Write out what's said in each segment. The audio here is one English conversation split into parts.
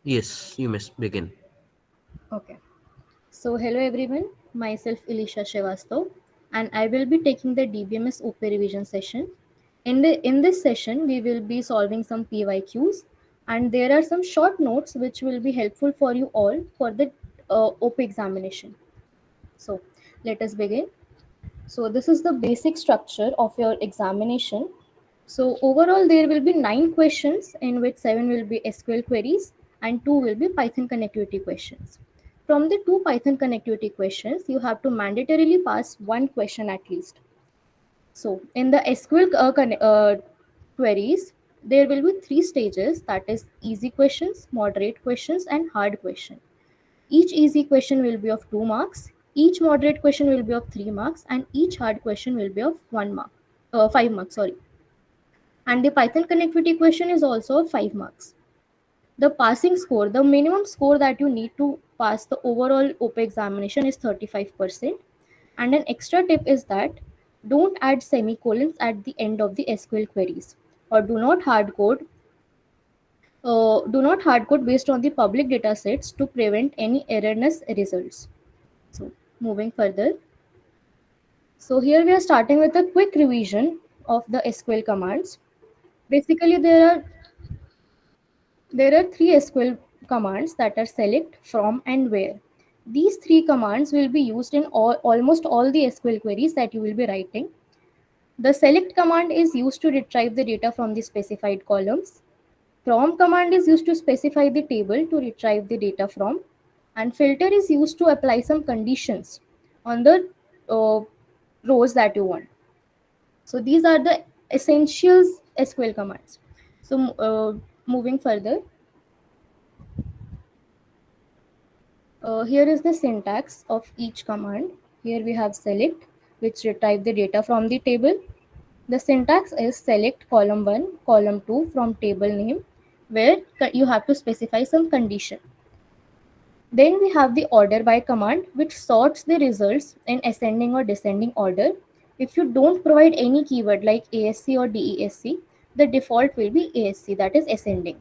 Yes, you must begin. Okay. So hello everyone, myself Elisha Srivastav and I will be taking the DBMS OPPE revision session. In this session, we will be solving some PYQs and there are some short notes which will be helpful for you all for the OPPE examination. So let us begin. So this is the basic structure of your examination. So overall there will be 9 questions in which 7 will be SQL queries and 2 will be Python connectivity questions. From the 2 Python connectivity questions, you have to mandatorily pass one question at least. So in the SQL queries, there will be 3 stages, that is easy questions, moderate questions and hard question. Each easy question will be of 2 marks, each moderate question will be of 3 marks, and each hard question will be of 1 mark, 5 marks, sorry. And the Python connectivity question is also of 5 marks. The passing score, the minimum score that you need to pass the overall OPE examination is 35%. And an extra tip is that don't add semicolons at the end of the SQL queries or do not hard code based on the public data sets to prevent any erroneous results. So moving further, so here we are starting with a quick revision of the SQL commands. Basically, there are three SQL commands that are select, from, and where. These three commands will be used in almost all the SQL queries that you will be writing. The select command is used to retrieve the data from the specified columns. From command is used to specify the table to retrieve the data from. And filter is used to apply some conditions on the rows that you want. So these are the essentials SQL commands. So moving further, here is the syntax of each command. Here we have select, which retrieve the data from the table. The syntax is select column 1, column 2 from table name, where you have to specify some condition. Then we have the order by command, which sorts the results in ascending or descending order. If you don't provide any keyword like ASC or DESC, the default will be ASC, that is ascending.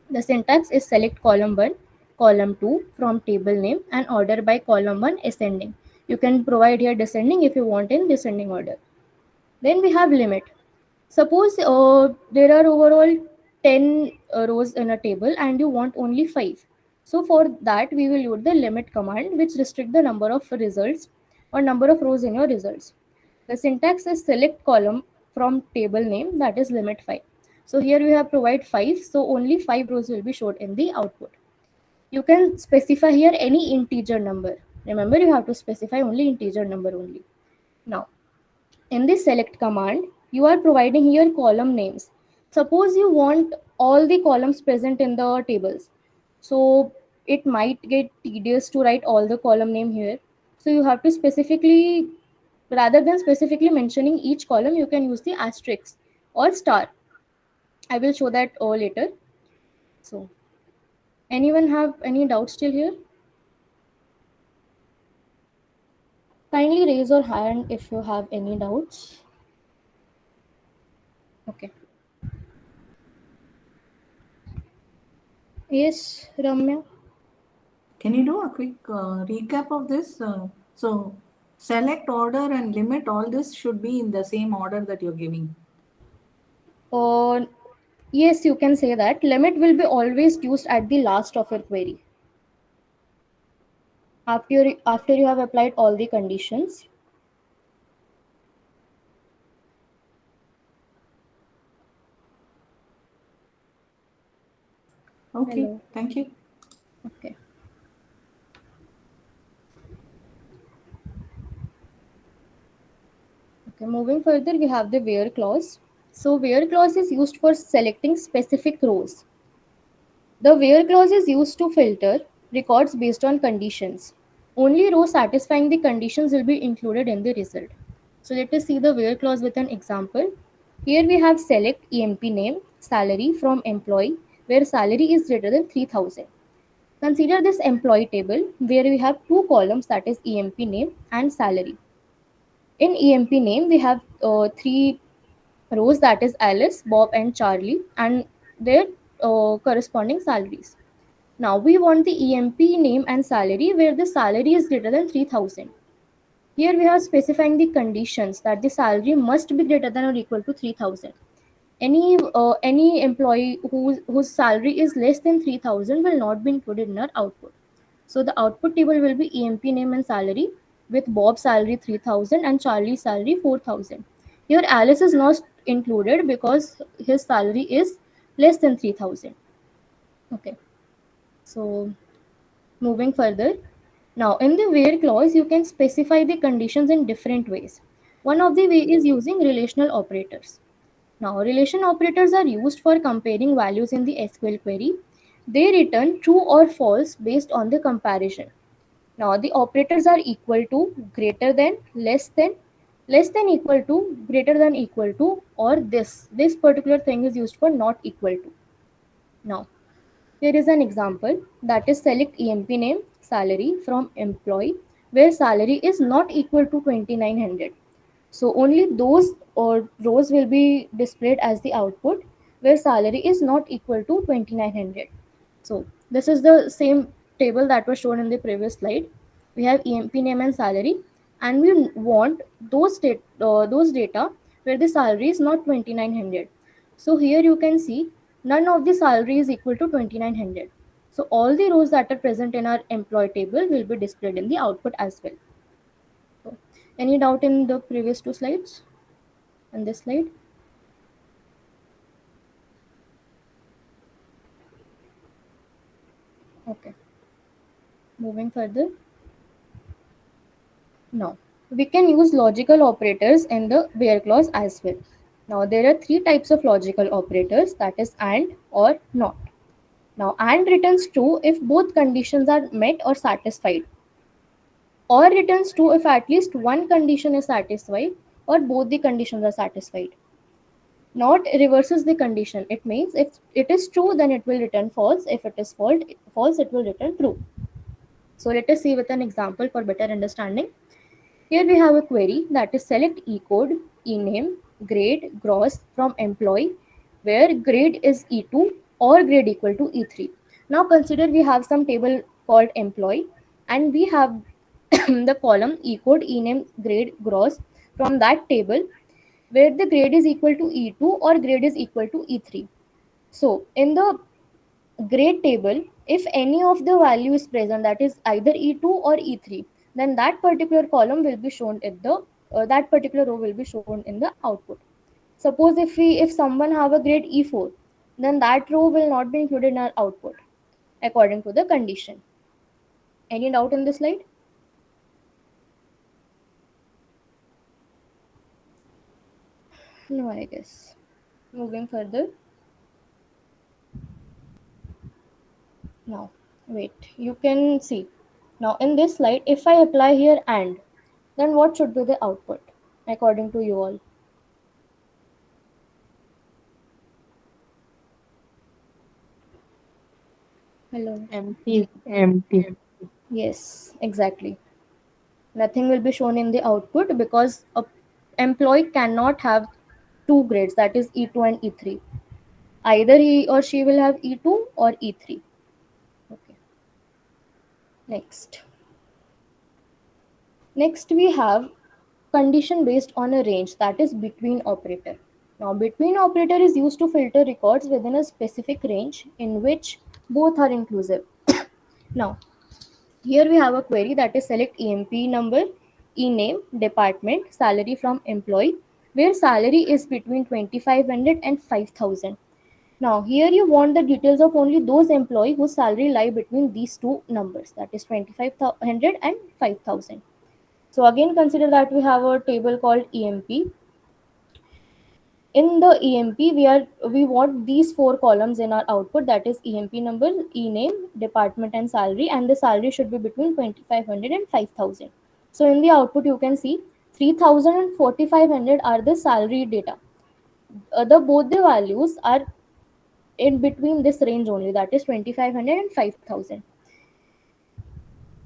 The syntax is select column 1, column 2 from table name and order by column 1 ascending. You can provide here descending if you want in descending order. Then we have limit. Suppose there are overall 10 rows in a table and you want only 5. So for that we will use the limit command, which restrict the number of results or number of rows in your results. The syntax is select column from table name, that is limit 5. So here we have provide 5, so only 5 rows will be showed in the output. You can specify here any integer number. Remember, you have to specify only integer number only. Now in this select command, you are providing here column names. Suppose you want all the columns present in the tables. So it might get tedious to write all the column name here. So you have to specifically, rather than specifically mentioning each column, you can use the asterisk or star. I will show that later. So anyone have any doubts still here? Kindly raise your hand if you have any doubts. Okay. Yes, Ramya. Can you do a quick recap of this? So, select, order, and limit, all this should be in the same order that you're giving. Uh, yes, you can say that. Limit will be always used at the last of your query. After you have applied all the conditions. Okay, Hello. thank you. Okay. Okay. Moving further, we have the where clause. So where clause is used for selecting specific rows. The where clause is used to filter records based on conditions. Only rows satisfying the conditions will be included in the result. So let us see the where clause with an example. Here we have select EMP name, salary from employee, where salary is greater than 3000. Consider this employee table where we have two columns, that is EMP name and salary. In EMP name, we have three rows, that is Alice, Bob, and Charlie, and their corresponding salaries. Now we want the EMP name and salary where the salary is greater than 3000. Here we are specifying the conditions that the salary must be greater than or equal to 3000. Any employee whose salary is less than 3000 will not be included in our output. So the output table will be EMP name and salary with Bob's salary 3000 and Charlie's salary 4000. Here Alice is not included because his salary is less than 3000. Okay. So moving further, now in the where clause you can specify the conditions in different ways. One of the way is using relational operators. Now, relation operators are used for comparing values in the SQL query. They return true or false based on the comparison. Now, the operators are equal to, greater than, less than equal to, greater than equal to, or this. This particular thing is used for not equal to. Now, here is an example that is select EMP name salary from employee where salary is not equal to 2900. So only those or rows will be displayed as the output where salary is not equal to 2900. So this is the same table that was shown in the previous slide. We have EMP name and salary, and we want those data where the salary is not 2900. So here you can see none of the salary is equal to 2900. So all the rows that are present in our employee table will be displayed in the output as well. So, any doubt in the previous two slides? On this slide? Okay. Moving further. Now, we can use logical operators in the where clause as well. Now, there are three types of logical operators, that is and, or, not. Now, and returns true if both conditions are met or satisfied, or returns true if at least one condition is satisfied or both the conditions are satisfied. Not reverses the condition. It means if it is true, then it will return false. If it is false, it will return true. So let us see with an example for better understanding. Here we have a query that is select e-code, e-name, grade, gross from employee, where grade is E2 or grade equal to E3. Now consider we have some table called employee and we have the column e-code, e-name, grade, gross from that table where the grade is equal to E2 or grade is equal to E3. So in the grade table, if any of the value is present, that is either E2 or E3, then that particular column will be shown at the that particular row will be shown in the output. Suppose if someone have a grade E4, then that row will not be included in our output according to the condition. Any doubt in this slide? No, I guess. Moving further. Now, wait, you can see. Now, in this slide, if I apply here and, then what should be the output according to you all? Hello. Empty, empty. Yes, exactly. Nothing will be shown in the output because a employee cannot have two grades, that is E2 and E3. Either he or she will have E2 or E3. Okay. Next. Next we have condition based on a range, that is between operator. Now between operator is used to filter records within a specific range in which both are inclusive. Now here we have a query that is select EMP number, e-name, department, salary from employee, where salary is between 2500 and 5000. Now here you want the details of only those employee whose salary lie between these two numbers, that is 2500 and 5000. So again consider that we have a table called EMP. In the EMP, we want these four columns in our output, that is EMP number, e-name, department and salary, and the salary should be between 2500 and 5000. So in the output you can see 3000 and 4500 are the salary data. The both the values are in between this range only, that is 2500 and 5000.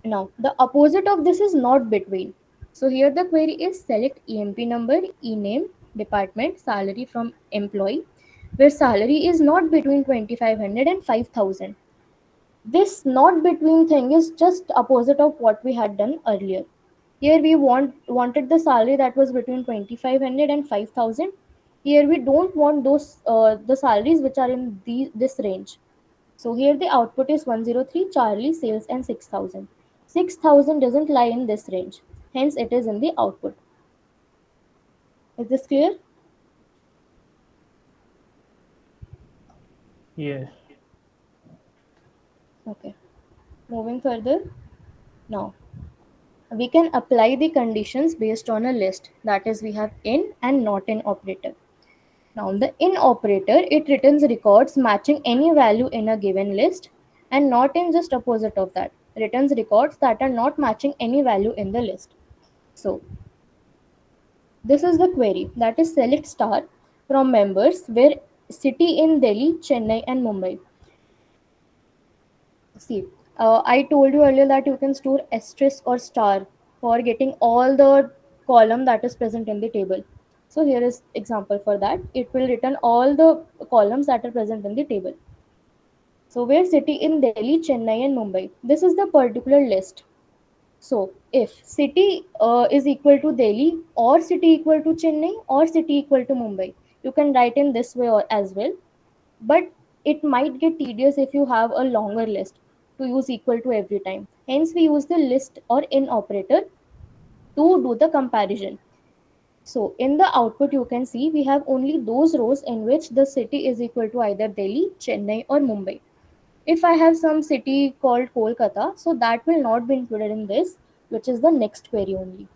Now, the opposite of this is not between. So here the query is select EMP number, e-name, department, salary from employee, where salary is not between 2500 and 5000. This not between thing is just opposite of what we had done earlier. Here we wanted the salary that was between 2500 and 5000. Here we don't want those the salaries which are in this range. So here the output is 103 Charlie sales and 6000. 6000 doesn't lie in this range. Hence it is in the output. Is this clear? Yes. Okay. Moving further. Now we can apply the conditions based on a list, that is we have in and not in operator. Now the in operator, it returns records matching any value in a given list, and not in just opposite of that, returns records that are not matching any value in the list. So this is the query, that is select star from members where city in Delhi, Chennai and Mumbai. See, I told you earlier that you can store asterisk or star for getting all the column that is present in the table. So here is example for that. It will return all the columns that are present in the table. So where city in Delhi, Chennai and Mumbai. This is the particular list. So if city is equal to Delhi or city equal to Chennai or city equal to Mumbai, you can write in this way as well. But it might get tedious if you have a longer list to use equal to every time. Hence we use the list or in operator to do the comparison. So in the output you can see we have only those rows in which the city is equal to either Delhi, Chennai or Mumbai. If I have some city called Kolkata, so that will not be included in this, which is the next query only.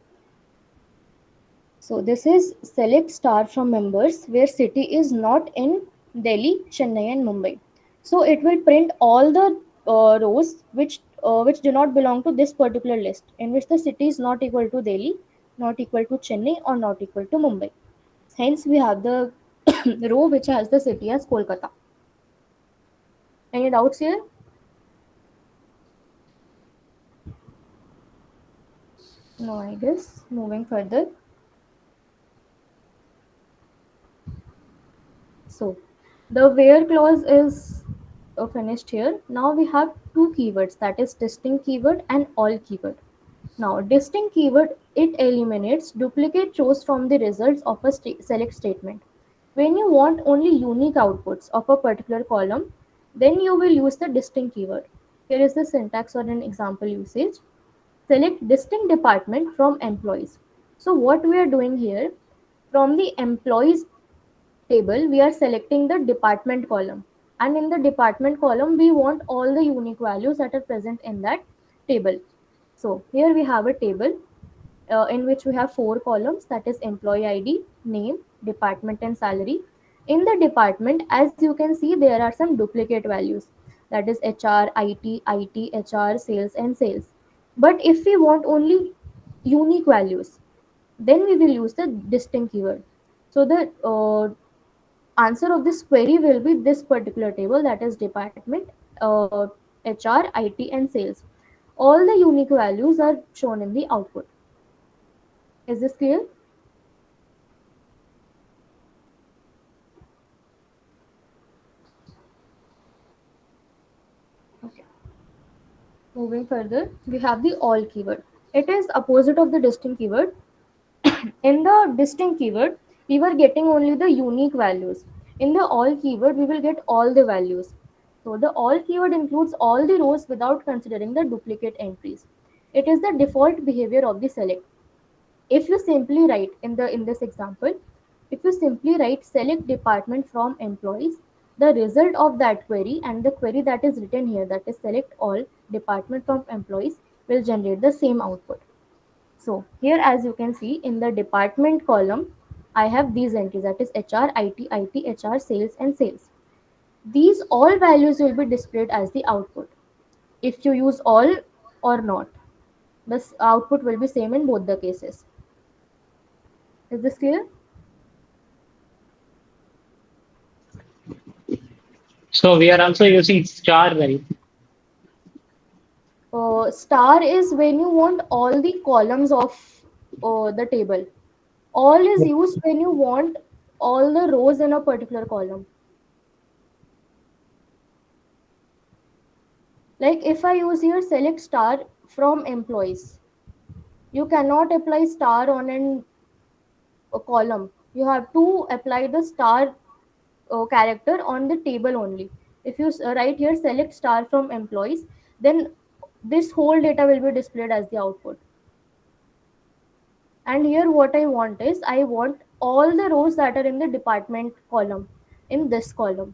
So this is select star from members where city is not in Delhi, Chennai and Mumbai. So it will print all the rows which do not belong to this particular list, in which the city is not equal to Delhi, not equal to Chennai or not equal to Mumbai. Hence we have the row which has the city as Kolkata. Any doubts here? No, I guess. Moving further. So the where clause is finished here. Now we have two keywords, that is distinct keyword and all keyword. Now distinct keyword, it eliminates duplicate rows from the results of a select statement. When you want only unique outputs of a particular column, then you will use the distinct keyword. Here is the syntax or an example usage. Select distinct department from employees. So what we are doing here, from the employees table we are selecting the department column, and in the department column we want all the unique values that are present in that table. So here we have a table in which we have four columns, that is employee ID, name, department and salary. In the department, as you can see, there are some duplicate values, that is HR, IT, HR, sales and sales. But if we want only unique values, then we will use the distinct keyword. So the answer of this query will be this particular table, that is department, HR, IT and sales. All the unique values are shown in the output. Is this clear? Okay. Moving further, we have the all keyword. It is opposite of the distinct keyword. In the distinct keyword, we were getting only the unique values. In the all keyword, we will get all the values. So the all keyword includes all the rows without considering the duplicate entries. It is the default behavior of the select. If you simply write in this example, if you simply write select department from employees, the result of that query and the query that is written here, that is select all department from employees, will generate the same output. So here, as you can see, in the department column I have these entries, that is HR, IT, HR, sales and sales. These all values will be displayed as the output. If you use all or not, this output will be same in both the cases. Is this clear? So we are also using star, right? Star is when you want all the columns of the table. All is used when you want all the rows in a particular column. Like if I use here select star from employees, you cannot apply star on a column. You have to apply the star character on the table only. If you write here select star from employees, then this whole data will be displayed as the output. And here what I want is I want all the rows that are in the department column in this column.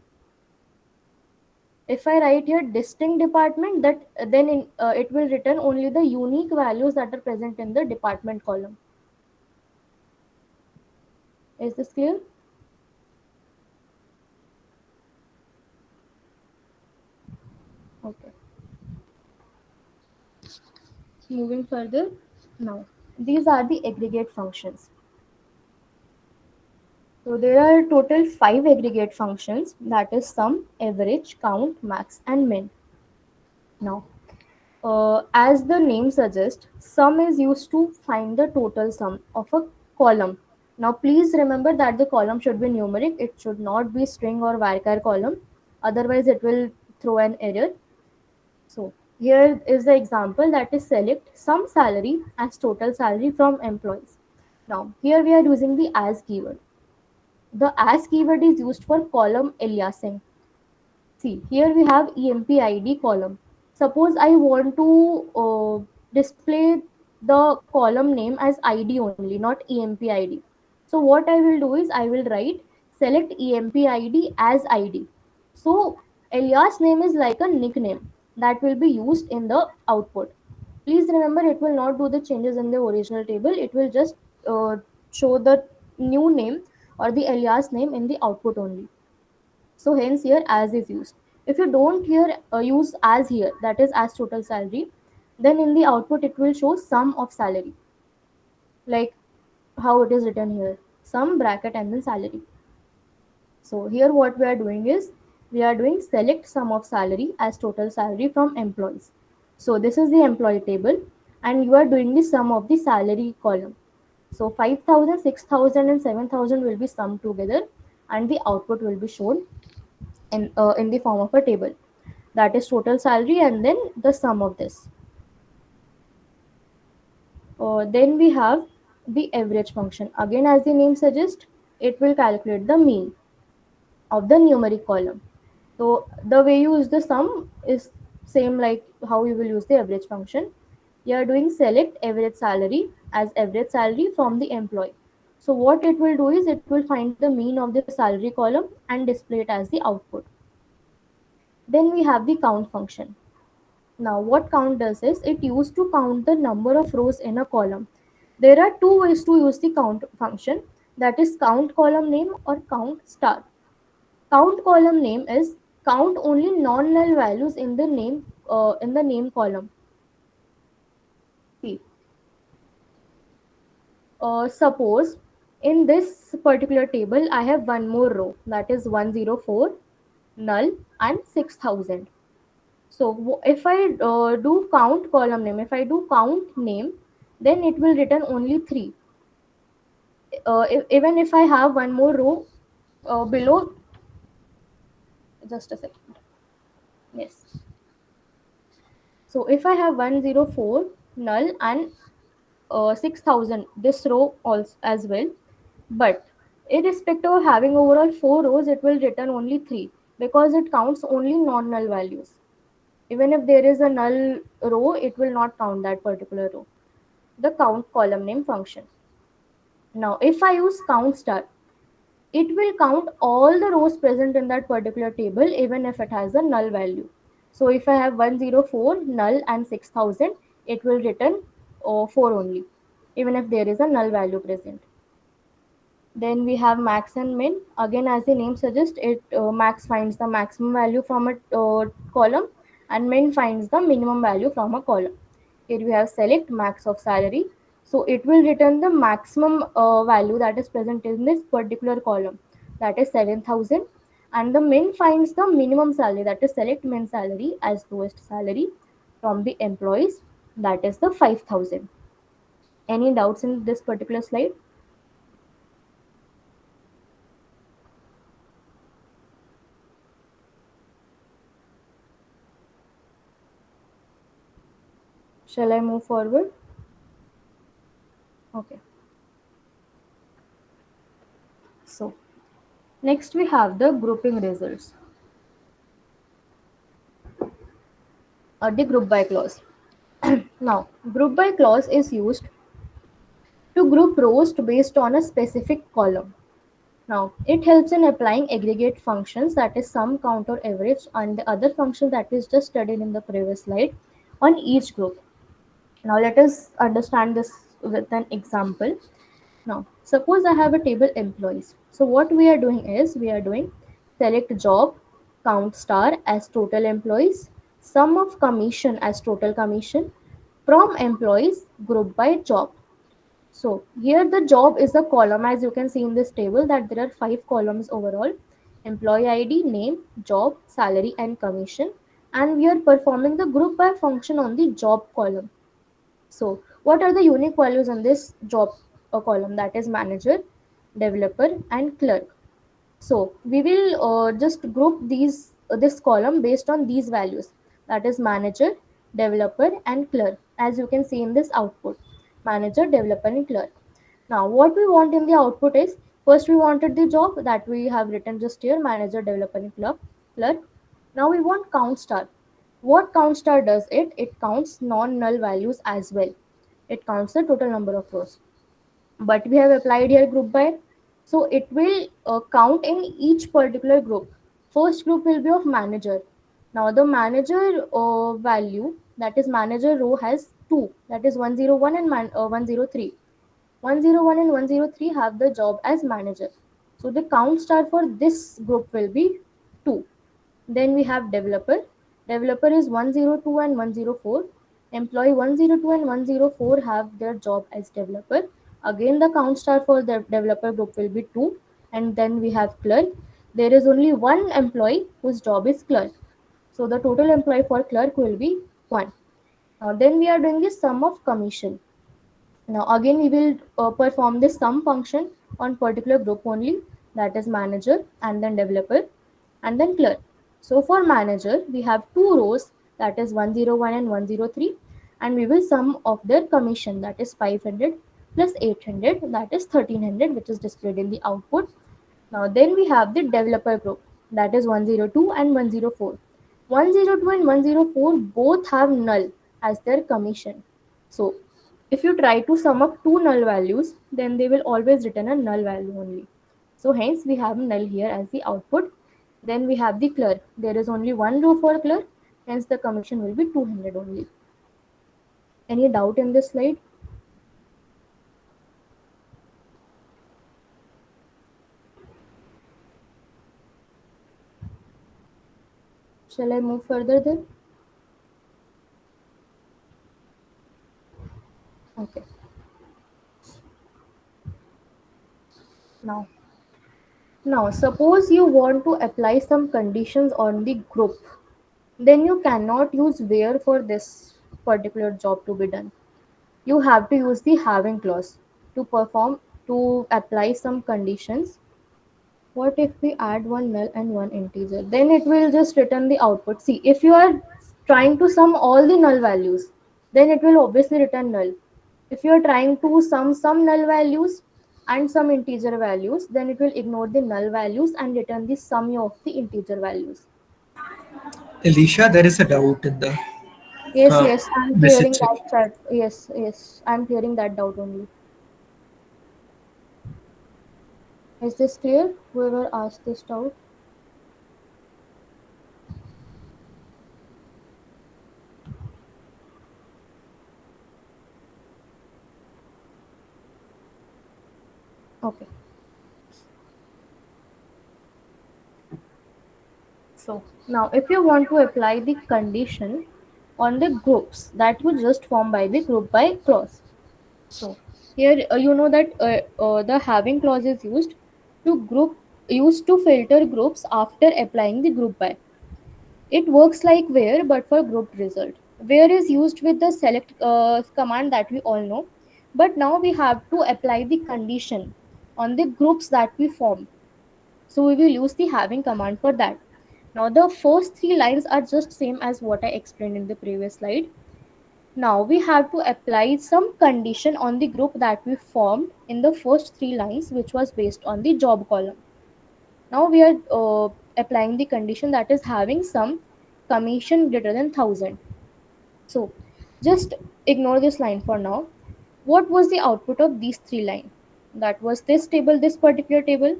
If I write here distinct department, that then it will return only the unique values that are present in the department column. Is this clear? Okay. Moving further, now these are the aggregate functions. So there are total 5 aggregate functions, that is sum, average, count, max, and min. Now, as the name suggests, sum is used to find the total sum of a column. Now, please remember that the column should be numeric. It should not be string or varchar column. Otherwise, it will throw an error. So, here is the example, that is select sum salary as total salary from employees. Now, here we are using the as keyword. The as keyword is used for column aliasing. See, here we have EMPID column. Suppose I want to display the column name as ID only, not EMPID. So what I will do is I will write select EMPID as ID. So alias name is like a nickname that will be used in the output. Please remember, it will not do the changes in the original table. It will just uh, show the new name or the alias name in the output only. So hence here as is used. If you don't here use as here, that is as total salary, then in the output it will show sum of salary, like how it is written here, sum bracket and then salary. So here what we are doing is we are doing select sum of salary as total salary from employees. So this is the employee table and you are doing the sum of the salary column. So 5,000, 6,000, and 7,000 will be summed together and the output will be shown in the form of a table, that is total salary and then the sum of this. Then we have the average function. Again, as the name suggests, it will calculate the mean of the numeric column. So the way you use the sum is same like how you will use the average function. You are doing select average salary as average salary from the employee. So what it will do is it will find the mean of the salary column and display it as the output. Then we have the count function. Now, what count does is it used to count the number of rows in a column. There are two ways to use the count function, that is count column name or count star. Count column name is count only non-null values in the name column. See, suppose in this particular table I have one more row, that is 104, null, and 6,000. So if I do count column name, if I do count name, then it will return only 3. Even if I have one more row below, just a second. Yes. So if I have 104 null and 6,000, this row also as well, but irrespective of having overall 4 rows, it will return only 3 because it counts only non-null values. Even if there is a null row, it will not count that particular row. The count column name function. Now, if I use count star, it will count all the rows present in that particular table, even if it has a null value. So, if I have 104, null, and 6,000, it will return 4 only, even if there is a null value present. Then we have max and min. Again, as the name suggests, it max finds the maximum value from a column and min finds the minimum value from a column. Here we have select max of salary. So it will return the maximum value that is present in this particular column, that is 7,000. And the min finds the minimum salary, that is select min salary as lowest salary from the employees, that is the 5,000. Any doubts in this particular slide? Shall I move forward? Okay. So next we have the grouping results, or the group by clause. Now, group by clause is used to group rows based on a specific column. Now, it helps in applying aggregate functions, that is sum, count, or average, and the other function that is just studied in the previous slide on each group. Now, let us understand this with an example. Now, suppose I have a table employees. So, what we are doing is we are doing select job, count star as total employees, sum of commission as total commission, from employees group by job. So here the job is a column, as you can see in this table that there are 5 columns overall: employee ID, name, job, salary and commission, and we are performing the group by function on the job column. So what are the unique values on this job column? That is manager, developer and clerk. So we will just group these this column based on these values, that is manager, developer and clerk, as you can see in this output: manager, developer and clerk. Now what we want in the output is, first we wanted the job that we have written just here: manager, developer and clerk. Now we want count star. What count star does? It counts non null values as well. It counts the total number of rows, but we have applied here group by, so it will count in each particular group. First group will be of manager. Now the manager value, that is manager row, has 2, that is 101 and 103. 101 and 103 have the job as manager, so the count star for this group will be 2. Then we have developer. Developer is 102 and 104. Employee 102 and 104 have their job as developer. Again, the count star for the developer group will be 2. And then we have clerk. There is only one employee whose job is clerk. So the total employee for clerk will be 1. Now then we are doing the sum of commission. Now again we will perform this sum function on particular group only, that is manager and then developer and then clerk. So for manager we have 2 rows, that is 101 and 103, and we will sum of their commission, that is 500 plus 800, that is 1300, which is displayed in the output. Now then we have the developer group, that is 102 and 104. 102 and 104 both have null as their commission. So if you try to sum up two null values, then they will always return a null value only. So hence we have null here as the output. Then we have the clerk. There is only one row for clerk, hence the commission will be 200 only. Any doubt in this slide? Shall I move further then? Okay. Now, now suppose you want to apply some conditions on the group, then you cannot use where for this particular job to be done. You have to use the having clause to perform, to apply some conditions. What if we add one null and one integer? Then it will just return the output. See, if you are trying to sum all the null values, then it will obviously return null. If you are trying to sum some null values and some integer values, then it will ignore the null values and return the sum of the integer values. Alicia, there is a doubt in the Yes, uh, yes, I'm clearing message. that chat. Yes, yes, I'm clearing that doubt only. Is this clear? Whoever asked this doubt? Okay. So now if you want to apply the condition on the groups that you just form by the group by clause. So here you know that the having clause is used to filter groups after applying the group by. It works like where but for grouped result. Where is used with the select command that we all know, but now we have to apply the condition on the groups that we form. So we will use the having command for that. Now the first 3 lines are just same as what I explained in the previous slide. Now we have to apply some condition on the group that we formed in the first three lines, which was based on the job column. Now we are applying the condition that is having some commission greater than 1000. So just ignore this line for now. What was the output of these three lines? That was this table, this particular table.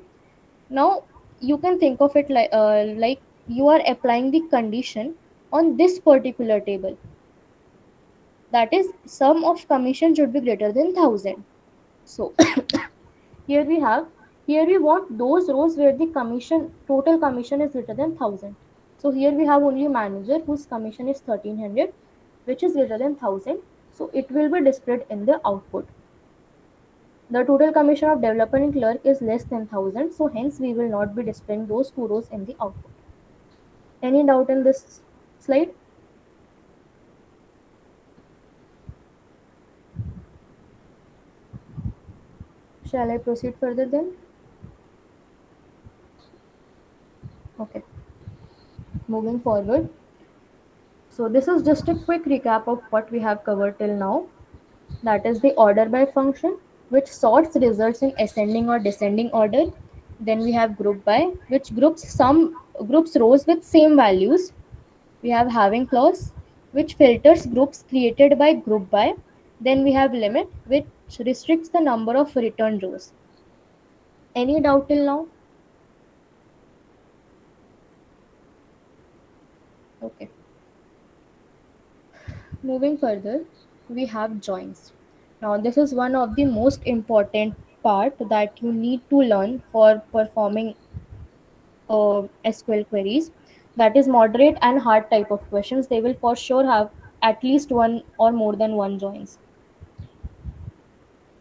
Now you can think of it like you are applying the condition on this particular table. That is, sum of commission should be greater than 1000. So here we have, here we want those rows where the commission, total commission is greater than 1000. So here we have only manager whose commission is 1300, which is greater than 1000. So it will be displayed in the output. The total commission of developer and clerk is less than 1000, so hence we will not be displaying those two rows in the output. Any doubt in this slide? Shall I proceed further then? Okay, moving forward. So this is just a quick recap of what we have covered till now. That is the order by function, which sorts results in ascending or descending order. Then we have group by, which groups rows with same values. We have having clause, which filters groups created by group by. Then we have limit, which restricts the number of return rows. Any doubt till now? Okay. Moving further, we have joins. Now, this is one of the most important part that you need to learn for performing SQL queries. That is moderate and hard type of questions. They will for sure have at least one or more than one joins.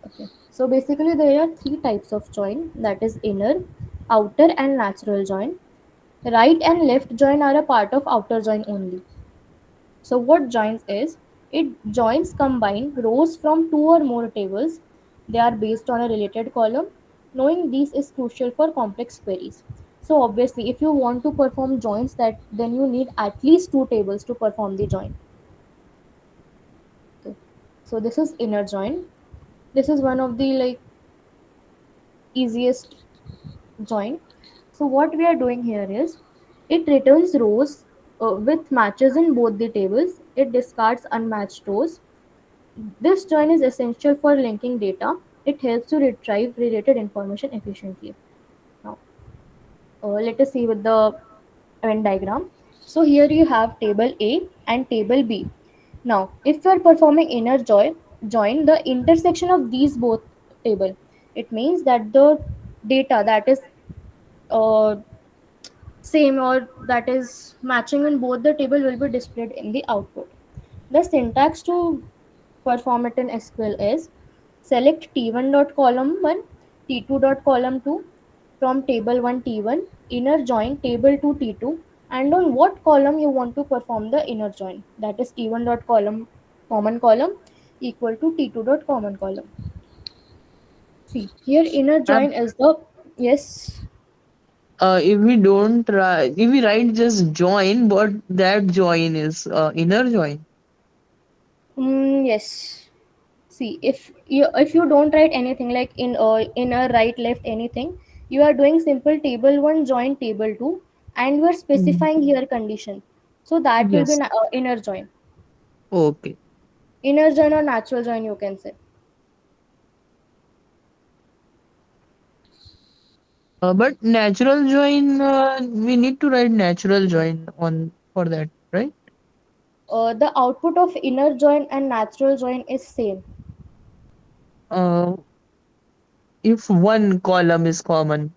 Okay. So basically, there are three types of join. That is inner, outer, and natural join. Right and left join are a part of outer join only. So what joins is, it joins combine rows from two or more tables. They are based on a related column. Knowing these is crucial for complex queries. So obviously if you want to perform joins, that then you need at least two tables to perform the join. Okay. So this is inner join. This is one of the easiest join. So what we are doing here is, it returns rows with matches in both the tables. It discards unmatched rows. This join is essential for linking data. It helps to retrieve related information efficiently. Now, let us see with the Venn diagram. So here you have table A and table B. Now, if you are performing join the intersection of these both table, it means that the data that is uh, same or that is matching in both the table will be displayed in the output. The syntax to perform it in SQL is, select T1 dot column 1, T2 dot column 2 from table 1 T1, inner join table 2 T2, and on what column you want to perform the inner join. That is T1 dot column common column equal to T2 dot common column. See here, inner Ma'am, join is the, yes. if we don't write, if we write just join, but that join is inner join. Yes. See, if you don't write anything like inner, right, left, anything, you are doing simple table one join table two, and you are Mm. specifying here condition. So that will be Yes. inner join, Okay. inner join or natural join, you can say. But natural join, we need to write natural join on for that, right? The output of inner join and natural join is same. Uh, if one column is common.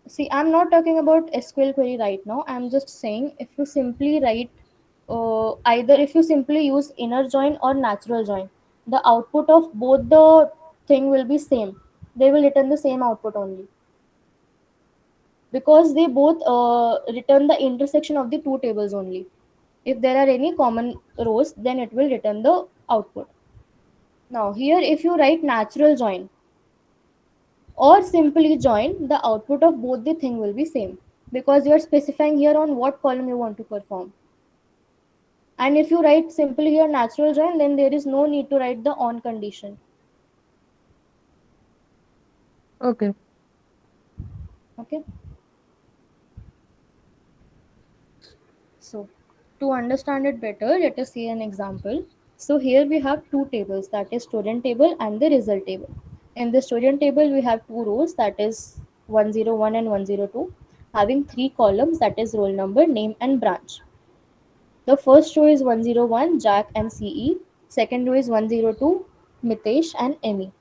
See, I'm not talking about SQL query right now. I'm just saying if you simply write either, if you simply use inner join or natural join, the output of both the thing will be same. They will return the same output only, because they both return the intersection of the two tables only. If there are any common rows, then it will return the output. Now here, if you write natural join or simply join, the output of both the thing will be same, because you are specifying here on what column you want to perform. And if you write simply here natural join, then there is no need to write the on condition. Okay. Okay. So to understand it better, let us see an example. So here we have two tables, that is student table and the result table. In the student table, we have two rows, that is 101 and 102, having three columns, that is roll number, name and branch. The first row is 101, Jack and CE. Second row is 102, Mitesh and ME.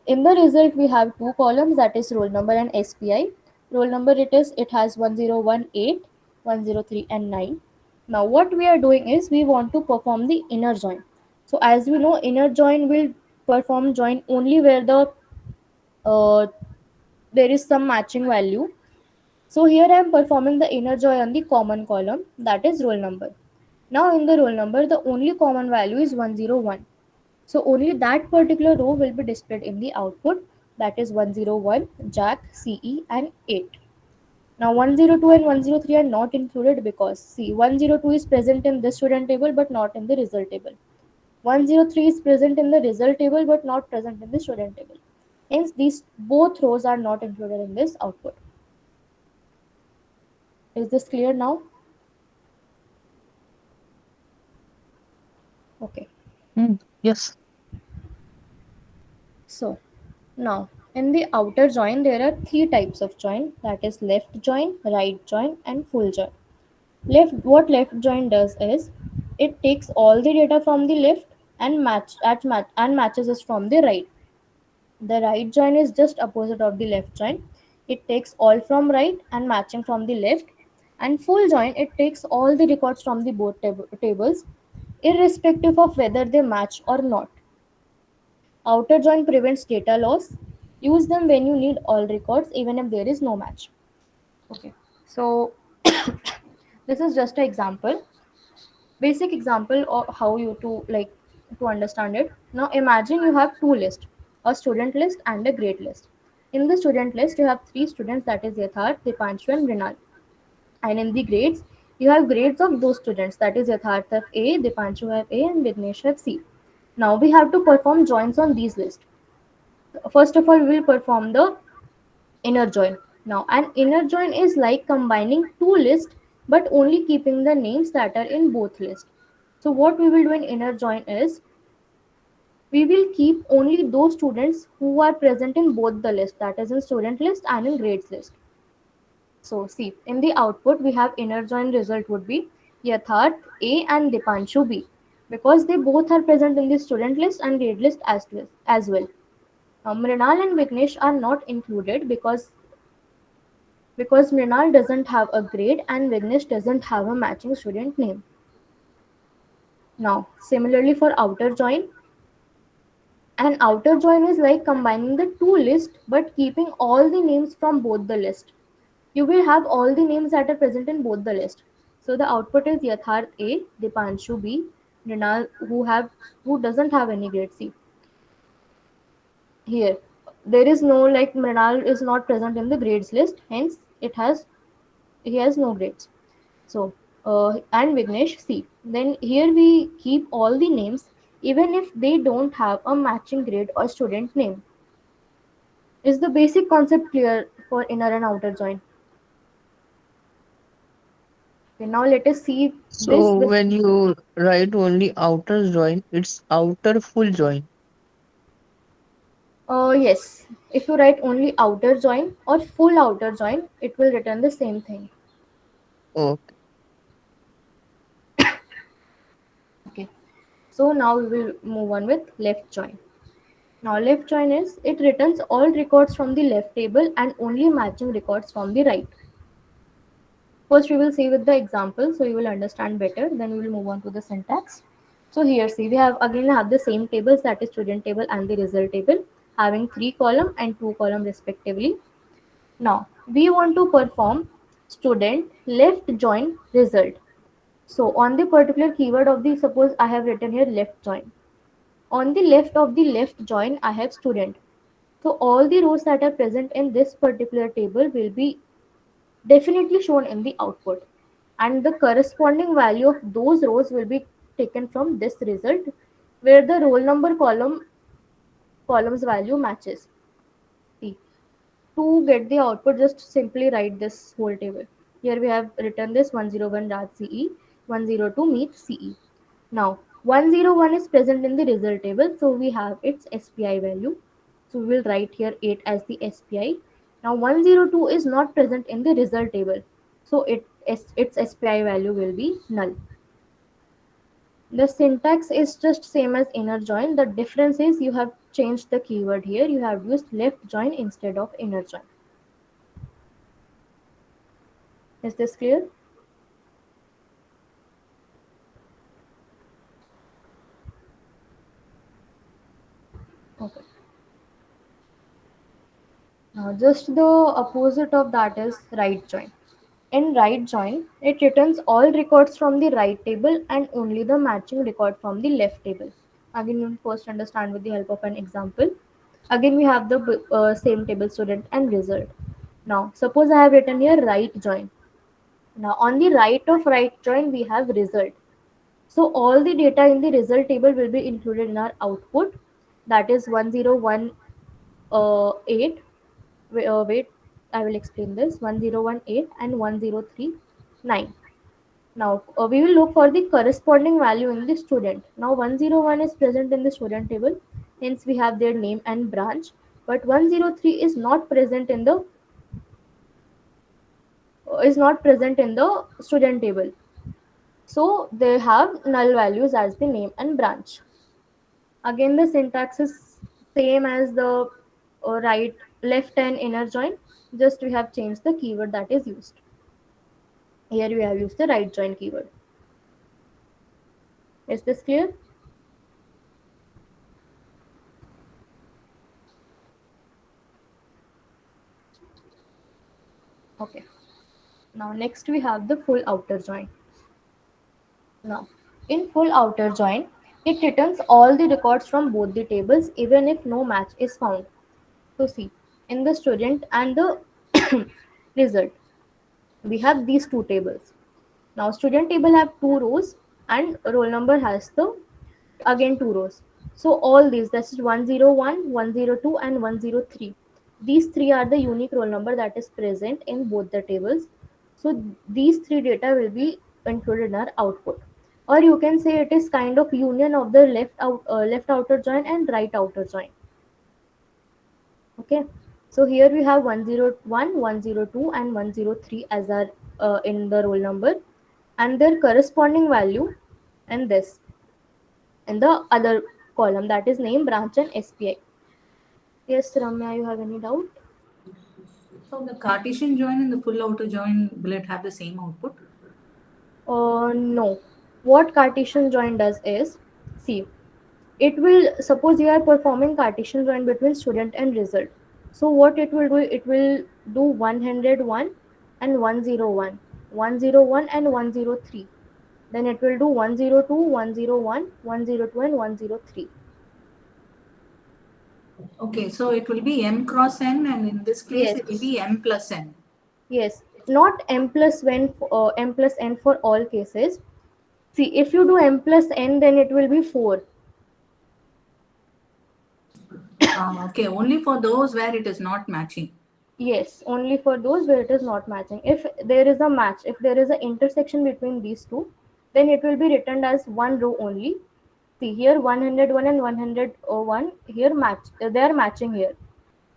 In the result, we have two columns, that is roll number and SPI. Roll number, it has 1018, 103 and 9. Now what we are doing is we want to perform the inner join. So as we know, inner join will perform join only where uh, there is some matching value. So here I am performing the inner join on the common column, that is roll number. Now in the roll number, the only common value is 101. So only that particular row will be displayed in the output, that is 101, Jack, CE and 8. Now 102 and 103 are not included because see 102 is present in this student table but not in the result table. 103 is present in the result table but not present in the student table. Hence these both rows are not included in this output. Is this clear now? Okay. Yes. So now in the outer join there are three types of join, that is left join, right join and full join. What left join does is it takes all the data from the left and matches it from the right. The right join is just opposite of the left join. It takes all from right and matching from the left. And full join, it takes all the records from the both tables, irrespective of whether they match or not. Outer join prevents data loss. Use them when you need all records, even if there is no match. Okay, so this is just an example, basic example of how you to understand it. Now imagine you have two lists, a student list and a grade list. In the student list you have three students, that is Yatharth, Dipanshu and Mrinal. And in the grades you have grades of those students, that is Yatharth have A, Dipanshu have A and Vignesh have C. Now we have to perform joins on these lists. First of all we will perform the inner join. Now an inner join is like combining two lists but only keeping the names that are in both lists. So what we will do in inner join is we will keep only those students who are present in both the list, that is in student list and in grades list. So see in the output we have inner join result would be Yatharth A and Dipanshu B, because they both are present in the student list and grade list as well. Now Mrinal and Vignesh are not included because Mrinal doesn't have a grade and Vignesh doesn't have a matching student name. Now, similarly for outer join, an outer join is like combining the two lists but keeping all the names from both the list. You will have all the names that are present in both the list. So the output is Yatharth A, Dipanshu B, Mrinal who doesn't have any grade C. Here, there is no like Mrinal is not present in the grades list, hence he has no grades. So, and Vignesh C. Then here we keep all the names even if they don't have a matching grade or student name. Is the basic concept clear for inner and outer join? Okay, now let us see this So with when you write only outer join, it's outer full join. yes. If you write only outer join or full outer join, it will return the same thing. Okay. Okay. So now we will move on with left join. Now left join is it returns all records from the left table and only matching records from the right. First we will see with the example so you will understand better, then we will move on to the syntax. So here see we have the same tables, that is student table and the result table, having 3 column and 2 column respectively. Now we want to perform student left join result. So on the particular keyword of the, suppose I have written here left join. On the left of the left join I have student. So all the rows that are present in this particular table will be definitely shown in the output. and the corresponding value of those rows will be taken from this result, where the roll number column's value matches. See, to get the output, just simply write this whole table. Here we have written this 101 Raj CE, 102 Meet CE. Now 101 is present in the result table, so we have its SPI value. So we will write here 8 as the SPI. Now 102 is not present in the result table, so its SPI value will be null. The syntax is just same as inner join. The difference is you have changed the keyword here. You have used left join instead of inner join. Is this clear? Okay. Now just the opposite of that is right join. In right join, it returns all records from the right table and only the matching record from the left table. Again, you first understand with the help of an example. Again, we have the same table student and result. Now, suppose I have written here right join. Now, on the right of right join, we have result. So, all the data in the result table will be included in our output. That is 1018. Wait, I will explain this. 1018 and 1039. Now we will look for the corresponding value in the student. Now 101 is present in the student table, hence we have their name and branch. But 103 is not present in the student table. So they have null values as the name and branch. Again, the syntax is same as the right, left and inner join. Just we have changed the keyword that is used. Here we have used the right join keyword. Is this clear? Okay. Now next we have the full outer join. Now in full outer join, it returns all the records from both the tables even if no match is found. So see, in the student and the result, we have these two tables. Now student table have two rows and roll number has the again two rows. So all these, this is 101, 102 and 103. These three are the unique roll number that is present in both the tables. So these three data will be included in our output. Or you can say it is kind of union of the left outer join and right outer join. Okay. So here we have 101, 102 and 103 as our in the roll number and their corresponding value and this in the other column, that is name, branch and SPI. Yes, Ramya, you have any doubt? So the Cartesian join and the full outer join, will it have the same output? No. What Cartesian join does is, see, it will, suppose you are performing Cartesian join between student and result. So what it will do 101 and 101, 101 and 103. Then it will do 102, 101, 102 and 103. Okay, so it will be m cross n, and in this case Yes. it will be m plus n. Yes, not m plus n for all cases. See, if you do m plus n, then it will be 4. Okay, only for those where it is not matching. Yes, only for those where it is not matching. If there is a match, if there is an intersection between these two, then it will be written as one row only. See here 101 and 101 here match, they are matching here.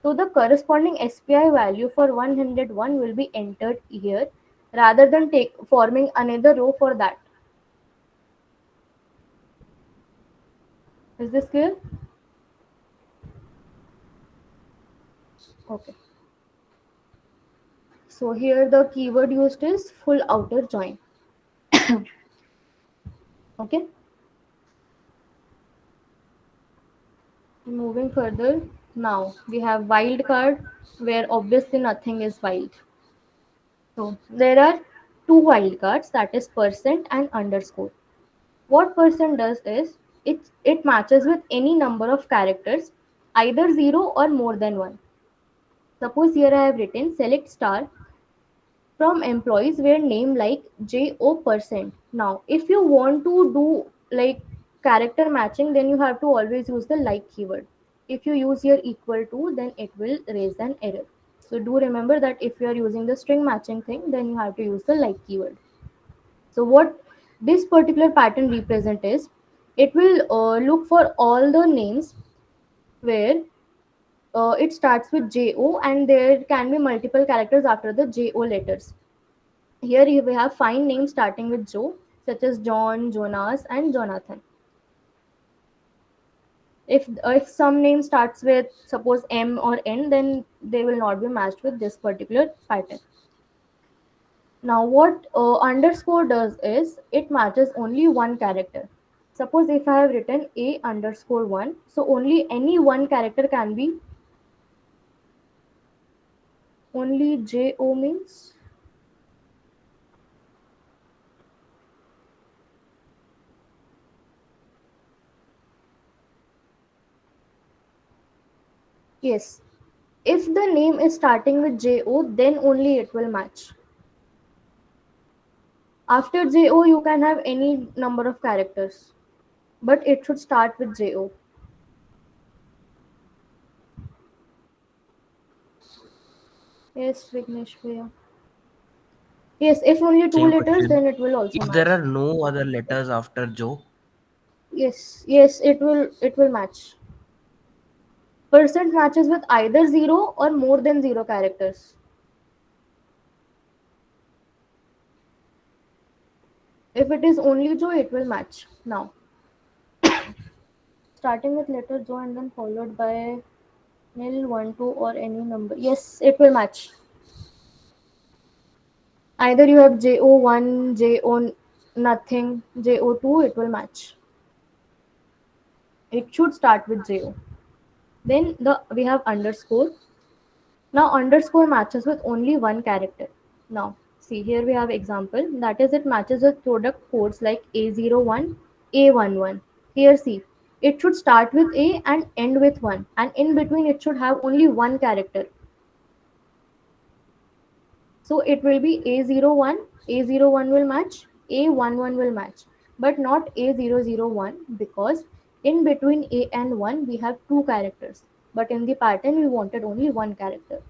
So the corresponding SPI value for 101 will be entered here rather than forming another row for that. Is this clear? Okay. So here the keyword used is full outer join. Okay. Moving further, now we have wildcard where obviously nothing is wild. So there are two wildcards, that is percent and underscore. What percent does is it matches with any number of characters, either 0 or more than 1. Suppose here I have written select star from employees where name like JO%. Now, if you want to do like character matching, then you have to always use the like keyword. If you use your equal to, then it will raise an error. So do remember that if you are using the string matching thing, then you have to use the like keyword. So what this particular pattern represent is, it will look for all the names where it starts with JO and there can be multiple characters after the JO letters. Here we have 5 names starting with Jo, such as John, Jonas, and Jonathan. If some name starts with suppose M or N, then they will not be matched with this particular pattern. Now what underscore does is it matches only one character. Suppose if I have written A underscore 1, so only any one character can be, only JO means, yes, if the name is starting with JO, then only it will match. After JO, you can have any number of characters, but it should start with JO. Yes, Vignesh Bhaiya. Yes, if only two Same letters, question. then it will also If match. there are no other letters after Joe, Yes, it will match. Percent matches with either 0 or more than 0 characters. If it is only Joe, it will match. Now, starting with letter Joe and then followed by nil, 1, 2 or any number. Yes, it will match. Either you have JO1, JO nothing, JO2, it will match. It should start with JO. Then we have underscore. Now underscore matches with only one character. Now see, here we have example, that is it matches with product codes like A01, A11. Here see, it should start with A and end with 1, and in between it should have only one character. So it will be A01, A01 will match, A11 will match, but not A001, because in between A and 1 we have two characters, but in the pattern we wanted only one character.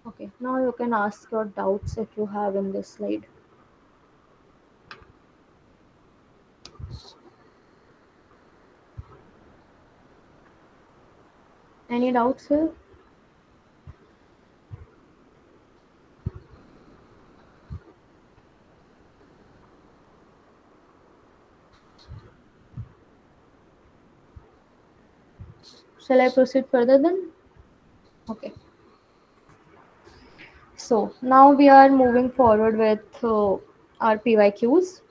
Okay, now you can ask your doubts if you have in this slide. Any doubts here? Shall I proceed further then? Okay. So now we are moving forward with our PYQs.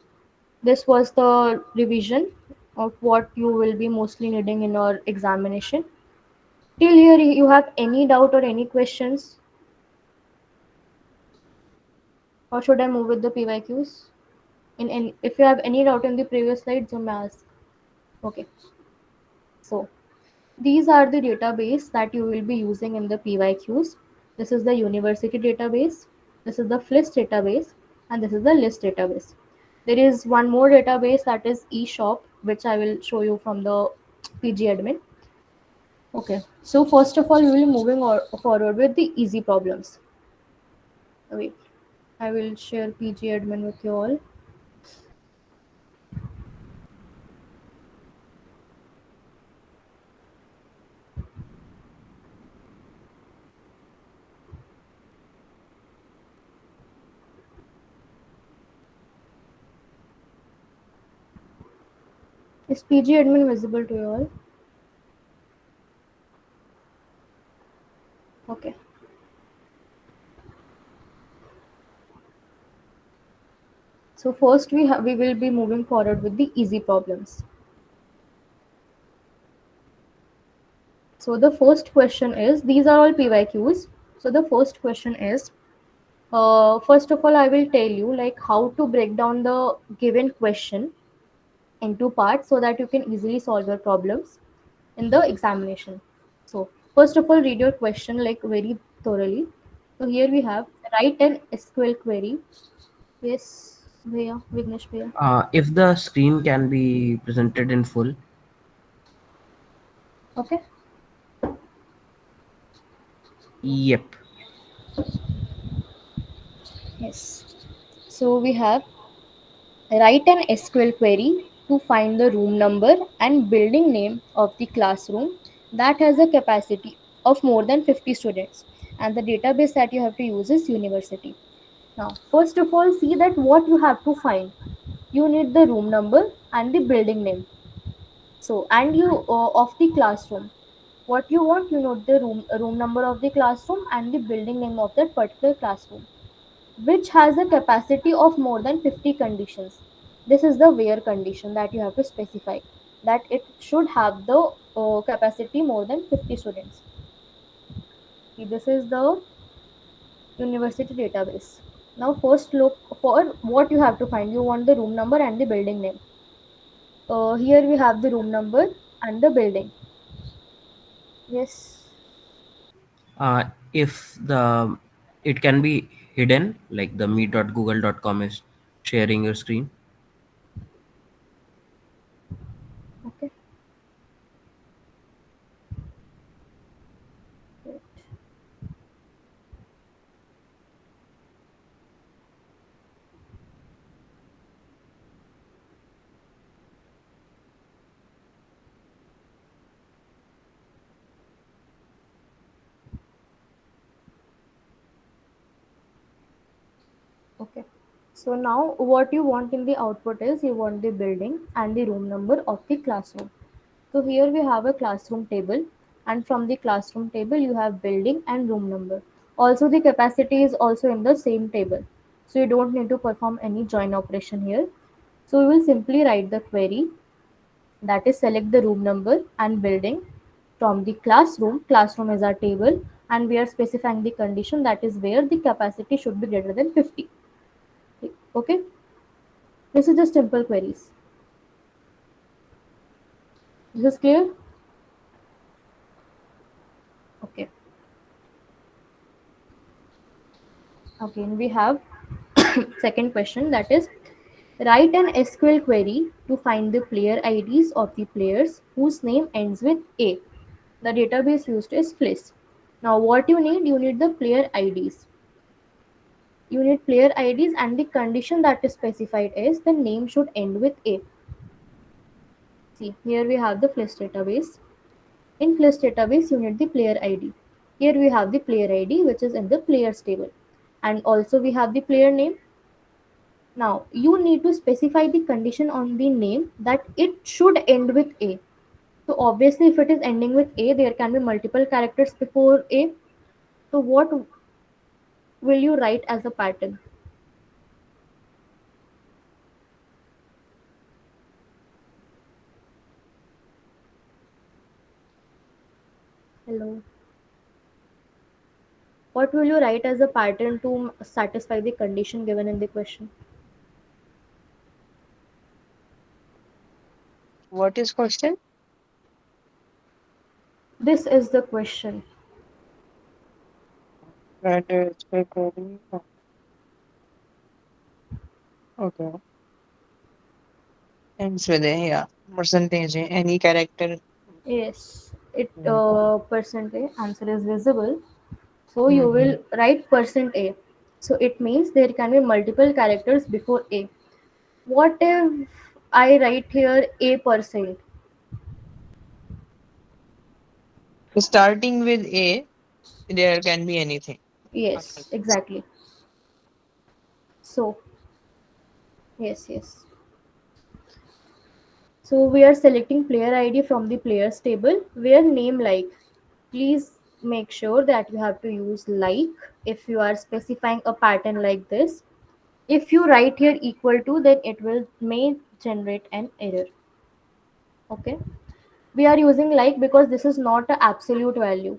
This was the revision of what you will be mostly needing in your examination. Till here, you have any doubt or any questions? Or should I move with the PYQs? If you have any doubt in the previous slides, you may ask. Okay. So these are the database that you will be using in the PYQs. This is the university database, this is the FLIST database, and this is the list database. There is one more database, that is eShop, which I will show you from the PG admin. Okay, so first of all, we will be moving forward with the easy problems. Wait, I will share PG admin with you all. Is PG admin visible to you all? Okay. So first we will be moving forward with the easy problems. So the first question is, these are all PYQs. So the first question is, first of all, I will tell you like how to break down the given question into parts so that you can easily solve your problems in the examination. So first of all, read your question like very thoroughly. So here we have Write an SQL query. Yes, Bhaiya, Vignesh Bhaiya. If the screen can be presented in full. Okay. Yep. Yes. So we have write an SQL query to find the room number and building name of the classroom that has a capacity of more than 50 students, and the database that you have to use is university. Now, first of all, see that what you have to find. You need the room number and the building name. So, and you of the classroom. What you want, you know the room number of the classroom and the building name of that particular classroom, which has a capacity of more than 50 conditions. This is the where condition that you have to specify, that it should have the capacity more than 50 students. See, this is the university database. Now first look for what you have to find. You want the room number and the building name. Here we have the room number and the building. Yes. If the it can be hidden, like the meet.google.com is sharing your screen. Okay. Great. Okay. So now what you want in the output is you want the building and the room number of the classroom. So here we have a classroom table, and from the classroom table you have building and room number. Also the capacity is also in the same table. So you don't need to perform any join operation here. So we will simply write the query, that is select the room number and building from the classroom. Classroom is our table, and we are specifying the condition, that is where the capacity should be greater than 50. Okay, this is just simple queries. This is clear? Okay. Again, we have second question, that is write an SQL query to find the player IDs of the players whose name ends with A. The database used is FLIS. Now, what you need the player IDs. You need player IDs, and the condition that is specified is the name should end with A. See, here we have the FLIS database. In FLIS database, you need the player ID. Here we have the player ID, which is in the players table. And also we have the player name. Now, you need to specify the condition on the name that it should end with A. So obviously, if it is ending with A, there can be multiple characters before A. So what will you write as a pattern? Hello. What will you write as a pattern to satisfy the condition given in the question? What is question? This is the question. That is recording. Okay. Ends with a, yeah. Percentage, any character. Yes, it Mm. percent A answer is visible. So you Mhm. will write percent A. So it means there can be multiple characters before A. What if I write here A%? Starting with A, there can be anything. Yes, exactly. So, yes, yes. So we are selecting player ID from the players table where name like. Please make sure that you have to use like if you are specifying a pattern like this. If you write here equal to, then it will may generate an error. Okay. We are using like because this is not an absolute value.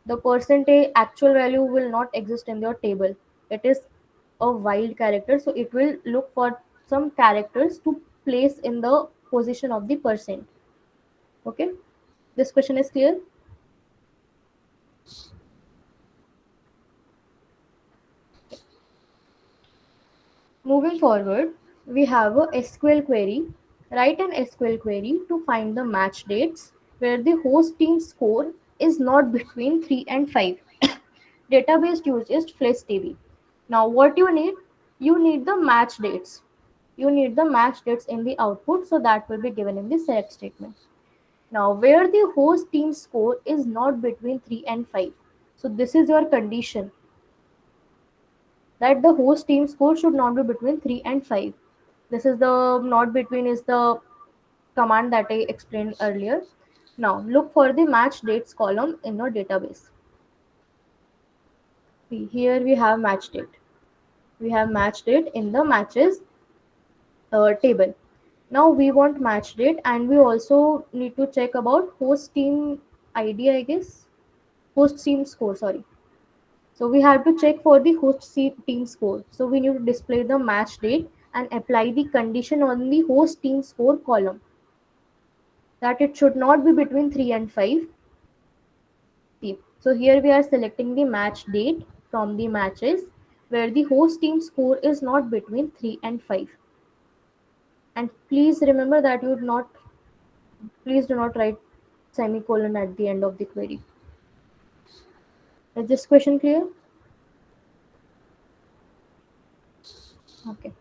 The percentage actual value will not exist in your table. It is a wild character, so it will look for some characters to place in the position of the percent. Okay, this question is clear. Moving forward, we have a SQL query. Write an SQL query to find the match dates where the host team score is not between 3 and 5. Database uses FlashDB. Now what you need the match dates. You need the match dates in the output, so that will be given in the select statement. Now where the host team score is not between 3 and 5. So this is your condition, that the host team score should not be between 3 and 5. This is the not between is the command that I explained earlier. Now look for the match dates column in your database. See, here we have match date. We have match date in the matches table. Now we want match date, and we also need to check about host team ID, I guess. Host team score, sorry. So we have to check for the team score. So we need to display the match date and apply the condition on the host team score column, that it should not be between 3 and 5. See, so here we are selecting the match date from the matches where the host team score is not between 3 and 5. And please remember that please do not write semicolon at the end of the query. Is this question clear? Okay.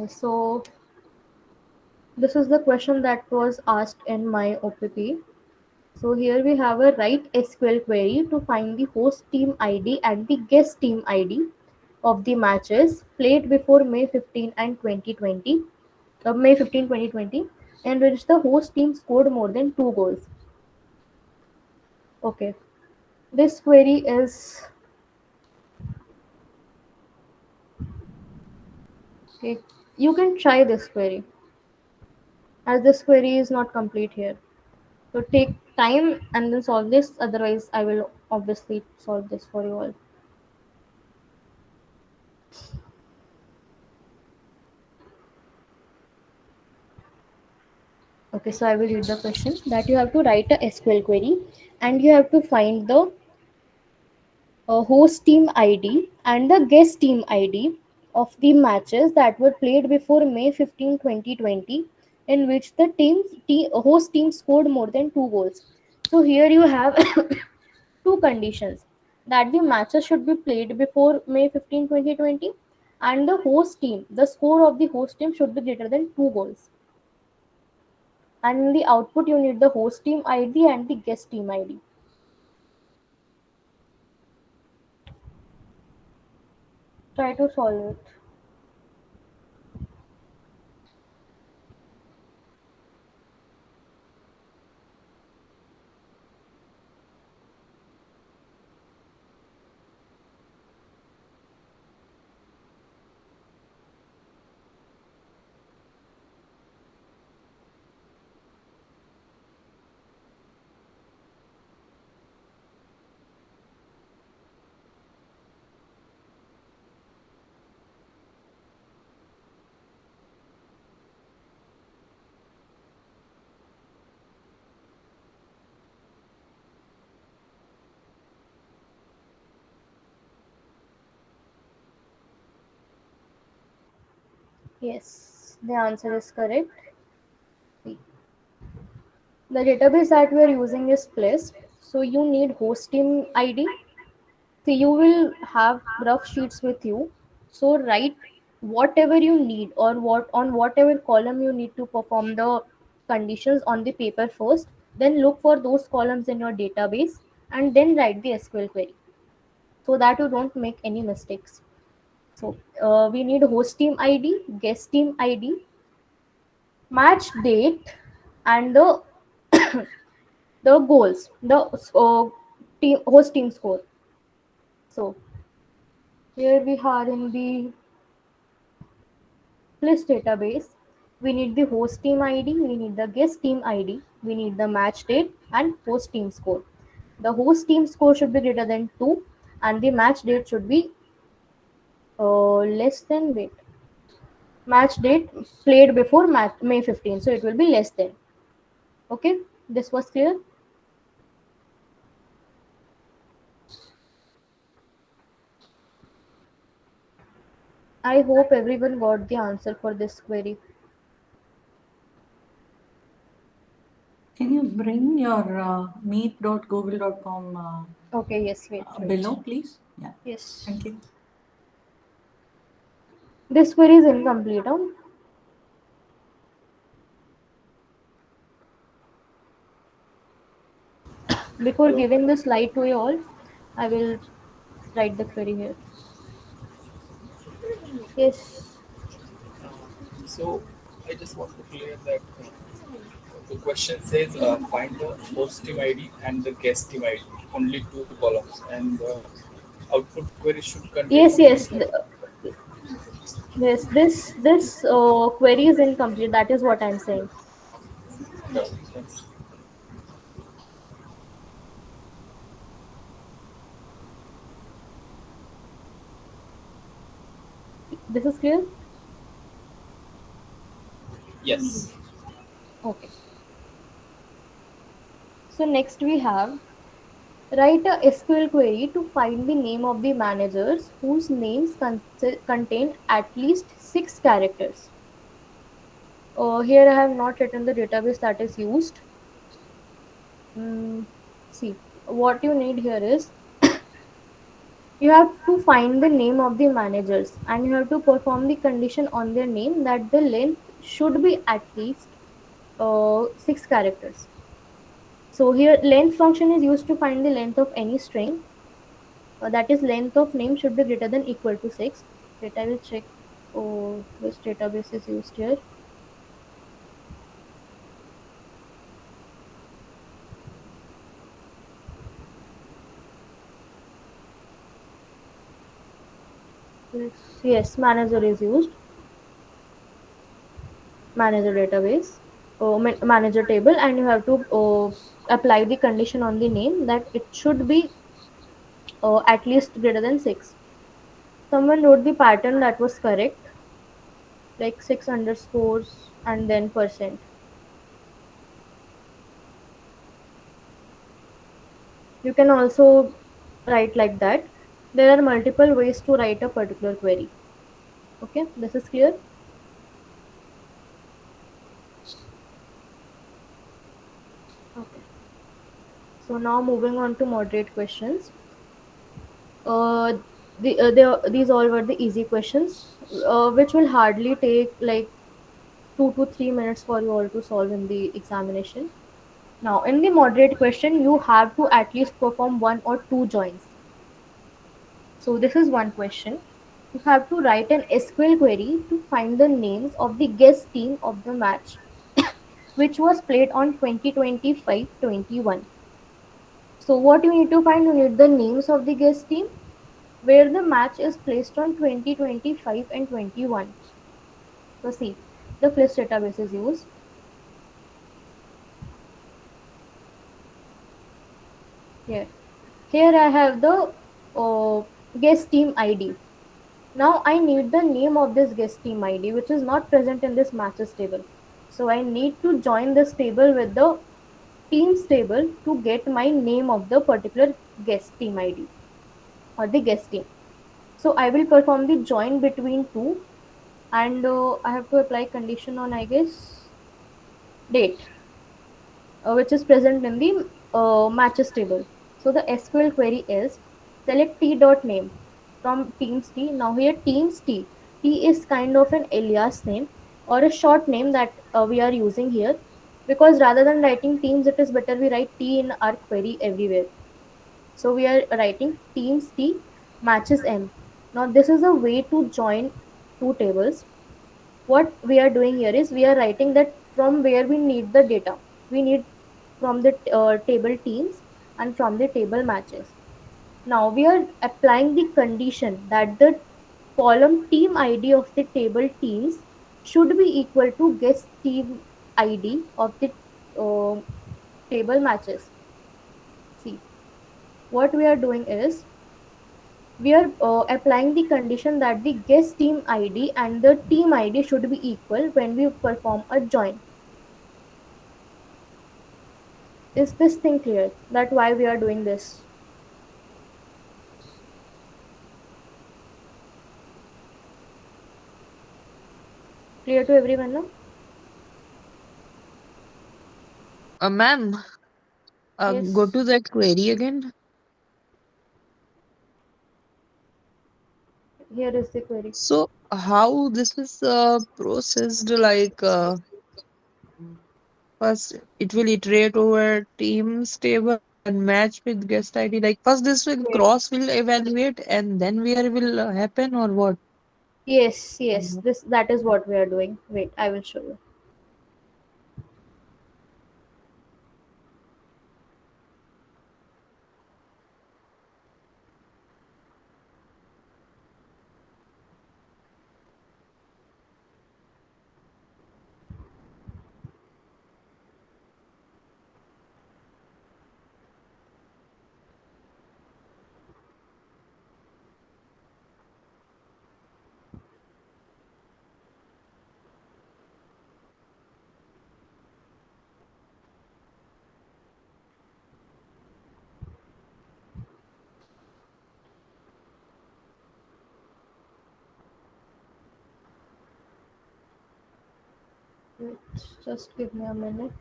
So this is the question that was asked in my OPP. So here we have a write SQL query to find the host team ID and the guest team ID of the matches played before May 15 and 2020, May 15, 2020, in which the host team scored more than 2 goals. Okay, this query is okay. You can try this query, as this query is not complete here. So take time and then solve this. Otherwise, I will obviously solve this for you all. Okay, so I will read the question, that you have to write a SQL query and you have to find the host team ID and the guest team ID of the matches that were played before May 15, 2020, in which the host team scored more than 2 goals. So here you have two conditions, that the matches should be played before May 15, 2020, and the host team, the score of the host team should be greater than 2 goals. And in the output you need the host team ID and the guest team ID. Try to solve it. Yes, the answer is correct. The database that we are using is Place. So you need host team ID. So you will have rough sheets with you. So write whatever you need, or whatever column you need to perform the conditions on the paper first. Then look for those columns in your database and then write the SQL query, so that you don't make any mistakes. So we need host team ID, guest team ID, match date, and the goals, the host team score. So here we are in the list database. We need the host team ID, we need the guest team ID, we need the match date and host team score. The host team score should be greater than 2, and the match date should be less than, wait, match date played before May 15, so it will be less than. Okay, this was clear. I hope everyone got the answer for this query. Can you bring your meet.google.com Okay, yes, wait, wait. below, please? Yeah, Yes. thank you. This query is incomplete. Before giving the slide to you all, I will write the query here. Yes. So I just want to clear that the question says find the host team ID and the guest team ID, only two columns, and the output query should contain Yes, only yes. Yes, this query is incomplete. That is what I'm saying. no, thanks. This is clear? Yes. Okay. So next we have write a SQL query to find the name of the managers whose names contain at least 6 characters. Here I have not written the database that is used. See, what you need here is you have to find the name of the managers and you have to perform the condition on their name that the length should be at least 6 characters. So here length function is used to find the length of any string. That is length of name should be greater than equal to 6. Wait, I will check which database is used here. Yes, manager is used. Manager database, manager table, and you have to apply the condition on the name that it should be at least greater than 6. Someone wrote the pattern that was correct, like 6 underscores and then percent. You can also write like that. There are multiple ways to write a particular query. Okay, this is clear. Okay, so now moving on to moderate questions. uh, these all were the easy questions, which will hardly take like 2 to 3 minutes for you all to solve in the examination. Now, in the moderate question, you have to at least perform 1 or 2 joins. So, this is one question. You have to write an SQL query to find the names of the guest team of the match, which was played on 2025-21. So, what you need to find, you need the names of the guest team where the match is placed on 2025 and 21. So see, the FLIS database is used. Here. Here I have the guest team ID. Now I need the name of this guest team ID which is not present in this matches table. So I need to join this table with the teams table to get my name of the particular guest team ID or the guest team. So I will perform the join between two, and I have to apply condition on, I guess, date, which is present in the matches table. So the SQL query is select t dot name from teams t. Now here teams t, t is kind of an alias name or a short name that we are using here, because rather than writing teams, it is better we write t in our query everywhere. So we are writing teams t matches m. Now this is a way to join two tables. What we are doing here is we are writing that from where we need the data. We need from the table teams and from the table matches. Now we are applying the condition that the column team ID of the table teams should be equal to guest team ID of the uh, table matches. See, what we are doing is we are applying the condition that the guest team ID and the team ID should be equal when we perform a join. Is this thing clear? That why we are doing this? Clear to everyone now? Ma'am, go Yes. to that query again. Here is the query. So how this is processed, like mm, first it will iterate over teams table and match with guest ID. Like first this will Yes. cross will evaluate and then where will happen or what? Yes, yes. Mhm. That is what we are doing. Wait, I will show you. Wait, just give me a minute.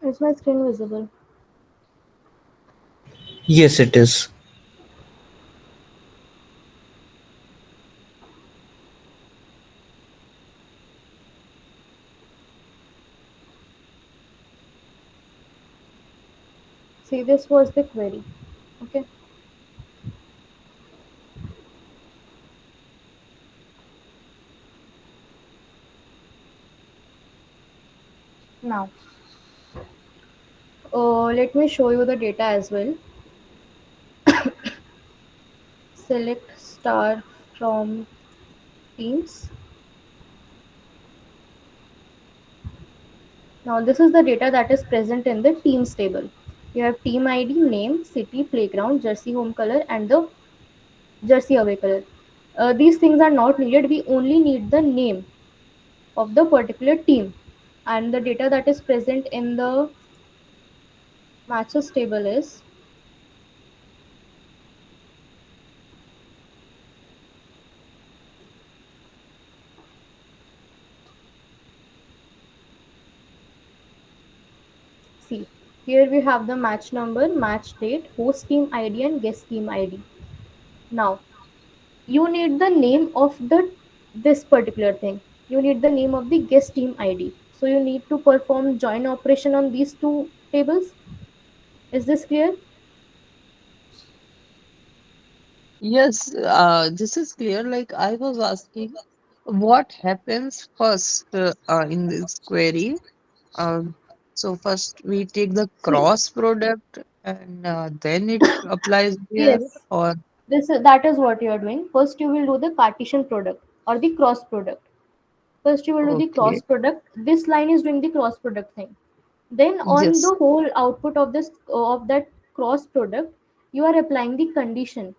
Is my screen visible? Yes, it is. See, this was the query. Okay. Now, let me show you the data as well. Select star from teams. Now, this is the data that is present in the teams table. You have team ID, name, city, playground, jersey home color, and the jersey away color. These things are not needed. We only need the name of the particular team. And the data that is present in the matches table is, see, here we have the match number, match date, host team ID, and guest team ID. Now, you need the name of the this particular thing. You need the name of the guest team ID. So you need to perform join operation on these two tables. Is this clear? Yes, this is clear. Like I was asking, what happens first in this query? Um, so first we take the See, cross product and then it applies here, yes, or that is what you are doing. First, you will do the Cartesian product or the cross product. First, you will do the okay, cross product. This line is doing the cross product thing. Then, on yes. the whole output of this of that cross product, you are applying the condition.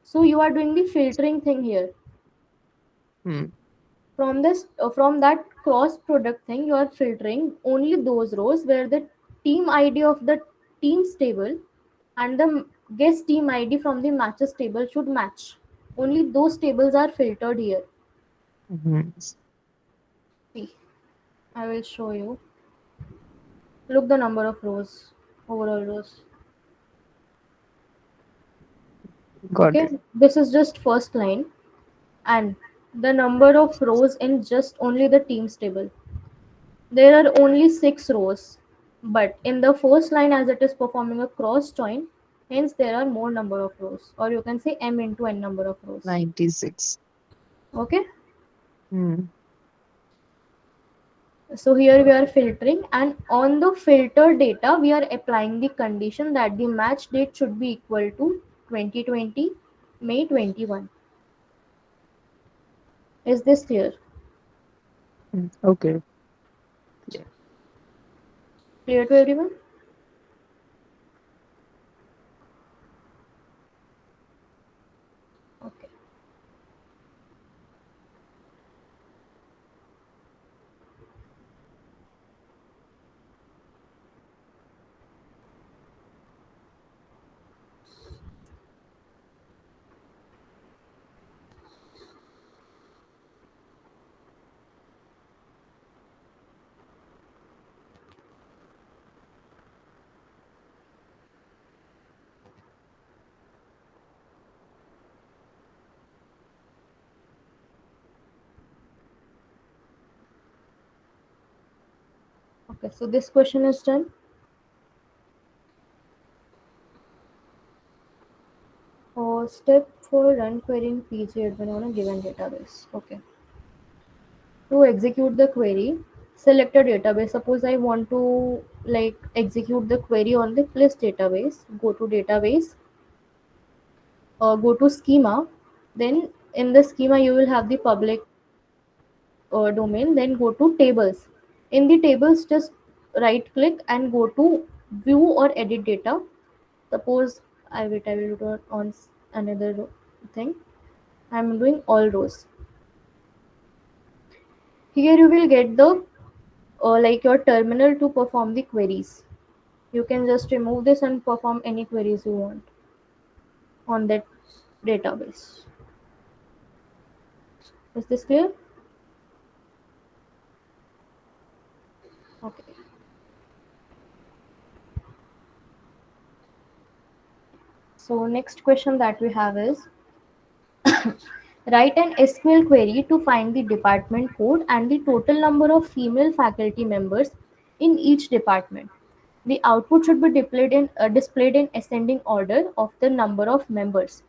So you are doing the filtering thing here. Hmm. From that cross product thing, you are filtering only those rows where the team ID of the teams table and the guest team ID from the matches table should match. Only those tables are filtered here. Mhm. See, I will show you. Look the number of rows, overall rows. Got Okay, it. this is just first line and the number of rows in just only the teams table. There are only 6 rows, but in the first line, as it is performing a cross join, Hence, there are more number of rows, or you can say m into n number of rows. 96. Okay. Hmm. So here we are filtering, and on the filter data, we are applying the condition that the match date should be equal to 2020 May 21. Is this clear? Okay. Yeah. Clear to everyone? Okay. Okay, so this question is done. Step 4, run querying PG admin on a given database. Okay. To execute the query, select a database. Suppose I want to like execute the query on the list database. Go to database, go to schema. Then in the schema, you will have the public domain. Then go to tables. In the tables, just right click and go to view or edit data. Suppose I will do it on another thing. I'm doing all rows. Here you will get the like your terminal to perform the queries. You can just remove this and perform any queries you want on that database. Is this clear? Okay. So next question that we have is write an SQL query to find the department code and the total number of female faculty members in each department. The output should be displayed in ascending order of the number of members.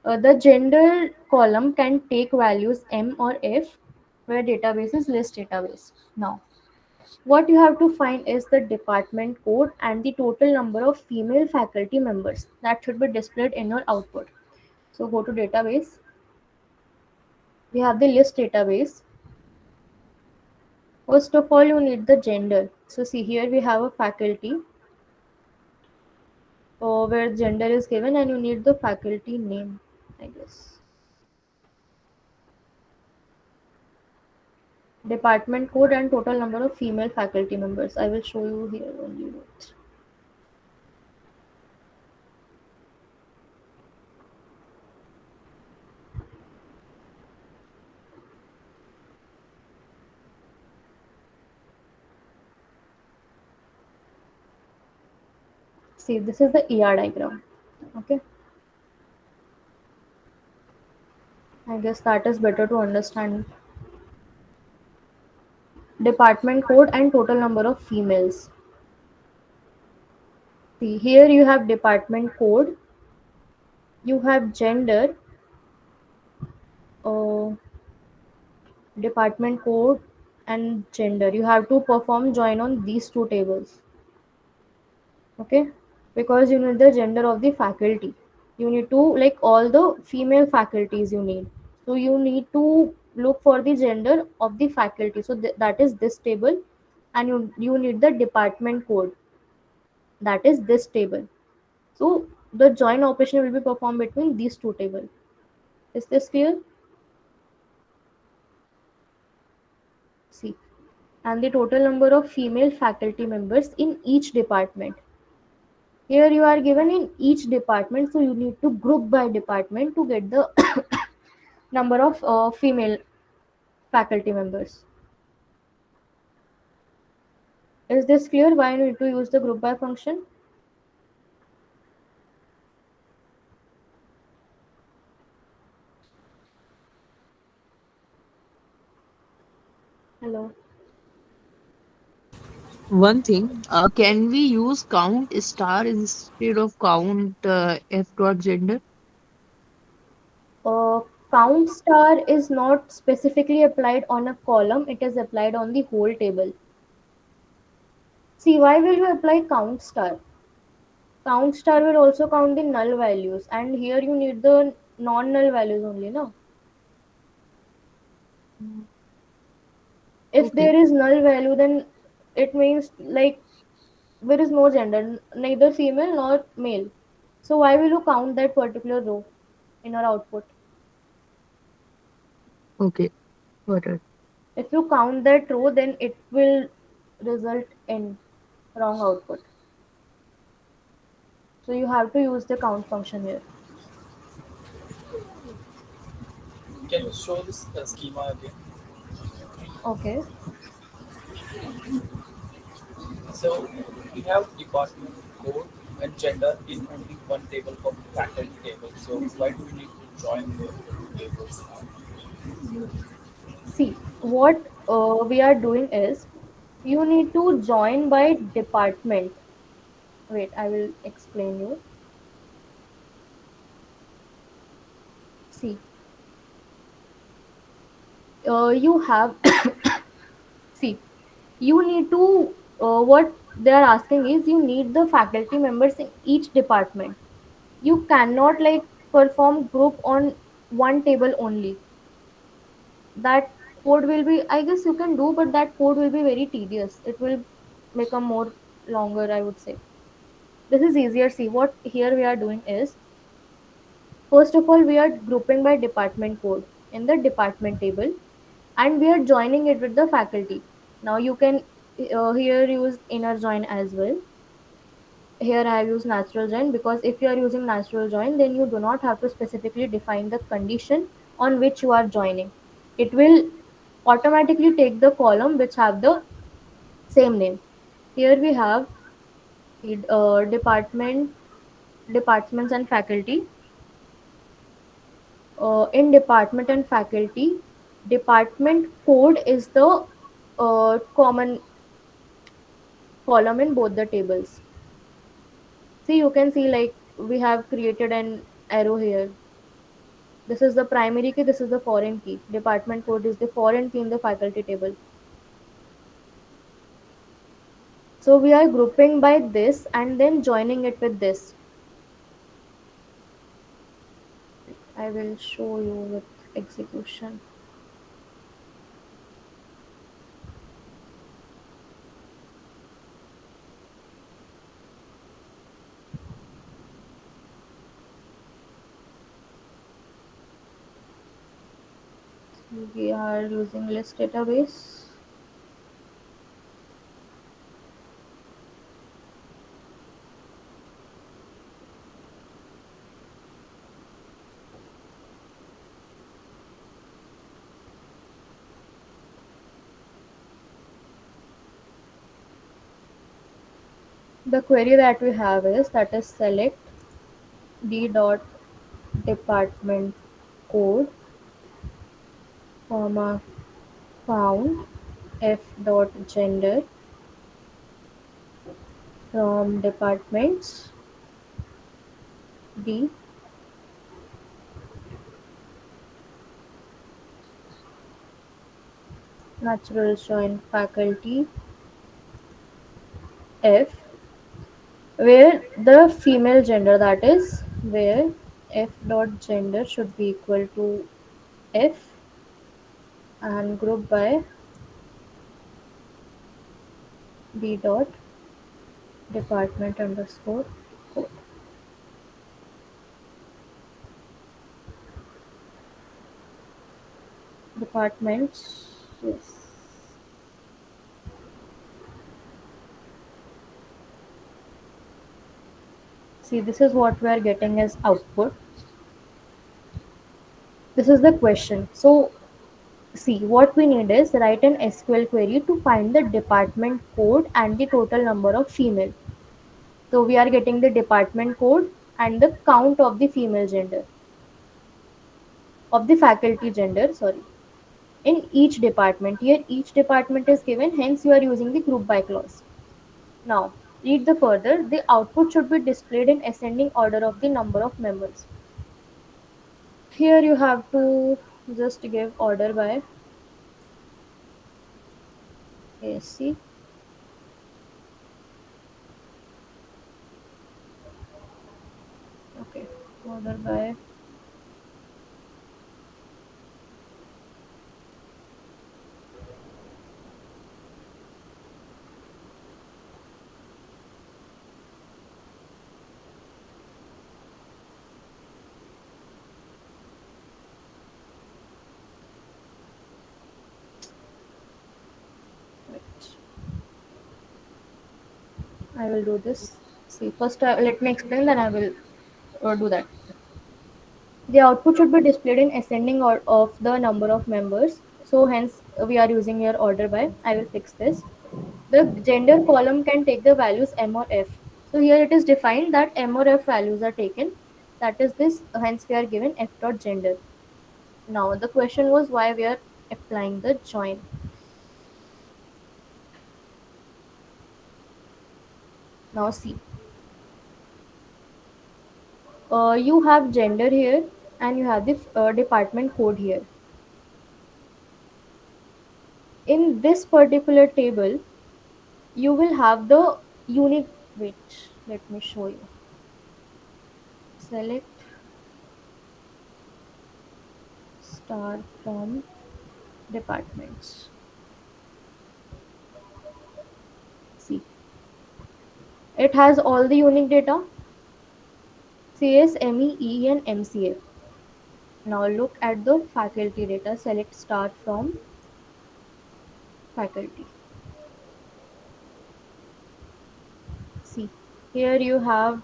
The gender column can take values M or F, where database is list database. Now, what you have to find is the department code and the total number of female faculty members that should be displayed in your output. So go to database. We have the list database. First of all, you need the gender. So see here we have a faculty where gender is given, and you need the faculty name, I guess. Department code and total number of female faculty members. I will show you here only. Wait. See, this is the ER diagram. Okay. I guess that is better to understand. Department code and total number of females. See, here you have department code, you have gender, uh, department code and gender. You have to perform join on these two tables. Okay, because you need the gender of the faculty. You need to like all the female faculties you need. So you need to look for the gender of the faculty. So that is this table, and you need the department code, that is this table. So the join operation will be performed between these two tables. Is this clear? See, and the total number of female faculty members in each department. Here you are given in each department, so you need to group by department to get the number of female faculty members. Is this clear why you need to use the group by function? Hello. One thing, can we use count star instead of count f dot gender? Uh, Count star is not specifically applied on a column, it is applied on the whole table. See, why will you apply count star? Count star will also count the null values, and here you need the non null values only, no? Mm, If okay, there is null value, then it means like there is no gender, neither female nor male. So why will you count that particular row in your output? okay, got it. If you count that row, then it will result in wrong output. So you have to use the count function here. Can you show this schema again? Okay. So we have department code and gender in only one table for faculty table. So why do we need to join the tables now? See, what we are doing is you need to join by department. Wait, I will explain you. See, you have see, you need to what they are asking is you need the faculty members in each department. You cannot like perform group on one table only. That code will be, I guess you can do, but that code will be very tedious. It will become more longer, I would say. This is easier. See, what here we are doing is, first of all, we are grouping by department code in the department table, and we are joining it with the faculty. Now you can here use inner join as well. Here I have used natural join because if you are using natural join, then you do not have to specifically define the condition on which you are joining. It will automatically take the column which have the same name. Here we have departments and faculty. In department and faculty, department code is the common column in both the tables. See, you can see like we have created an arrow here. This is the primary key, this is the foreign key. Department code is the foreign key in the faculty table. So we are grouping by this and then joining it with this. I will show you with execution. We are using list database. The query that we have is that is select d dot department code comma found f dot gender from departments d natural join faculty f, where the female gender, that is where f dot gender should be equal to f, and group by d dot department underscore code. Departments, yes. See, this is what we are getting as output. This is the question. So see, what we need is write an SQL query to find the department code and the total number of female. So we are getting the department code and the count of the female gender, of the faculty gender, sorry, in each department. Here each department is given, hence you are using the group by clause. Now, read the further. The output should be displayed in ascending order of the number of members. Here you have to just give order by ASC. Okay, order by wait, I will do this. See, first let me explain, then I will do that. The output should be displayed in ascending order of the number of members. So hence we are using here order by. I will fix this. The gender column can take the values M or F. So here it is defined that M or F values are taken. That is this. Hence we are given F dot gender. Now the question was why we are applying the join. Now see. You have gender here and you have the department code here. In this particular table, you will have the unique. Wait, let me show you. Select star from departments. See, it has all the unique data: CS, ME, EE, and MCA. Now look at the faculty data. Select star from faculty. See, here you have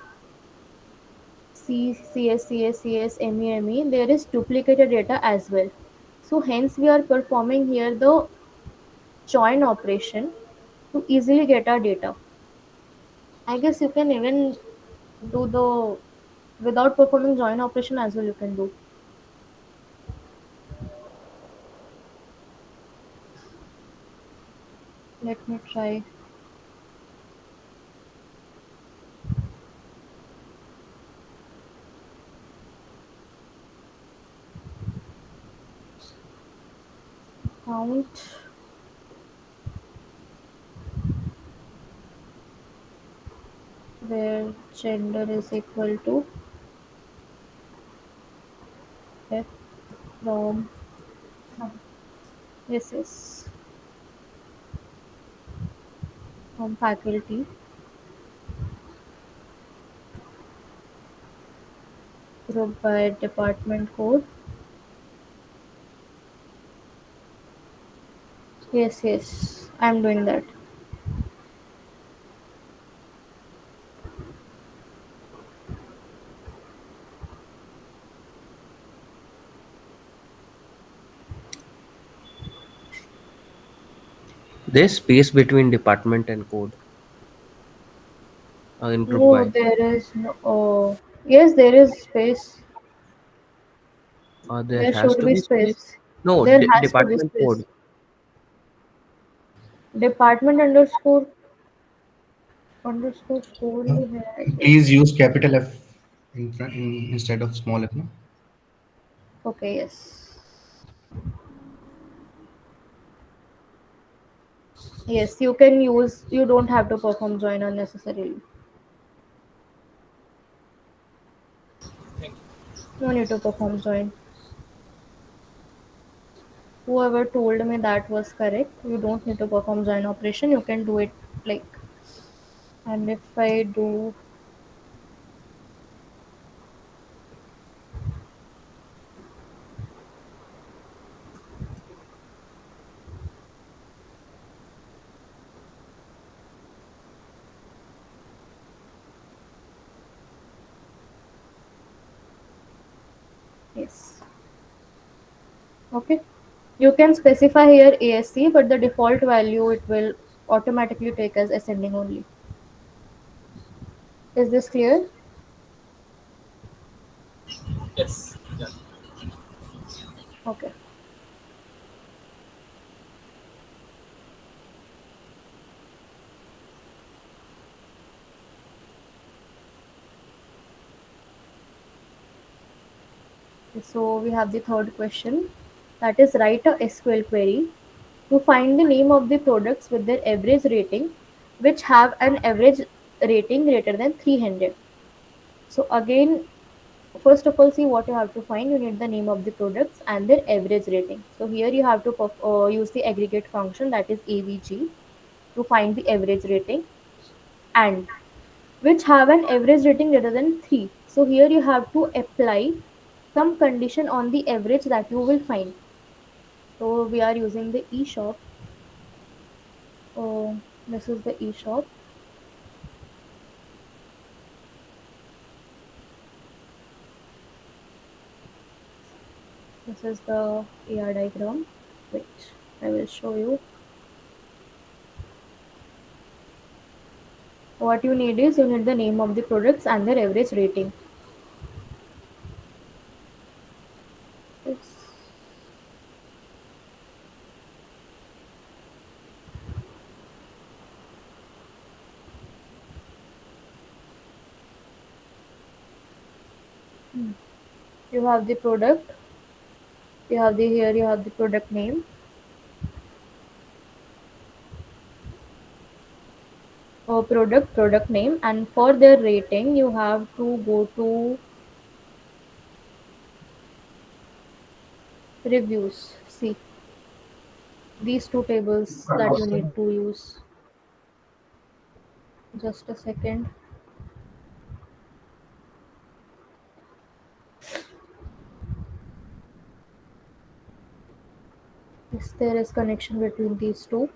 C, CS, CS, CS, ME, ME. There is duplicated data as well. So hence we are performing here the join operation to easily get our data. I guess you can even do the without performing join operation as well you can do. Let me try. Count where gender is equal to F from yes yes from faculty group by department code. Yes, yes, I'm doing that. There's space between department and code in group No, by. there is no. Oh, yes, there is space. There There has should to be be space. space. No, There has to be department space. code. Department underscore code Uh, ही है, I Please guess. use capital F in front instead of small f. No? Okay, yes. Yes, you can use, you don't have to perform join unnecessarily. Thank you. No need to perform join. Whoever told me that was correct. You don't need to perform join operation. You can do it like, and if I do, yes. Okay. You can specify here ASC, but the default value it will automatically take as ascending only. Is this clear? Yes. Yeah. Okay. So we have the third question, that is write a SQL query to find the name of the products with their average rating which have an average rating greater than 300. So again, first of all, see what you have to find. You need the name of the products and their average rating. So here you have to use the aggregate function, that is AVG, to find the average rating, and which have an average rating greater than 3. So here you have to apply some condition on the average that you will find. So we are using the eShop. Oh, this is the eShop. This is the AR diagram, which I will show you. What you need is, you need the name of the products and their average rating. It's, you have the product, you have the here you have the product name, or product name, and for their rating you have to go to reviews. See these two tables that you need to use. Just a second. Yes, there is connection between these two.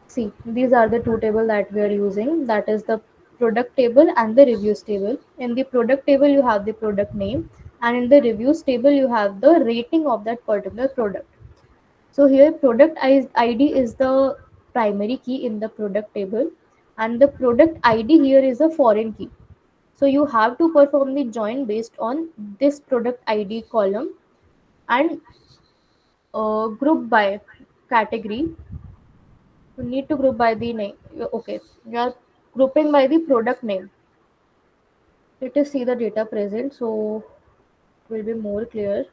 See, these are the two tables that we are using. That is the product table and the reviews table. In the product table, you have the product name, and in the reviews table, you have the rating of that particular product. So here, product ID is the primary key in the product table, and the product ID here is a foreign key. So you have to perform the join based on this product ID column, and group by category. You need to group by the name. Okay, you are grouping by the product name. Let us see the data present, so it will be more clear.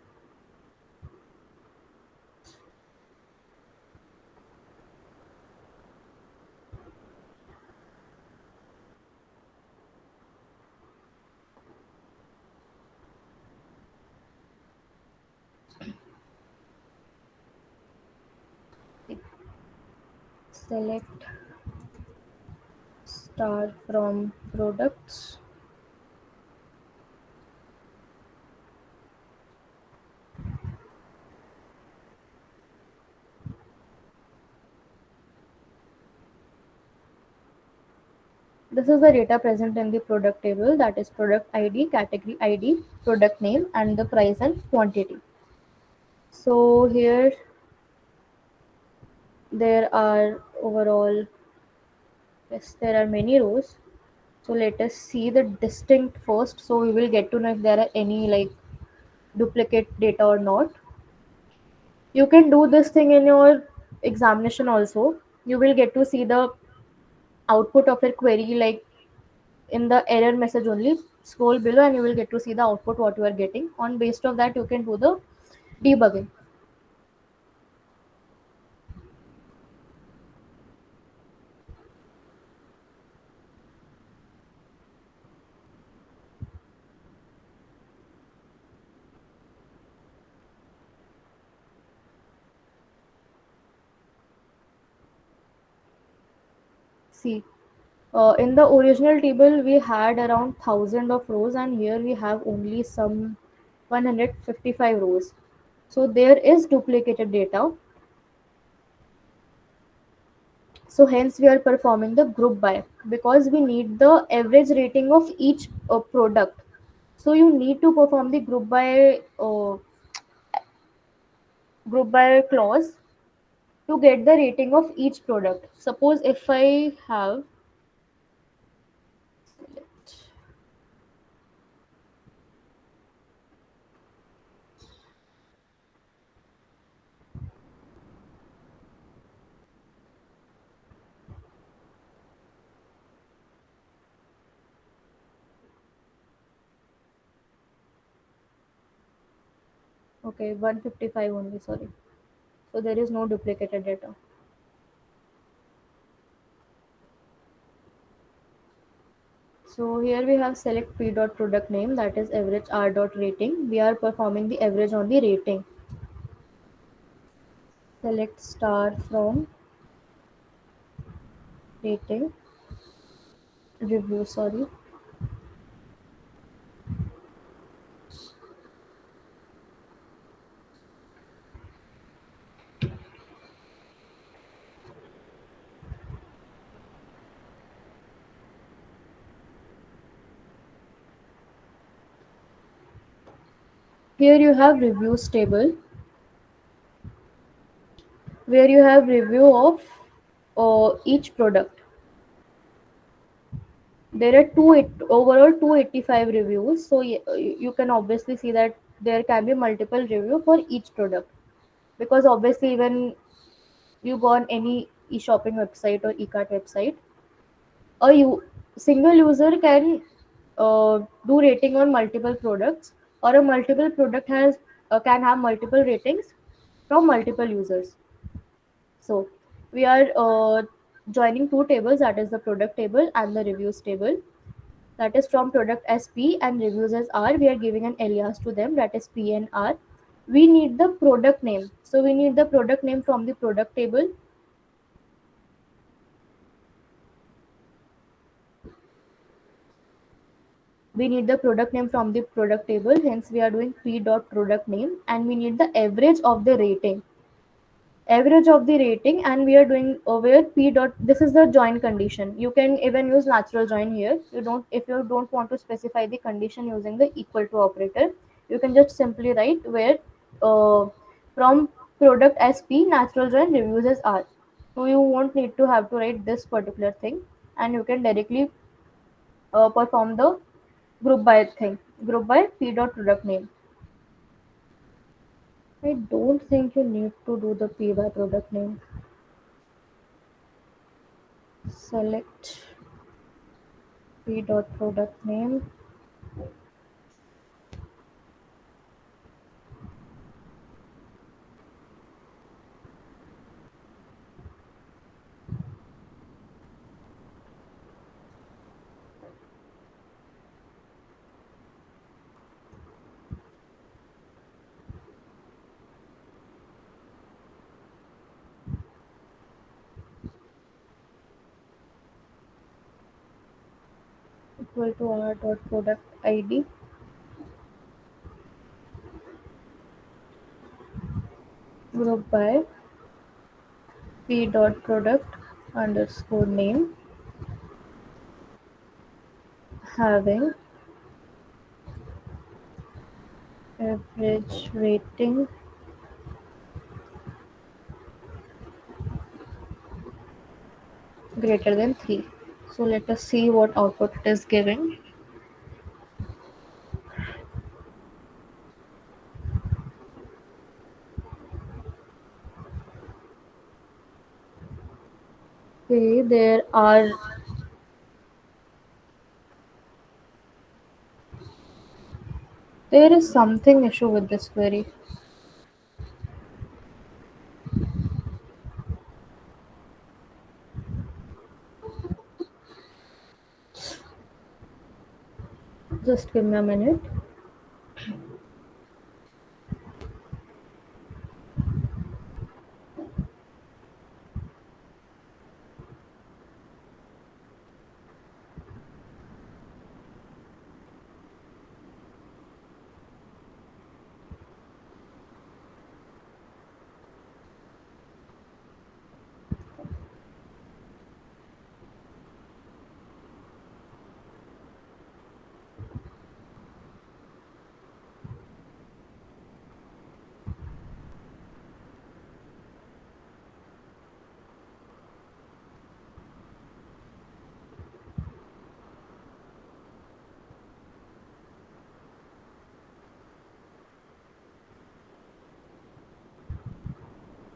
Select star from products. This is the data present in the product table, that is product ID, category ID, product name, and the price and quantity. So here there are overall, yes, there are many rows. So let us see the distinct first. So we will get to know if there are any like duplicate data or not. You can do this thing in your examination also. You will get to see the output of your query like in the error message only. Scroll below and you will get to see the output what you are getting. On based of that you can do the debugging. See, in the original table we had around 1000 of rows, and here we have only some 155 rows. So there is duplicated data. So hence we are performing the group by, because we need the average rating of each product. So you need to perform the group by clause to get the rating of each product. Suppose if I have, Okay, 155 only, sorry. So there is no duplicated data. So here we have select p dot product name, that is average r dot rating. We are performing the average on the rating. Select star from rating review, sorry. Here you have reviews table where you have review of each product. There are overall 285 reviews, so you can obviously see that there can be multiple review for each product, because obviously when you go on any e-shopping website or e-cart website, single user can do rating on multiple products, or a multiple product has can have multiple ratings from multiple users. So we are joining two tables, that is the product table and the reviews table. That is from product as P and reviews as R. We are giving an alias to them, that is P and R. We need the product name. So we need the product name from the product table. We need the product name from the product table. Hence we are doing P dot product name, and we need the average of the rating. Average of the rating, and we are doing where P dot, this is the join condition. You can even use natural join here. You don't, if you don't want to specify the condition using the equal to operator, you can just simply write where from product as P, natural join, reviews as R. So you won't need to have to write this particular thing, and you can directly perform the group by thing, group by P dot product name. I don't think you need to do the P by product name. Select P dot product name. Equal to r dot product id, group by P dot product underscore name, having average rating greater than 3. So let us see what output it is giving. Okay, there is something issue with this query. Just give me a minute.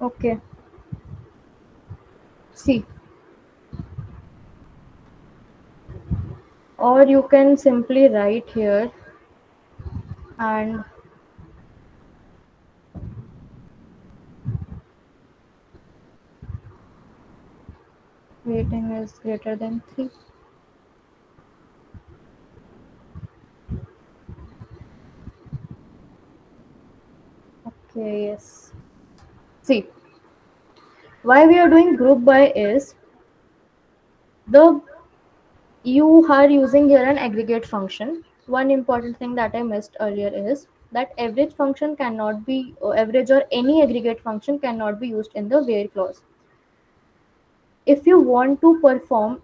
Okay, see, or you can simply write here and Weighting is greater than 3. Okay, yes. See, why we are doing group by is the you are using here an aggregate function. One important thing that I missed earlier is that average function cannot be average or any aggregate function cannot be used in the where clause. If you want to perform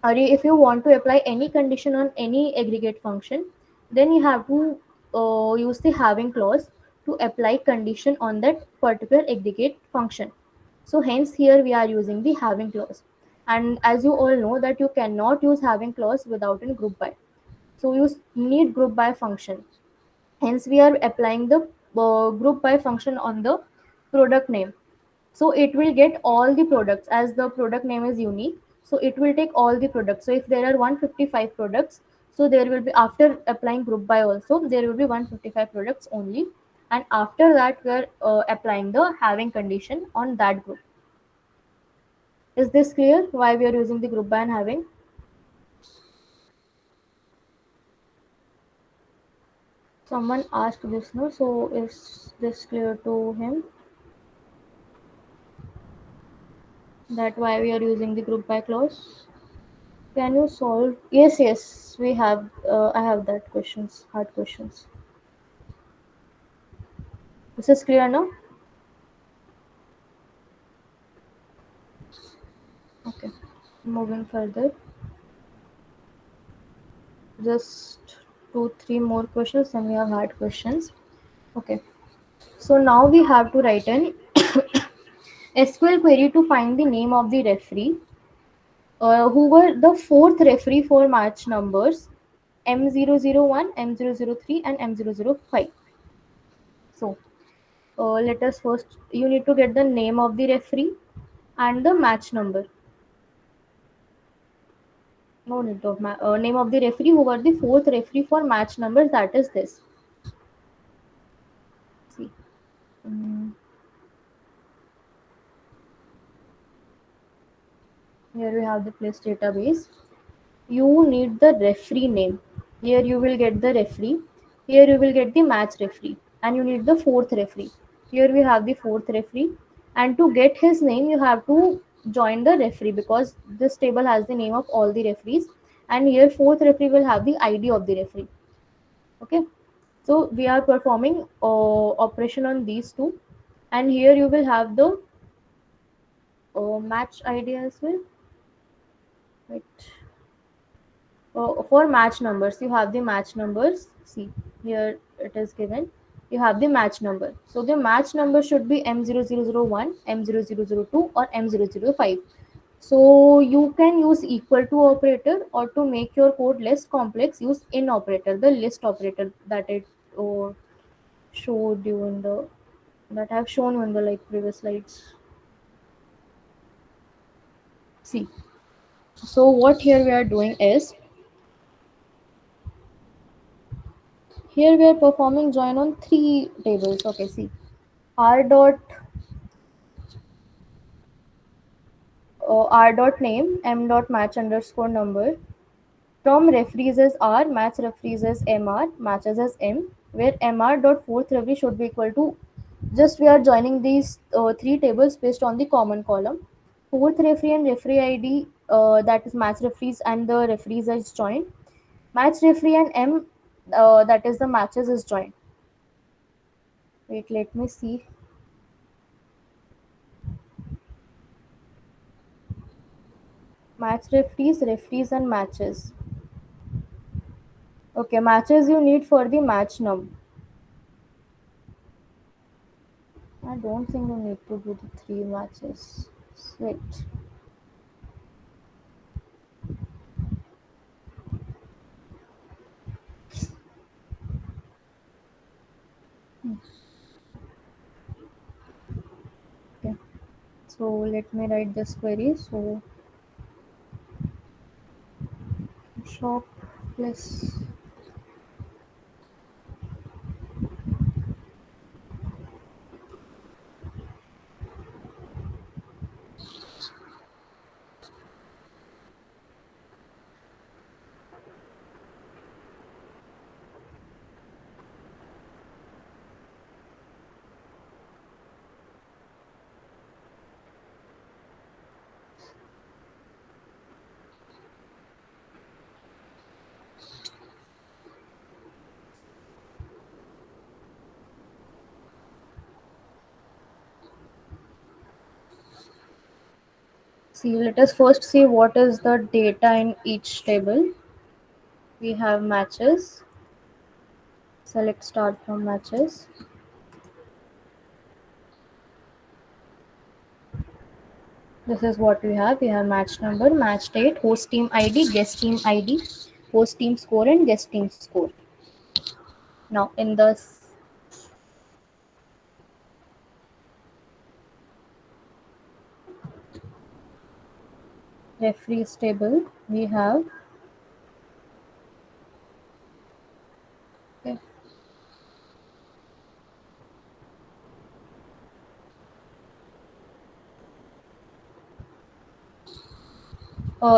or if you want to apply any condition on any aggregate function, then you have to use the having clause to apply condition on that particular aggregate function. So hence here we are using the having clause. And as you all know that you cannot use having clause without in group by. So you need group by function. Hence we are applying the group by function on the product name. So it will get all the products as the product name is unique. So it will take all the products. So if there are 155 products, so there will be, after applying group by also, there will be 155 products only. And after that we are applying the having condition on that group. Is this clear why we are using the group by and having? Someone asked this, no? So is this clear to him? That why we are using the group by clause? Can you solve? Yes, yes, we have. I have that questions, hard questions. This is clear now. Okay, moving further. Just two, three more questions, and we have hard questions. Okay, so now we have to write an SQL query to find the name of the referee, who were the fourth referee for match numbers M001, M003, and M005. So let us first, you need to get the name of the referee and the match number. No need of name of the referee who were the fourth referee for match numbers, that is this. See. Mm, Here we have the place database. You need the referee name. Here you will get the referee. Here you will get the match referee. And you need the fourth referee. Here we have the fourth referee. And to get his name, you have to join the referee because this table has the name of all the referees. And here fourth referee will have the ID of the referee. Okay. So we are performing operation on these two. And here you will have the match ID as well. Wait. For match numbers, you have the match numbers. See, here it is given. You have the match number. So the match number should be M0001, M0002, or M005. So you can use equal to operator, or to make your code less complex, use in operator, the list operator that it showed you in the that I have shown you in the like previous slides. See. So what here we are doing is, here we are performing join on three tables. Okay, see, r dot r dot name, m dot match underscore number, from referees as r, match referees as mr, matches as m, where mr dot fourth referee should be equal to, just we are joining these three tables based on the common column. Fourth referee and referee id, that is match referees and the referees is joined. Match referee and m, that is the matches is joined. Wait, let me see. Match referees, referees, and matches. Okay, matches you need for the match num. I don't think you need to do the three matches. Wait. Okay. So let me write this query. So shop plus See, let us first see what is the data in each table. We have matches. Select start from matches. This is what we have. We have match number, match date, host team ID, guest team ID, host team score, and guest team score. Now, in the referees table, we have okay,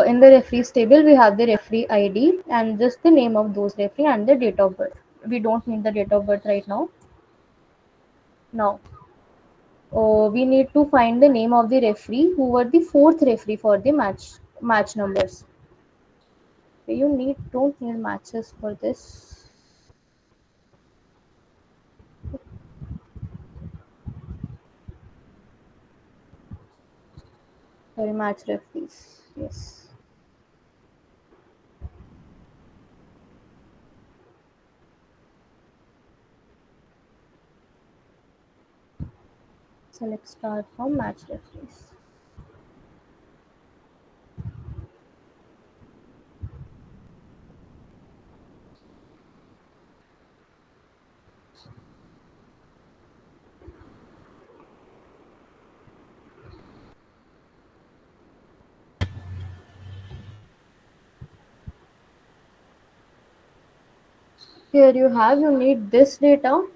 in the referees table, we have the referee ID and just the name of those referee and the date of birth. We don't need the date of birth right now. Now, we need to find the name of the referee who were the fourth referee for the match numbers. You don't need matches for this. Sorry, match referees. Yes. Select start from match referees. Here you need this data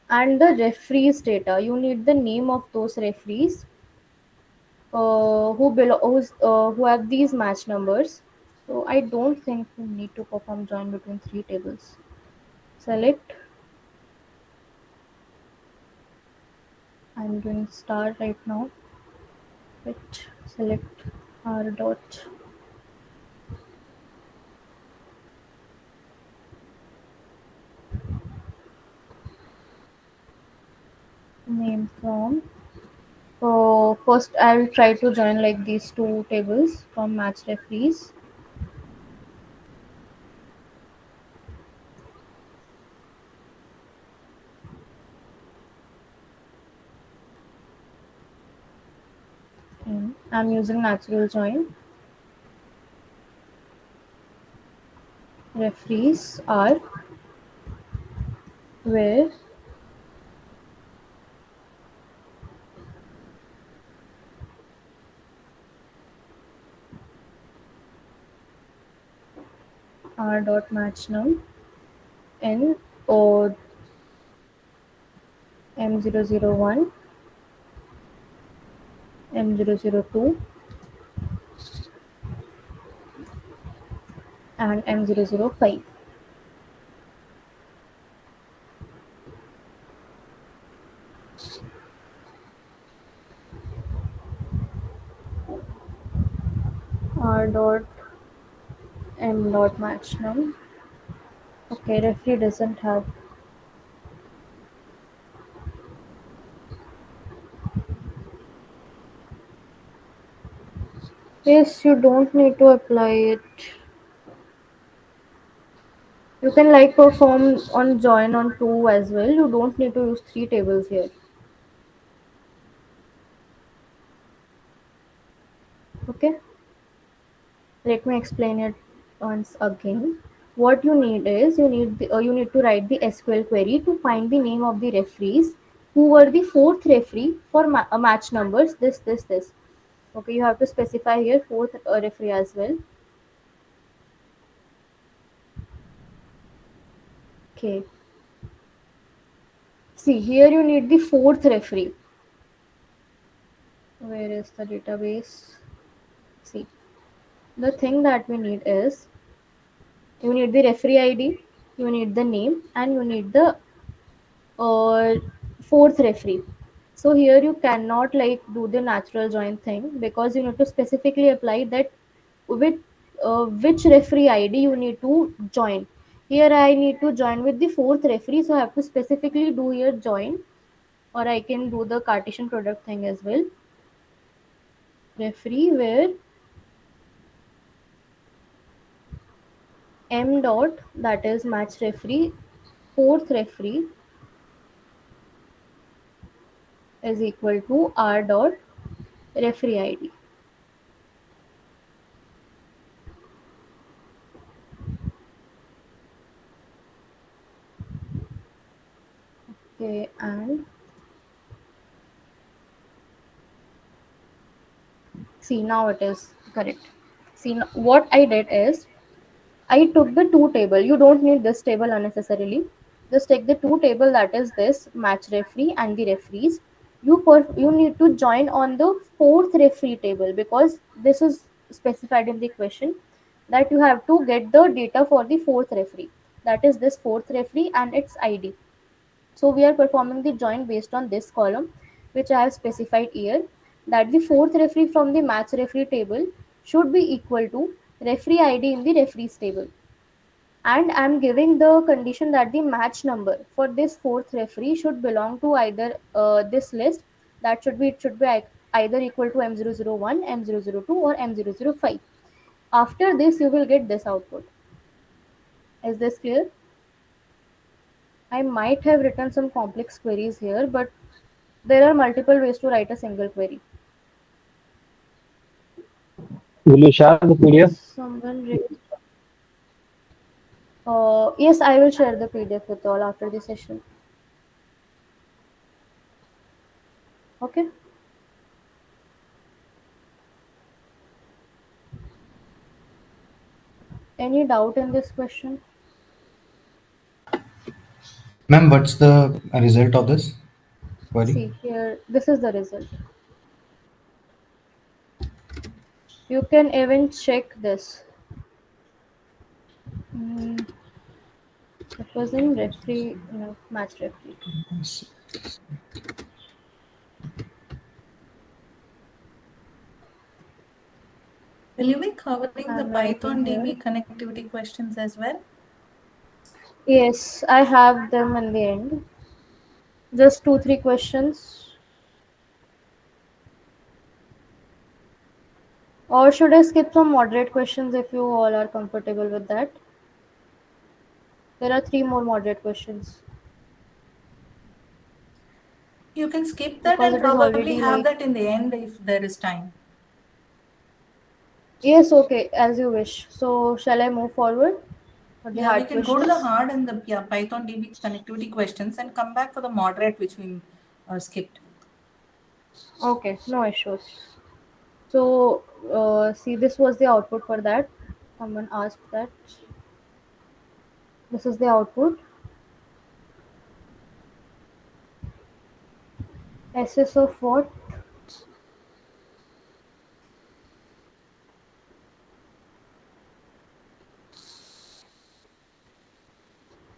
and the referees data. You need the name of those referees who have these match numbers. So I don't think you need to perform join between three tables. Select. I'm doing star right now. Wait, select r dot name from. First, I'll try to join like these two tables from match referees. I'm using natural join. Referees are where r dot match num n or m001, m002, and m005. R dot m dot match num. Okay, referee doesn't have. Yes, you don't need to apply it. You can like perform on join on 2 as well. You don't need to use 3 tables here. Okay, let me explain it once again. What you need is you need to write the SQL query to find the name of the referees who were the fourth referee for match numbers this. Okay, you have to specify here fourth referee as well. Okay, see here you need the fourth referee. Where is the database? See, the thing that we need is you need the referee ID, you need the name, and you need the uh, fourth referee. So here you cannot like do the natural join thing because you need to specifically apply that with which referee ID you need to join. Here I need to join with the fourth referee, so I have to specifically do here join, or I can do the Cartesian product thing as well. referee, where M dot, that is match referee, fourth referee, is equal to R dot referee ID. Okay, and see, now it is correct. See, what I did is I took the two table. You don't need this table unnecessarily. Just take the two table, that is this match referee and the referees. You need to join on the fourth referee table, because this is specified in the question that you have to get the data for the fourth referee. That is this fourth referee and its ID. So we are performing the join based on this column, which I have specified here, that the fourth referee from the match referee table should be equal to referee ID in the referees table. And I'm giving the condition that the match number for this fourth referee should belong to either this list, that should be, it should be either equal to M001, M002, or M005. After this, you will get this output. Is this clear? I might have written some complex queries here, but there are multiple ways to write a single query. Will you share the PDF? Someone raised. Yes, I will share the PDF with all after the session. Okay. Any doubt in this question? Ma'am, what's the result of this query? See here, this is the result. You can even check this. Mm, it was in referee, no, match referee. Will you be covering the I'm Python writing here. DB connectivity questions as well? Yes, I have them in the end. Just 2-3 questions. Or should I skip some moderate questions if you all are comfortable with that? There are 3 more moderate questions. You can skip that Because and it is probably already have like, that in the end if there is time. yes, okay, as you wish. So shall I move forward for the Yeah, we hard can go to the questions? hard and the Python DB connectivity questions and come back for the moderate which we skipped. Okay, no issues. So, see, this was the output for that. Someone asked that. This is the output. SS of what?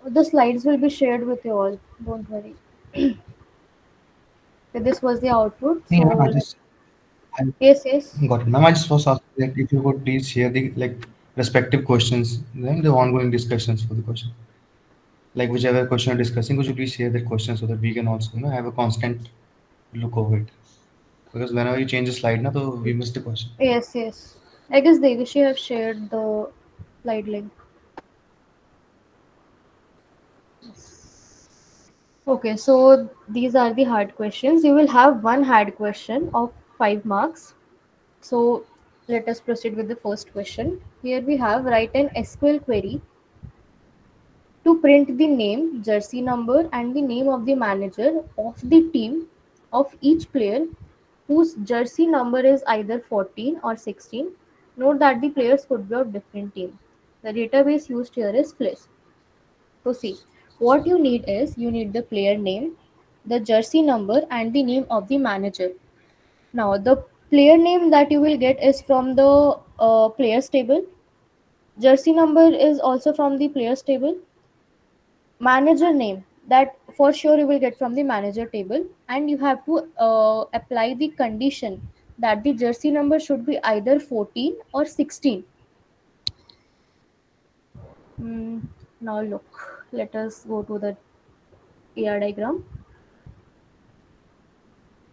The slides will be shared with you all. Don't worry. Okay, this was the output. Yeah, So, I yes, yes. got it. Ma'am, I just was asking that if you could please share the respective questions, then the ongoing discussions for the question. Like whichever question you're discussing, could you please share that question so that we can also have a constant look over it? Because whenever you change the slide, now, so we miss the question. Yes, yes. I guess Devishi have shared the slide link. Okay, so these are the hard questions. You will have one hard question of 5 marks. So let us proceed with the first question. Here we have, write an SQL query to print the name, jersey number, and the name of the manager of the team of each player whose jersey number is either 14 or 16. Note that the players could be of different team. The database used here is FLIS. So see, what you need is, you need the player name, the jersey number, and the name of the manager. Now the player name that you will get is from the players table. Jersey number is also from the players table. Manager name, that for sure you will get from the manager table, and you have to apply the condition that the jersey number should be either 14 or 16. Mm, Now look, let us go to the AR diagram.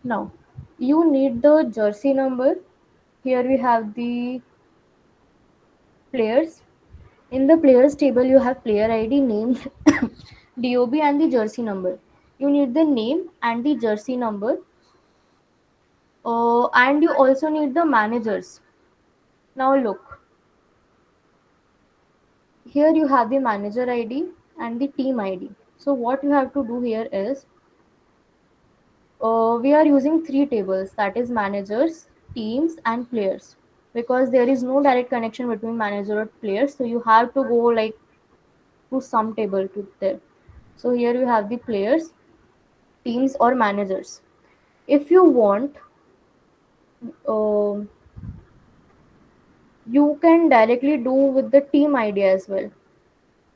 Now you need the jersey number Here we have the players. In the players table, you have player ID, name, DOB, and the jersey number. You need the name and the jersey number, and you also need the managers. Now look, here you have the manager ID and the team ID. So what you have to do here is, we are using three tables, that is managers, teams, and players, because there is no direct connection between manager or players. So you have to go like to some table to there. So here you have the players, teams, or managers. If you want, um you can directly do with the team ID as well.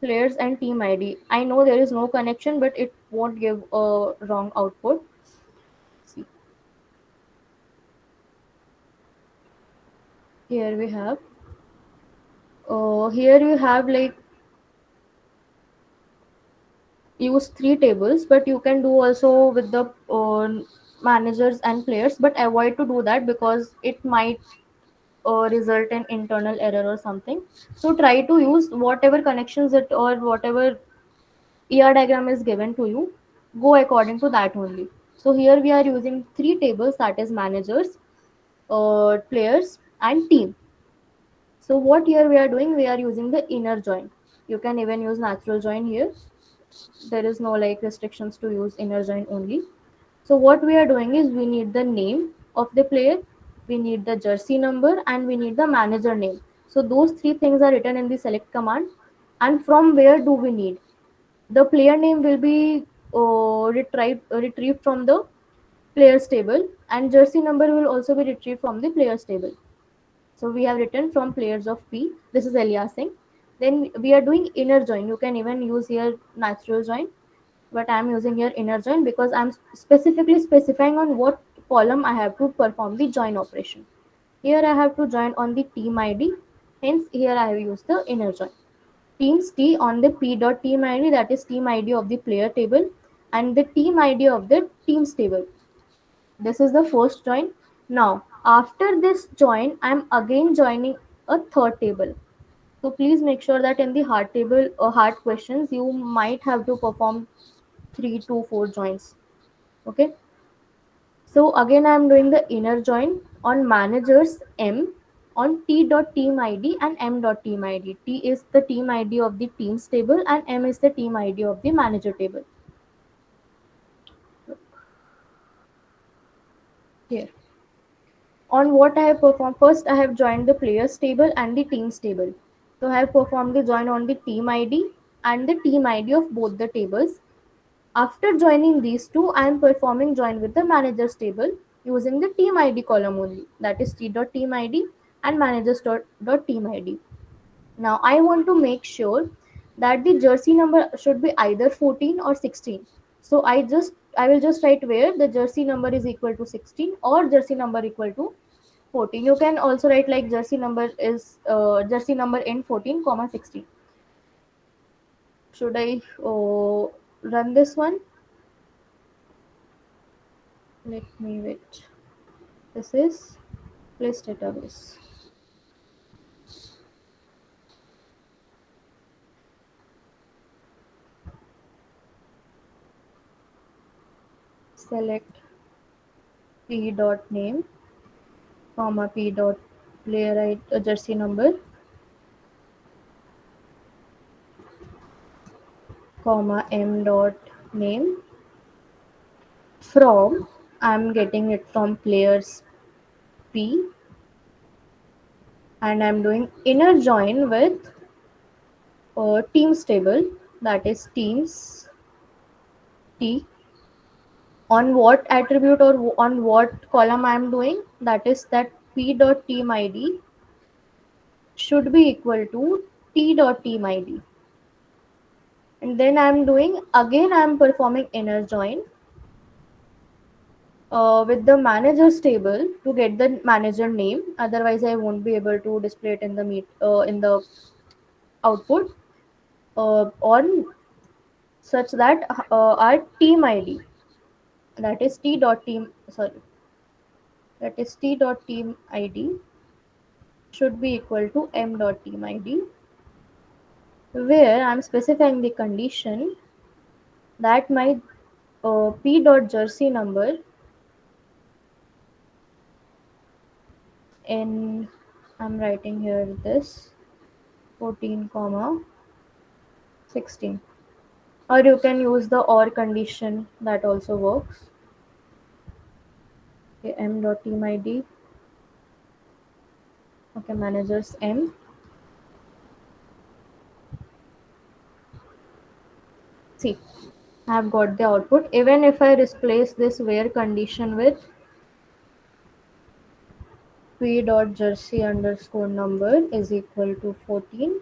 Players and team ID. I know there is no connection, but it won't give a wrong output. See, here we have. Here you have like use three tables, but you can do also with the managers and players. But avoid to do that because it might result in internal error or something. So try to use whatever connections it or whatever ER diagram is given to you, go according to that only. So here we are using three tables, that is managers, players, and team. So what here we are doing, we are using the inner join. You can even use natural join here. There is no like restrictions to use inner join only. So what we are doing is we need the name of the player, we need the jersey number, and we need the manager name. So those three things are written in the select command. And from where do we need? The player name will be retrieved from the players table, and jersey number will also be retrieved from the players table. So we have written from players of P. This is aliasing. Then we are doing inner join. You can even use here natural join, but I'm using here inner join because I'm specifically specifying on what column I have to perform the join operation. Here I have to join on the team ID. Hence here I have used the inner join. Teams T on the P dot team ID, that is team ID of the player table, and the team ID of the teams table. This is the first join. Now after this join, I'm again joining a third table. So please make sure that in the hard table or hard questions, you might have to perform 3 to 4 joins. Okay. So again, I'm doing the inner join on managers M on T dot team ID and M dot team ID. T is the team ID of the teams table and M is the team ID of the manager table. Here. On what I have performed, first I have joined the players table and the teams table. So I have performed the join on the team ID and the team ID of both the tables. After joining these two, I am performing join with the managers table using the team ID column only, that is t.team ID and managers.team ID. Now I want to make sure that the jersey number should be either 14 or 16. So I will just write where the jersey number is equal to 16 or jersey number equal to 14. You can also write like jersey number in 14 comma 16. Should I run this one? Let me wait. This is place database. Select p dot name, comma p dot player ID, jersey number, comma m dot name. From, I'm getting it from players P, and I'm doing inner join with teams table, that is teams T. On what attribute or on what column I'm doing, that is that p dot team ID should be equal to t dot team ID. And then I'm performing inner join with the managers table to get the manager name. Otherwise, I won't be able to display it in the in the output on such that our team ID, that is t dot team sorry that is t dot team ID should be equal to m dot team id, where I'm specifying the condition that my p dot jersey number in, I'm writing here this 14 comma 16, or you can use the or condition, that also works. Okay, m dot team id, okay, managers m. See, I have got the output. Even if I replace this where condition with p dot jersey underscore number is equal to 14,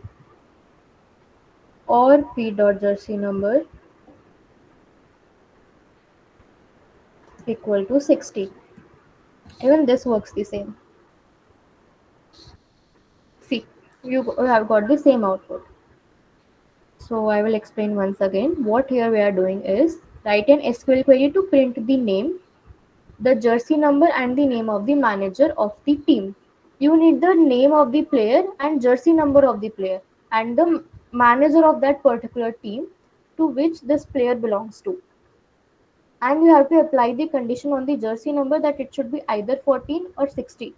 or p dot jersey number equal to 60, even this works the same. See, you have got the same output. So I will explain once again. What here we are doing is write an SQL query to print the name, the jersey number, and the name of the manager of the team. You need the name of the player and jersey number of the player and the manager of that particular team to which this player belongs to. And you have to apply the condition on the jersey number that it should be either 14 or 60.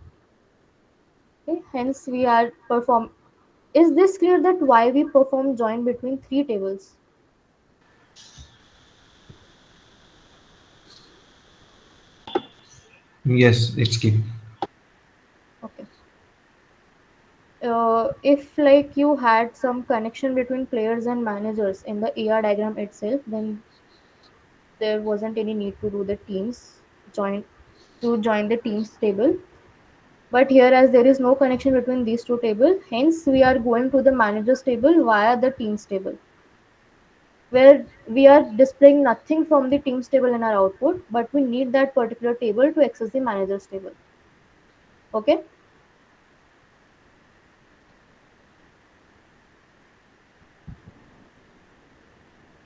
Okay? Hence we are perform. Is this clear that why we perform join between three tables? Yes, it's key. Okay. If like you had some connection between players and managers in the AR diagram itself, then there wasn't any need to do the teams join to join the teams table. But here, as there is no connection between these two tables, hence we are going to the managers table via the teams table, where we are displaying nothing from the teams table in our output, but we need that particular table to access the managers table. Okay.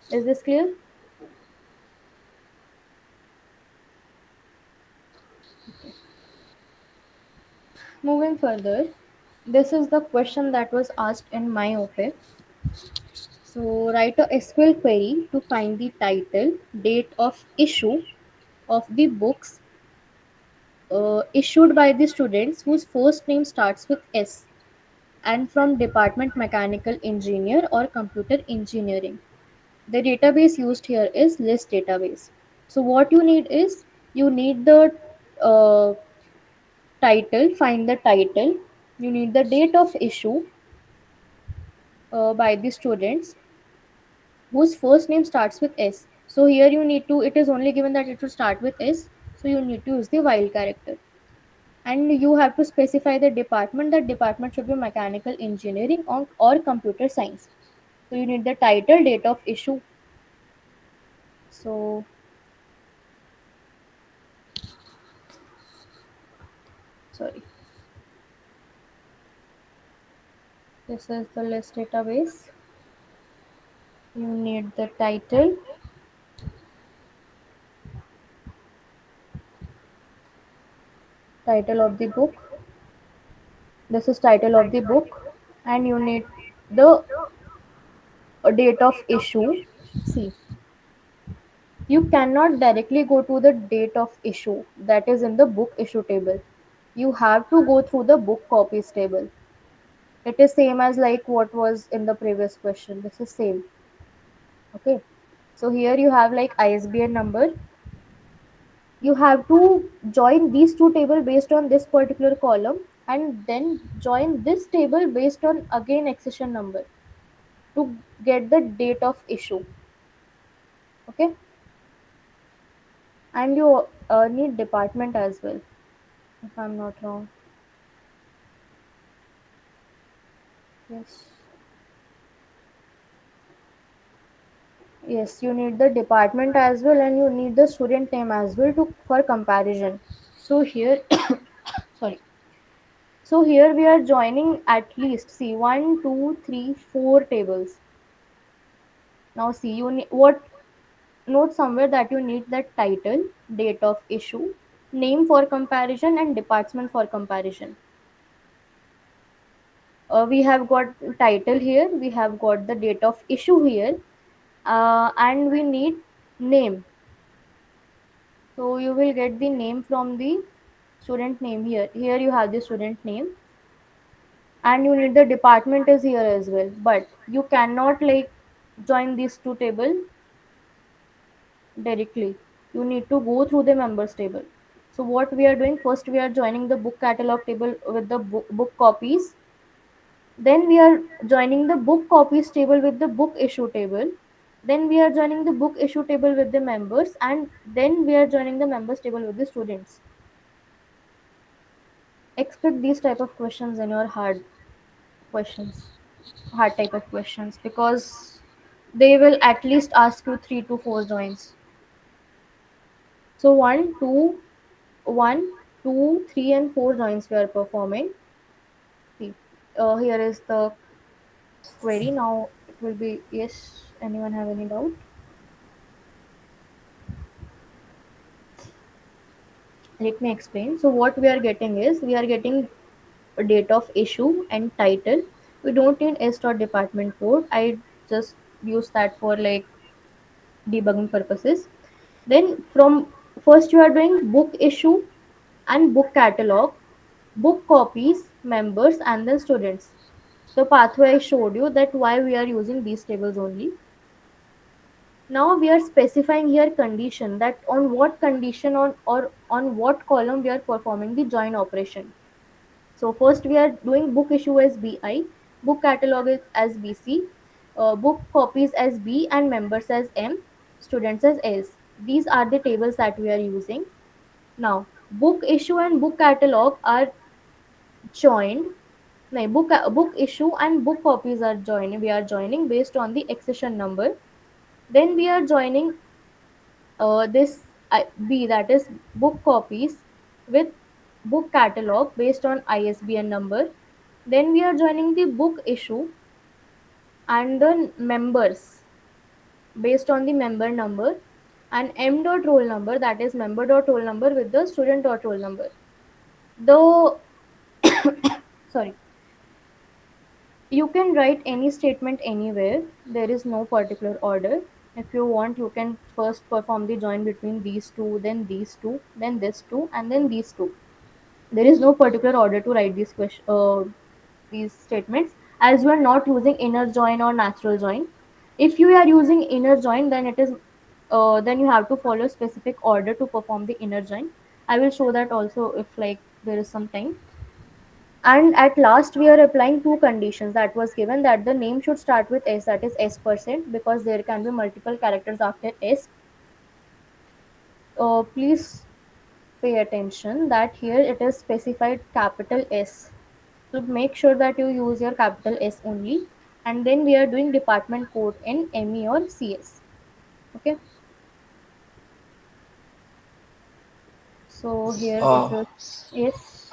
Is this clear? Moving further, this is the question that was asked in my OPPE. So write a SQL query to find the title, date of issue of the books issued by the students whose first name starts with S and from department mechanical engineer or computer engineering. The database used here is list database. So what you need is you need the uh, title, find the title, you need the date of issue by the students whose first name starts with S. So here you need to, it is only given that it should start with S, so you need to use the while character. And you have to specify the department, that department should be mechanical engineering or computer science. So you need the title, date of issue. So sorry, this is the list database. You need the title of the book. This is title of the book, and you need the date of issue. See, you cannot directly go to the date of issue that is in the book issue table. You have to go through the book copies table. It is same as like what was in the previous question. This is same. Okay. So here you have like ISBN number. You have to join these two table based on this particular column, and then join this table based on again accession number to get the date of issue. Okay. And you need department as well, if I'm not wrong. Yes. Yes, you need the department as well, and you need the student name as well to for comparison. So here, sorry. So here we are joining at least see 1, 2, 3, 4 tables. Now see you need what, note somewhere that you need that title, date of issue, name for comparison, and department for comparison. We have got title here, we have got the date of issue here, and we need name. So you will get the name from the student name here. Here you have the student name, and you need the department is here as well. But you cannot like join these two table directly. You need to go through the members table. So what we are doing first, we are joining the book catalog table with the book copies. Then we are joining the book copies table with the book issue table. Then we are joining the book issue table with the members, and then we are joining the members table with the students. Expect these type of questions in your questions, hard type of questions, because they will at least ask you 3 to 4 joins. So 1, 2, 3, and 4 joins we are performing. See, here is the query. Now it will be yes. Anyone have any doubt? Let me explain. So what we are getting is we are getting a date of issue and title. We don't need S dot department code. I just use that for like debugging purposes. Then from first you are doing book issue and book catalog, book copies, members, and then students. The pathway I showed you, that why we are using these tables only. Now we are specifying here condition, that on what condition or on what column we are performing the join operation. So first we are doing book issue as BI, book catalog is as BC, book copies as B, and members as M, students as S. These are the tables that we are using. Now book issue and book catalog are joined. No, book issue and book copies are joining. We are joining based on the accession number. Then we are joining this B, that is book copies, with book catalog based on ISBN number. Then we are joining the book issue and the members based on the member number, and M dot roll number, that is member dot roll number with the student dot roll number. The sorry, you can write any statement anywhere. There is no particular order. If you want, you can first perform the join between these two, then these two, then this two, and then these two. There is no particular order to write these statements, as you are not using inner join or natural join. If you are using inner join, then it is then you have to follow specific order to perform the inner join. I will show that also if like there is some time. And at last we are applying two conditions that was given, that the name should start with S, that is S%, because there can be multiple characters after S. Please pay attention that here it is specified capital S. So make sure that you use your capital S only. And then we are doing department code in ME or CS. Okay. So here it Uh, is. Yes.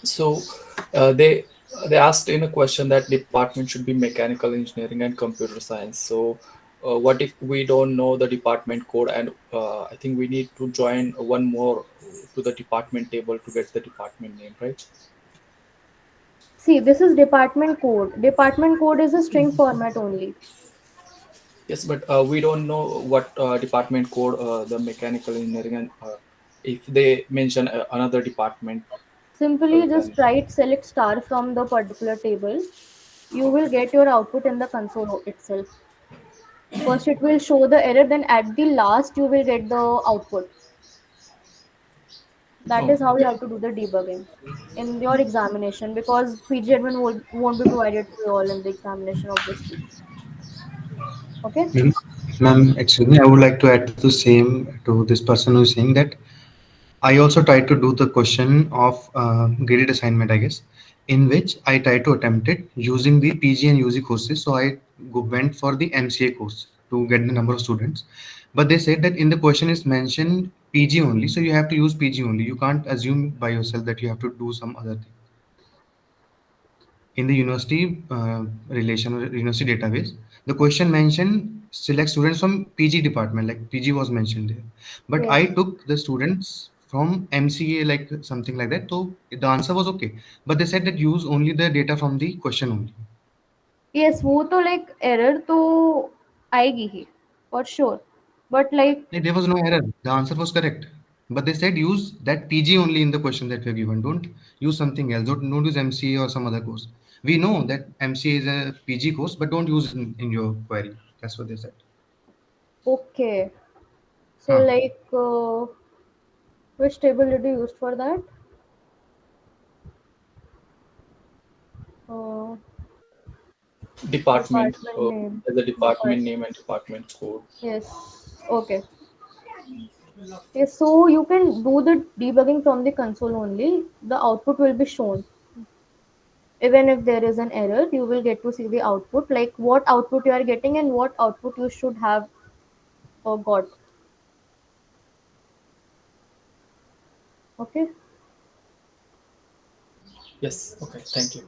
so they asked in a question that department should be mechanical engineering and computer science. So what if we don't know the department code, and I think we need to join one more to the department table to get the department name, right? See, this is department code. Department code is a string format only. Yes, but we don't know what department code the mechanical engineering, and if they mention another department Simply then just write select star from the particular table. You will get your output in the console itself. First it will show the error, then at the last you will get the output. That is how you okay. have to do the debugging in your examination, because PG admin won't be provided to you all in the examination, obviously. Okay. Ma'am, ma'am, excuse me, I would like to add to the same to this person who is saying that I also tried to do the question of graded assignment, I guess, in which I tried to attempt it using the PG and UG courses. So I went for the MCA course to get the number of students. But they said that in the question is mentioned PG only. So you have to use PG only. You can't assume by yourself that you have to do some other thing. In the university relation or university database, the question mentioned select students from PG department, like PG was mentioned there. But I Yes. took the students from MCA, like something like that. So the answer was okay, but they said that use only the data from the question only. Yes, वो तो like error तो आएगी ही for sure, but like There was no error. The answer was correct. But they said use that PG only in the question that we're given. Don't use something else. Don't use MCA or some other course. We know that MCA is a PG course, but don't use it in your query. That's what they said. okay, so Huh. like which table did you use for that? Uh, Department. department name. There's a department Depart. name and department code. Yes. Okay. Yes. So you can do the debugging from the console only. The output will be shown. Even if there is an error, you will get to see the output, like what output you are getting and what output you should have got. Okay. Yes. Okay. Thank you.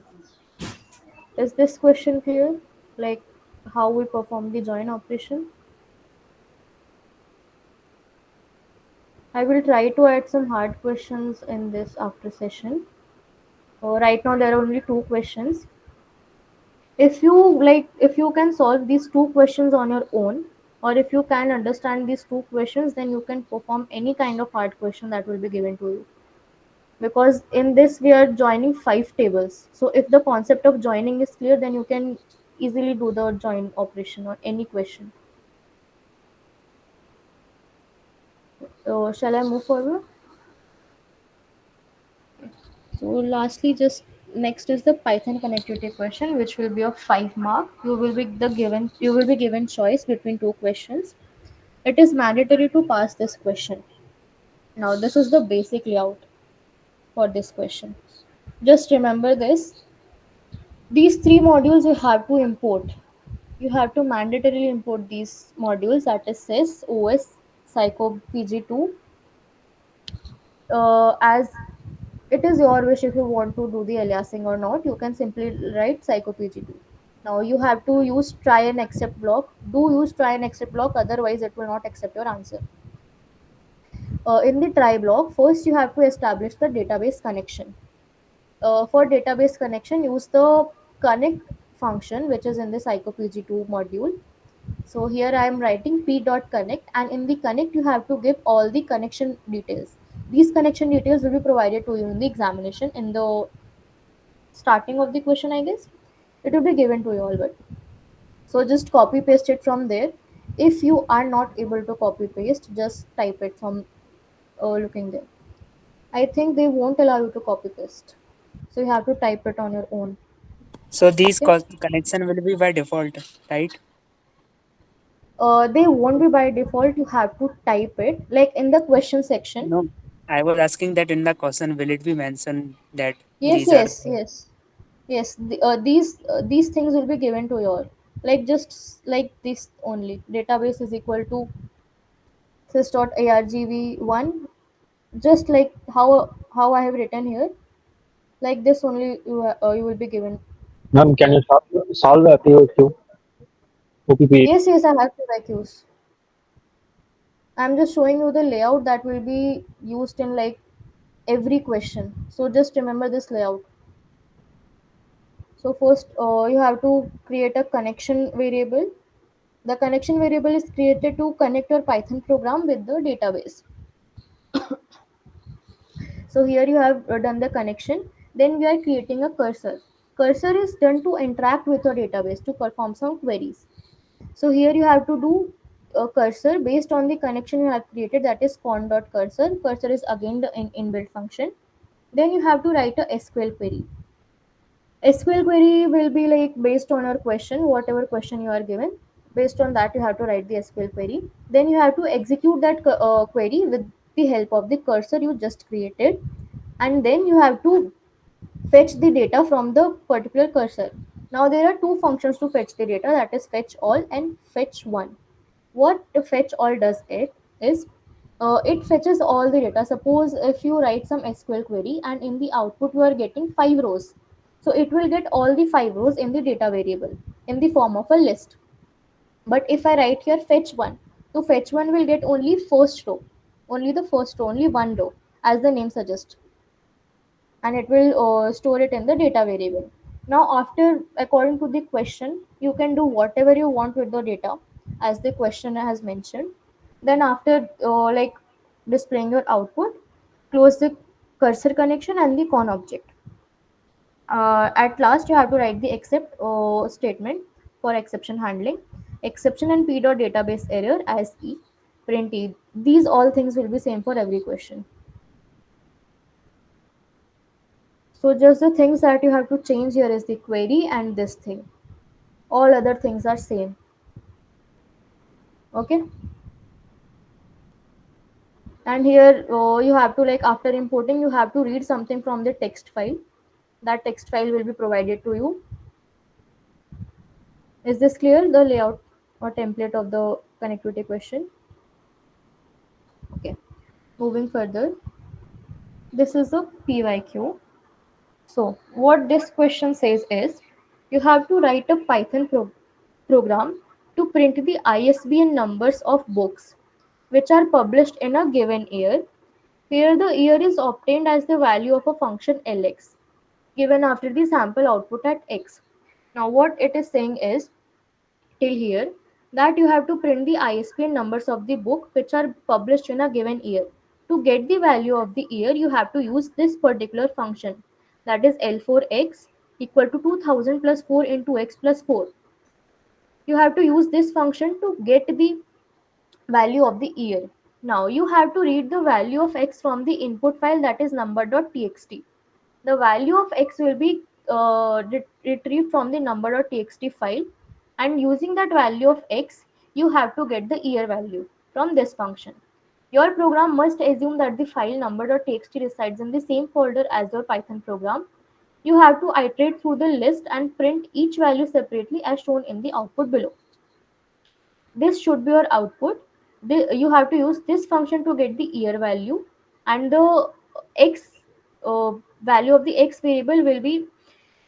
Is this question clear? Like how we perform the join operation? I will try to add some hard questions in this after session. Right now there are only two questions. If you can solve these two questions on your own, or if you can understand these two questions, then you can perform any kind of hard question that will be given to you. Because in this we are joining five tables. So if the concept of joining is clear, then you can easily do the join operation on any question. Shall I move forward? So lastly, just next is the Python connectivity question, which will be of 5 mark. You will be given choice between two questions. It is mandatory to pass this question. Now this is the basic layout for this question. Just remember this. These three modules you have to import. You have to mandatorily import these modules, that is SIS, OS, Psycho PG2, as it is your wish if you want to do the aliasing or not. You can simply write Psycho PG2. Now you have to use try and accept block. Do use try and accept block, otherwise it will not accept your answer. In the try block, first you have to establish the database connection. For database connection, use the connect function which is in the psychopg2 module. So here I am writing p.connect, and in the connect you have to give all the connection details. These connection details will be provided to you in the examination in the starting of the question, I guess. It will be given to you all, but so just copy paste it from there. If you are not able to copy paste, just type it from looking there. I think they won't allow you to copy paste. So you have to type it on your own. So these Okay. connection will be by default, right? They won't be by default. You have to type it like in the question section. No, I was asking that in the question, will it be mentioned that Yes, these are yes, yes, yes. These things will be given to you all. Like just like this only. Database is equal to sys.argv1. Just like how I have written here. Like this only you will be given. Ma'am, can you solve the POQ? OPP. Yes, yes. I have to like use. I'm just showing you the layout that will be used in like every question. So just remember this layout. So first you have to create a connection variable. The connection variable is created to connect your Python program with the database. So here you have done the connection. Then we are creating a cursor. Cursor is done to interact with your database to perform some queries. So here you have to do a cursor based on the connection you have created, that is con.cursor. Cursor is again the inbuilt function. Then you have to write a SQL query. SQL query will be like based on your question, whatever question you are given. Based on that, you have to write the SQL query. Then you have to execute that query with the help of the cursor you just created. And then you have to fetch the data from the particular cursor. Now there are two functions to fetch the data, that is fetch all and fetch one. What the fetch all does is it fetches all the data. Suppose if you write some SQL query and in the output you are getting 5 rows, so it will get all the 5 rows in the data variable in the form of a list. But if I write here fetch one, so fetch one will get only first row, only the first row, only one row, as the name suggests, and it will store it in the data variable. Now after, according to the question, you can do whatever you want with the data as the question has mentioned. Then after displaying your output, close the cursor connection and the con object. At last you have to write the except statement for exception handling, exception and p dot database error as e, print e. These all things will be same for every question. So just the things that you have to change here is the query and this thing. All other things are same. Okay. And here you have to, like, after importing, you have to read something from the text file. That text file will be provided to you. Is this clear, the layout or template of the connectivity question? Okay. Moving further, this is a PYQ. So what this question says is, you have to write a Python program to print the ISBN numbers of books which are published in a given year. Here the year is obtained as the value of a function Lx given after the sample output at x. Now what it is saying is, till here, that you have to print the ISBN numbers of the book which are published in a given year. To get the value of the year, you have to use this particular function, that is L4x equal to 2000 plus 4 into x plus 4. You have to use this function to get the value of the year. Now you have to read the value of x from the input file, that is number.txt. The value of x will be retrieved from the number.txt file, and using that value of x, you have to get the year value from this function. Your program must assume that the file number.txt resides in the same folder as your Python program. You have to iterate through the list and print each value separately as shown in the output below. This should be your output. You have to use this function to get the year value, and the x value of the x variable will be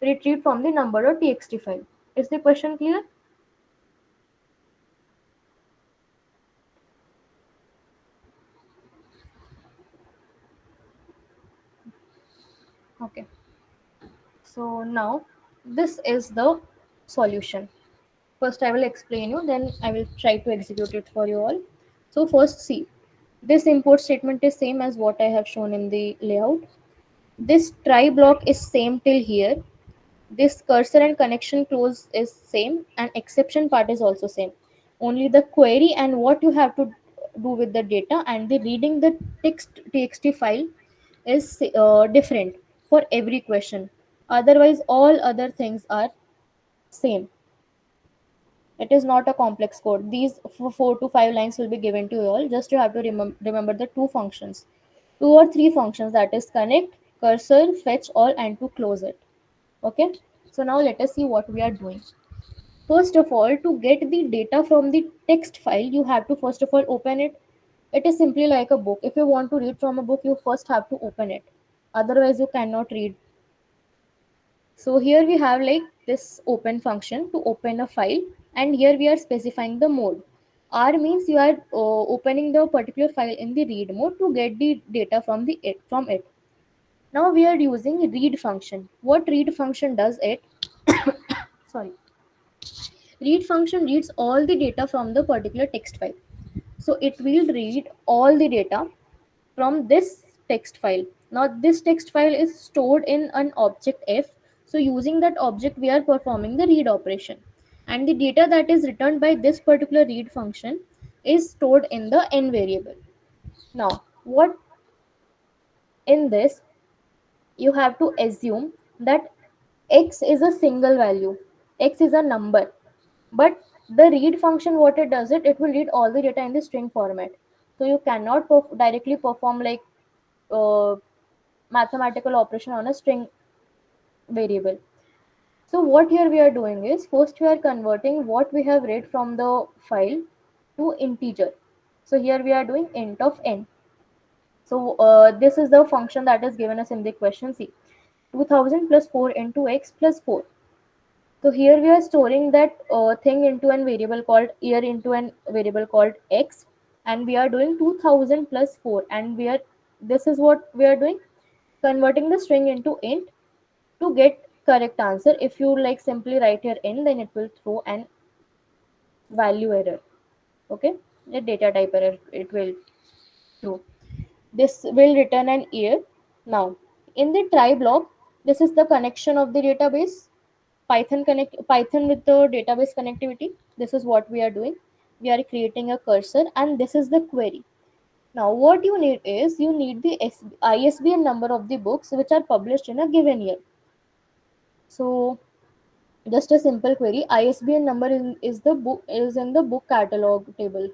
retrieved from the number.txt file. Is the question clear? Okay. So now this is the solution. First I will explain you, then I will try to execute it for you all. So first, see, this import statement is same as what I have shown in the layout. This try block is same till here. This cursor and connection close is same, and exception part is also same. Only the query and what you have to do with the data and the reading the text txt file is different for every question. Otherwise all other things are same. It is not a complex code. These 4 to 5 lines will be given to you all. Just you have to remember the two functions, 2 or 3 functions, that is connect, cursor, fetch all, and to close it. Okay. So now let us see what we are doing. First of all, to get the data from the text file, you have to first of all open it. It is simply like a book. If you want to read from a book, you first have to open it. Otherwise, you cannot read. So here we have like this open function to open a file, and here we are specifying the mode. R means you are opening the particular file in the read mode to get the data from it. Now we are using read function. What read function does it? Sorry. Read function reads all the data from the particular text file. So it will read all the data from this text file. Now this text file is stored in an object f. So using that object, we are performing the read operation. And the data that is returned by this particular read function is stored in the n variable. Now, what in this, you have to assume that x is a single value, x is a number, but the read function, what it does, it will read all the data in the string format. So you cannot directly perform like uh, mathematical operation on a string variable. So what here we are doing is, first we are converting what we have read from the file to integer. So here we are doing int of n. So this is the function that is given us in the question. See, 2000 plus 4 into x plus 4. So here we are storing that thing into an variable called year, into an variable called x, and we are doing 2000 plus 4, and we are this is what we are doing, converting the string into int to get correct answer. If you like simply write here int, then it will throw an value error. Okay, a data type error it will throw. This will return an year. Now, in the try block, this is the connection of the database. Python with the database connectivity. This is what we are doing. We are creating a cursor, and this is the query. Now, what you need is you need the ISBN number of the books which are published in a given year. So, just a simple query. ISBN number is in the book catalog table.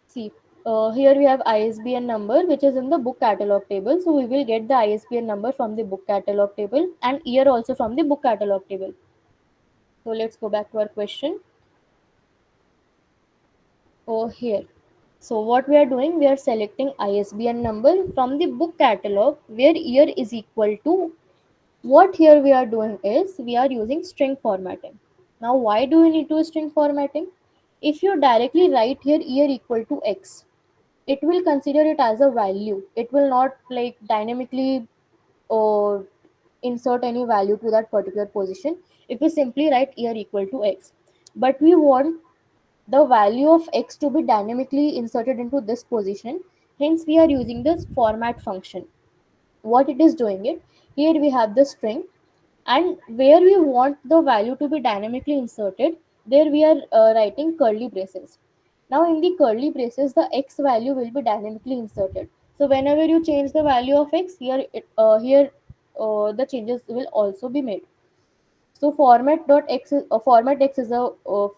See, here we have ISBN number which is in the book catalog table. So we will get the ISBN number from the book catalog table and year also from the book catalog table. So let's go back to our question. Oh, here. So what we are doing, we are selecting ISBN number from the book catalog where year is equal to. What here we are doing is we are using string formatting. Now why do we need to use string formatting? If you directly write here year equal to X, it will consider it as a value. It will not like dynamically or insert any value to that particular position if we simply write year equal to X. But we want the value of X to be dynamically inserted into this position. Hence we are using this format function. What it is doing it, here we have the string, and where we want the value to be dynamically inserted, there we are writing curly braces. Now in the curly braces, the X value will be dynamically inserted. So whenever you change the value of X, the changes will also be made. So format X is a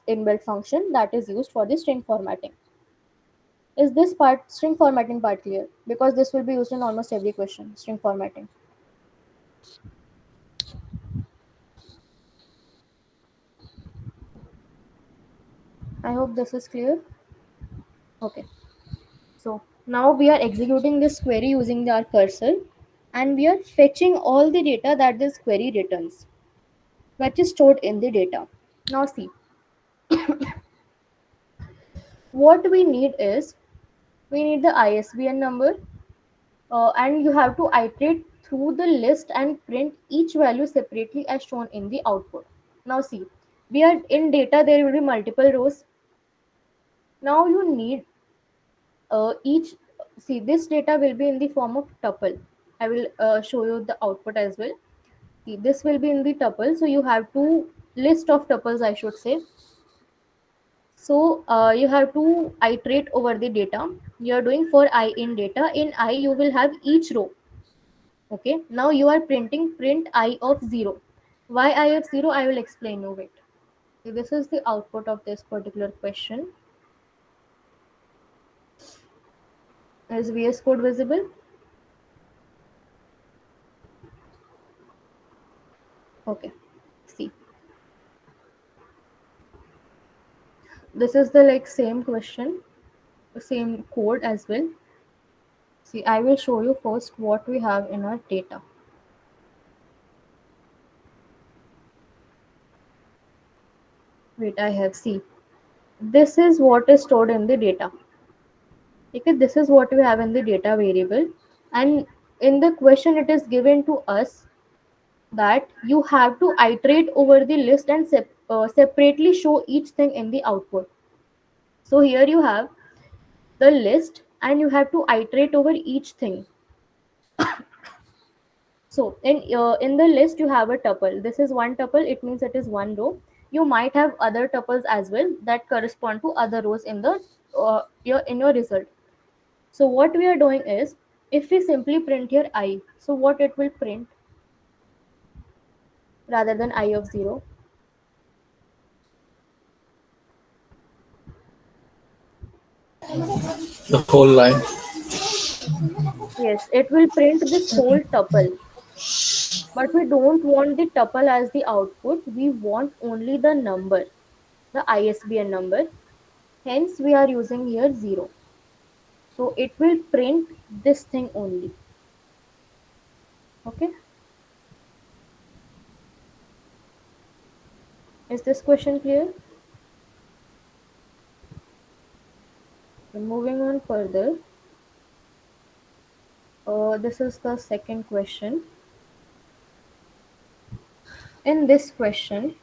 inbuilt function that is used for the string formatting. Is this part string formatting part clear? Because this will be used in almost every question, string formatting. I hope this is clear. Okay. So now we are executing this query using our cursor, and we are fetching all the data that this query returns, which is stored in the data. Now see, what we need is we need the ISBN number, and you have to iterate through the list and print each value separately as shown in the output. Now see, we are in data, there will be multiple rows. Now you need each, see, this data will be in the form of tuple. I will show you the output as well. See, this will be in the tuple, so you have to list of tuples, I should say. So you have to iterate over the data. You are doing for I in data. In I you will have each row. Okay, now you are printing print I of 0. Why I of 0? I will explain you. Wait. So this is the output of this particular question. Is VS Code visible? Okay. See, this is the like same question, same code as well. See, I will show you first what we have in our data. Wait, I have, see, this is what is stored in the data. Okay, this is what we have in the data variable, and in the question it is given to us that you have to iterate over the list and separately show each thing in the output. So here you have the list and you have to iterate over each thing. So in the list you have a tuple. This is one tuple. It means it is one row. You might have other tuples as well that correspond to other rows in the your result. So what we are doing is, if we simply print here I, so what it will print rather than I of 0? The whole line. Yes, it will print this whole tuple. But we don't want the tuple as the output. We want only the number, the ISBN number. Hence, we are using here 0. So it will print this thing only. Okay. Is this question clear? So moving on further. This is the second question. In this question,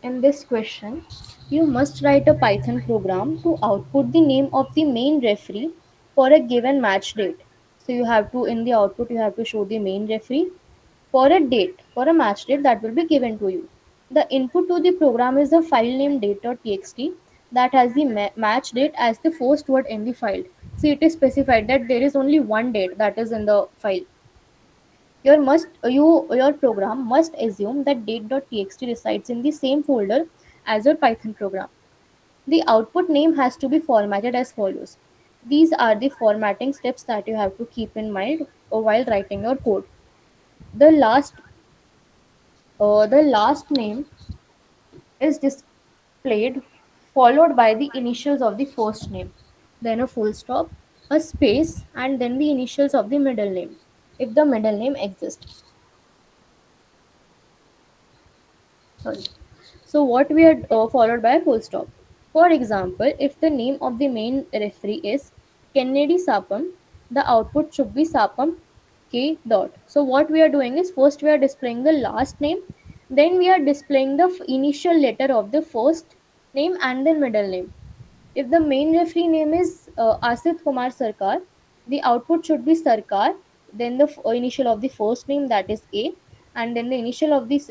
In this question, you must write a Python program to output the name of the main referee for a given match date. So you have to, in the output, you have to show the main referee for a date, for a match date that will be given to you. The input to the program is the file name date.txt that has the match date as the first word in the file. See, it is specified that there is only one date that is in the file. Your program must assume that date.txt resides in the same folder as your Python program. The output name has to be formatted as follows. These are the formatting steps that you have to keep in mind while writing your code. The last the last name is displayed followed by the initials of the first name, then a full stop, a space, and then the initials of the middle name if the middle name exists. Sorry. So what we are followed by a full stop. For example, if the name of the main referee is Kennedy Sapam, the output should be Sapam K dot. So what we are doing is first we are displaying the last name, then we are displaying the initial letter of the first name and then middle name. If the main referee name is Asit Kumar Sarkar, the output should be Sarkar, then the initial of the first name that is A, and then the initial of this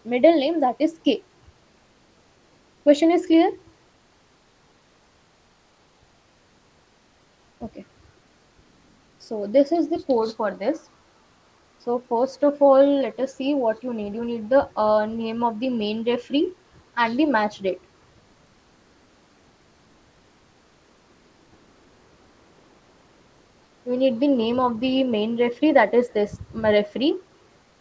middle name that is K. Question is clear? Okay. So this is the code for this. So first of all, let us see what you need. You need the name of the main referee and the match date. You need the name of the main referee, that is this referee,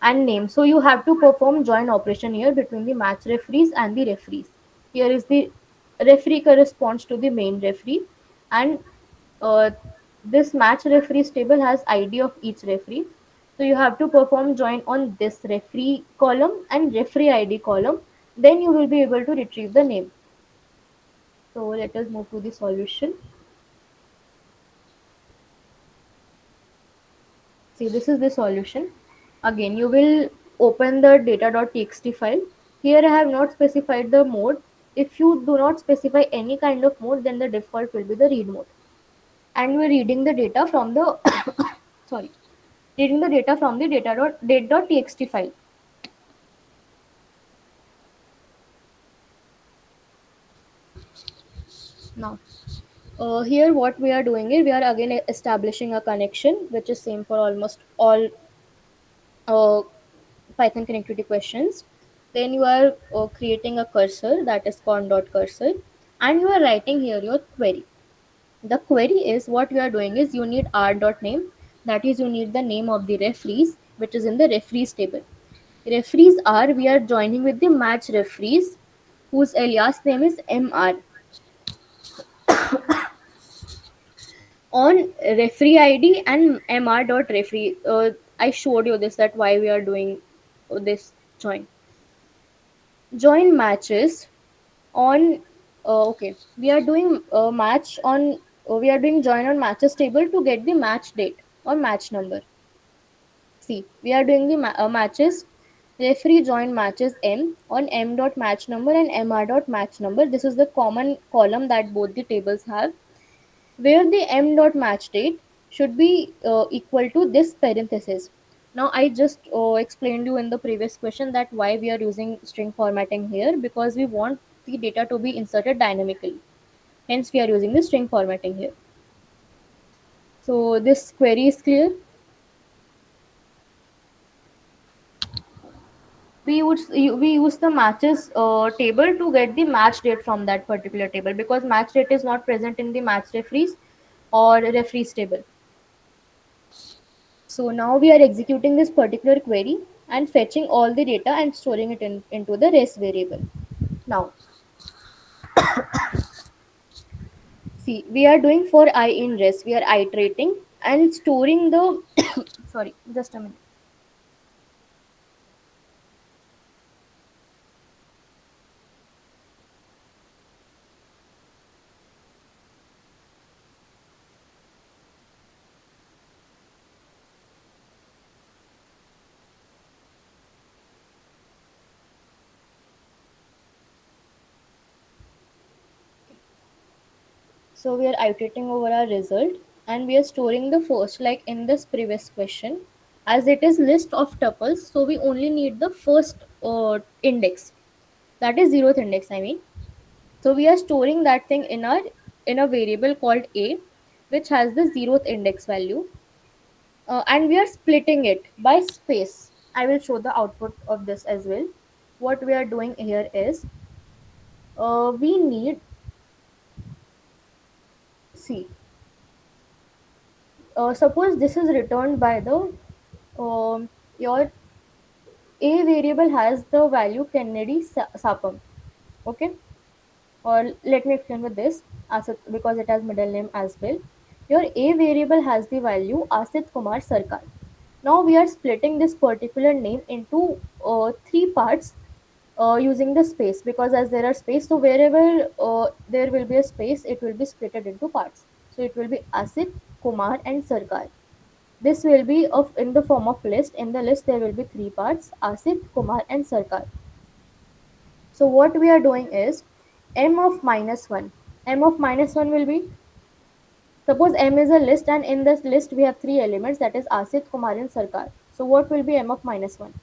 and name. So you have to perform join operation here between the match referees and the referees. Here is the referee corresponds to the main referee, and uh, this match referees table has ID of each referee. So you have to perform join on this referee column and referee ID column. Then you will be able to retrieve the name. So let us move to the solution. See, this is the solution. Again, you will open the data.txt file. Here I have not specified the mode. If you do not specify any kind of mode, then the default will be the read mode. And we're reading the data from the sorry, reading the data from the date.txt file. Now, here what we are doing is we are again establishing a connection which is same for almost all uh, Python connectivity questions. Then you are creating a cursor that is con.cursor, and you are writing here your query. The query is what you are doing is you need r.name, that is you need the name of the referees which is in the referees table. Referees are, we are joining with the match referees whose alias name is mr. On referee id and mr.referee, I showed you this, that why we are doing this join matches on okay, we are doing match on we are doing join on matches table to get the match date or match number. See, we are doing the matches. Referee join matches m on m dot match number and mr dot match number. This is the common column that both the tables have, where the m dot match date should be equal to this parenthesis. Now I just explained you in the previous question that why we are using string formatting here, because we want the data to be inserted dynamically. Hence we are using the string formatting here. So this query is clear. We use the matches table to get the match date from that particular table, because match date is not present in the match referees or referees table. So now we are executing this particular query and fetching all the data and storing it into the res variable. Now, see, we are doing for I in res. We are iterating and storing the sorry, just a minute. So we are iterating over our result and we are storing the first, like in this previous question, as it is list of tuples, so we only need the first index, that is zeroth index, I mean. So we are storing that thing in a variable called a, which has the zeroth index value, and we are splitting it by space. I will show the output of this as well. What we are doing here is, we need, see, suppose this is returned by the, your a variable has the value Kennedy Sapam. Okay, or let me explain with this, Asit, because it has middle name as well. Your a variable has the value Asit Kumar Sarkar. Now we are splitting this particular name into three parts, using the space, because as there are space, so wherever there will be a space, it will be splitted into parts. So it will be Asit, Kumar and Sarkar. This will be of in the form of list. In the list there will be three parts: Asit, Kumar and Sarkar. So what we are doing is, m of minus 1. M of minus 1 will be, suppose m is a list and in this list we have three elements, that is Asit, Kumar and Sarkar. So what will be m of minus 1?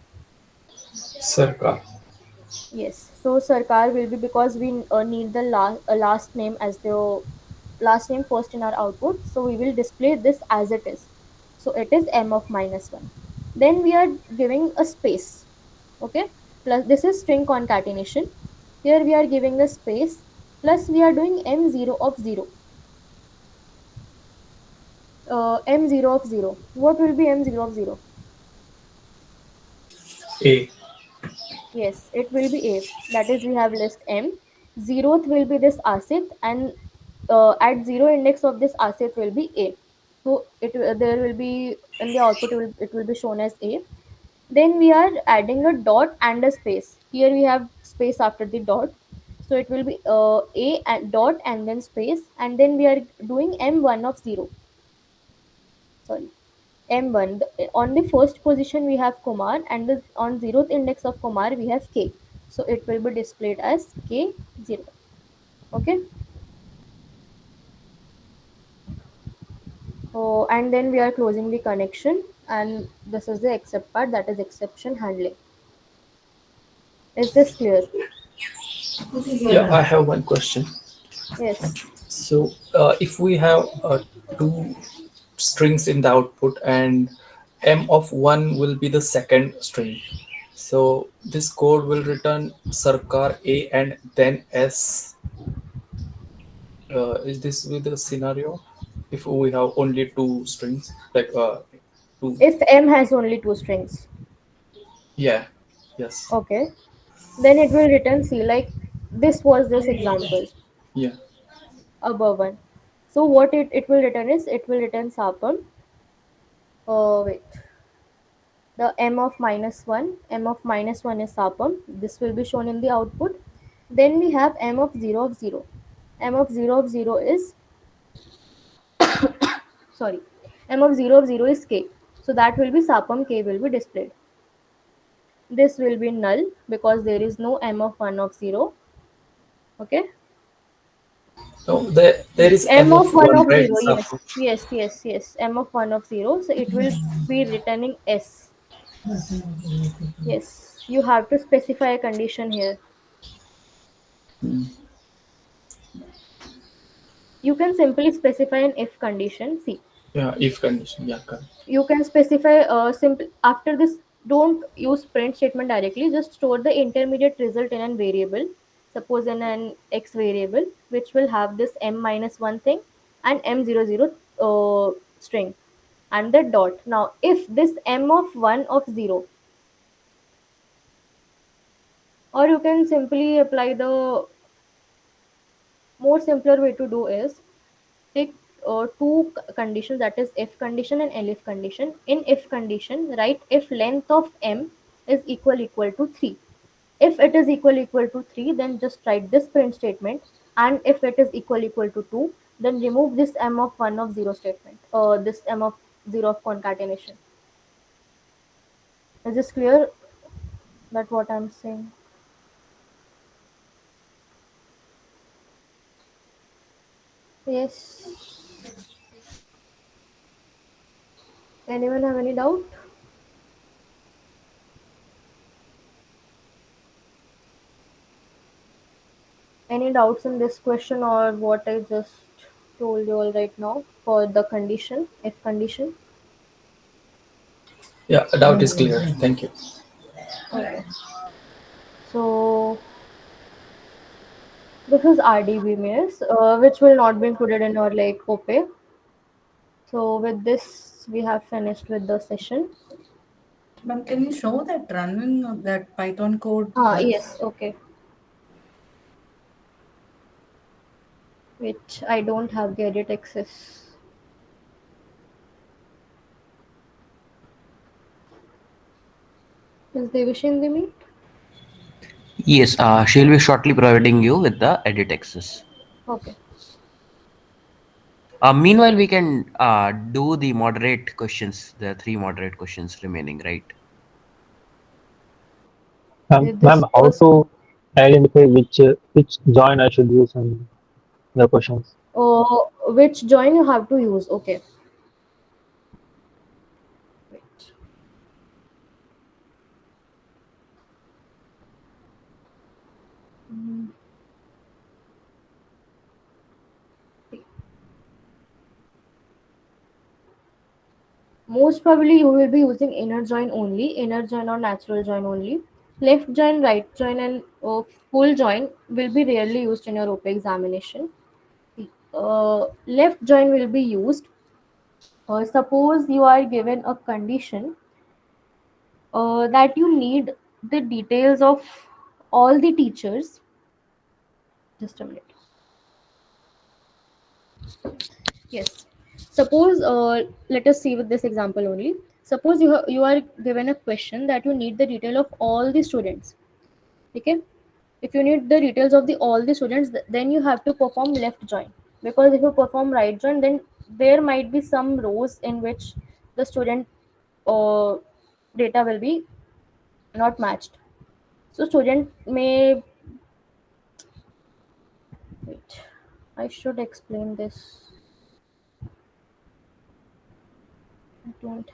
Sarkar. Yes. So Sarkar will be, because we need the last name as the last name first in our output. So we will display this as it is. So it is m of minus 1. Then we are giving a space. Okay. Plus this is string concatenation. Here we are giving a space, plus we are doing m0 of 0. M0 of 0. What will be m0 of 0? A. Yes, it will be A. That is, we have list M. Zeroth will be this Asit, and at zero index of this Asit will be A. So there will be in the output, it will be shown as A. Then we are adding a dot and a space. Here we have space after the dot. So it will be A and dot and then space, and then we are doing M1 of 0. Sorry. M1. On the first position we have Kumar, and on zeroth index of Kumar we have K. So it will be displayed as K0. Okay. Oh, and then we are closing the connection, and this is the except part, that is exception handling. Is this clear? Yeah, I have one question. Yes. So, if we have two strings in the output and m of one will be the second string, so this code will return Sarkar A and then S. Is this with the scenario? If we have only two strings, like two, If M has only two strings, yeah, yes, okay, then it will return C. Like this was this example yeah. above one. So what it will return is, it will return Sapam. Wait. The m of minus 1, m of minus 1 is Sapam. This will be shown in the output. Then we have m of 0 of 0. M of 0 of 0 is, sorry, m of 0 of 0 is K. So that will be Sapam K will be displayed. This will be null because there is no m of 1 of 0. Okay. No, there is M m of of 1 one, of right? 0, yes. Sapo? Yes, yes, yes. M of 1 of 0. So it will be returning S. Yes. You have to specify a condition here. You can simply specify an if condition. See, Yeah, if condition, yeah, correct. you can specify simple after this. Don't use print statement directly. Just store the intermediate result in a variable. Suppose in an x variable, which will have this m minus one thing and m00 string and the dot. Now, if this m of one of 0, or you can simply apply the more simpler way to do is, take two conditions, that is if condition and elif condition. In if condition, write if length of m is equal to 3. If it is equal to 3, then just write this print statement, and if it is equal to 2, then remove this m of 1 of 0 statement, this m of 0 of concatenation. Is this clear, that what I'm saying? Yes. Anyone have any doubt? Any doubts in this question or what I just told you all right now for the condition, if condition? Yeah, doubt is clear. Thank you. Okay. So this is RDBMS, which will not be included in our like OPE. So with this, we have finished with the session. But can you show that running of that Python code once? Yes, okay. Which I don't have the edit access. Is Devish in the meet? Yes, she'll be shortly providing you with the edit access. Okay. Meanwhile, we can do the moderate questions, the three moderate questions remaining, right? This Ma'am, how was to identify which join I should use in the questions? which join you have to use. Okay. Wait. Mm, Most probably you will be using inner join only, inner join or natural join only. Left join, right join, and full join will be rarely used in your OP examination. Left join will be used. Suppose you are given a condition that you need the details of all the teachers. Just a minute. Yes. Suppose, let us see with this example only. Suppose you are given a question that you need the detail of all the students. Okay. If you need the details of the all the students, then you have to perform left join. Because if you perform right join, then there might be some rows in which the student uh, data will be not matched. So student may wait. I should explain this. I don't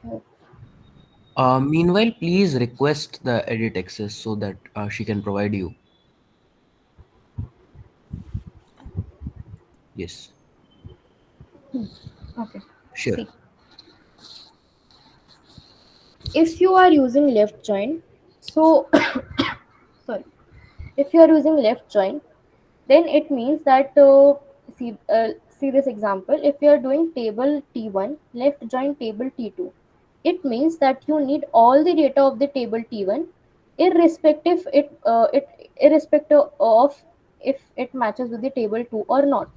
have. Meanwhile, please request the edit access so that she can provide you. Yes, Okay. sure. See, if you are using left join, so sorry. If you are using left join, then it means that see this example. If you are doing table T1, left join table T2, it means that you need all the data of the table T1, irrespective of if it matches with the table 2 or not.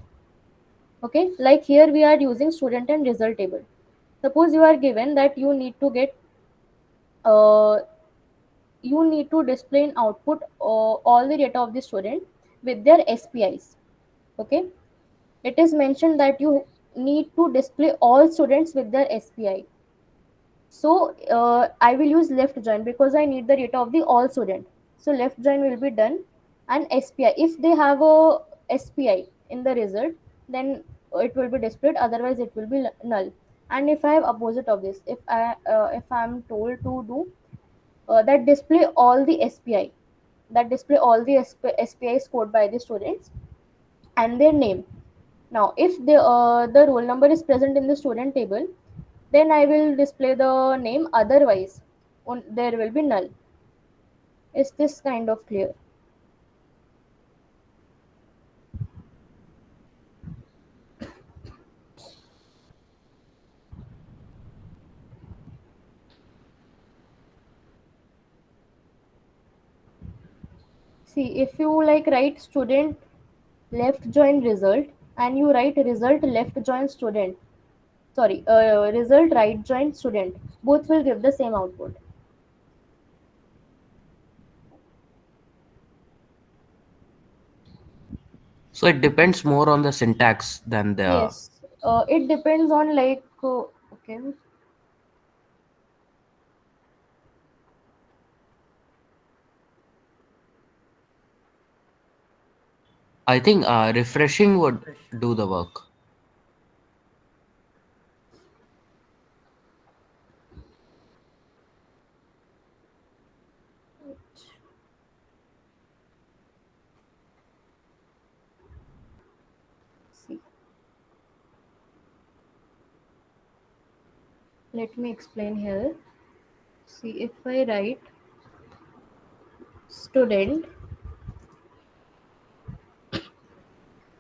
Okay, like here we are using student and result table. Suppose you are given that uh, you need to display in output all the data of the student with their SPIs. Okay, it is mentioned that you need to display all students with their SPI. So I will use left join because I need the data of the all student. So left join will be done, and SPI, if they have a SPI in the result, then it will be displayed. Otherwise, it will be null. And if I have opposite of this, if I am told to do that display all the SPI, that display all the SPI scored by the students and their name. Now, if the roll number is present in the student table, then I will display the name. Otherwise, there will be null. Is this kind of clear? See, if you like write student left join result and you write result left join student, sorry, result right join student, both will give the same output. So it depends more on the syntax than the. Yes, it depends on like okay. I think refreshing would do the work. See, let me explain here. See, if I write student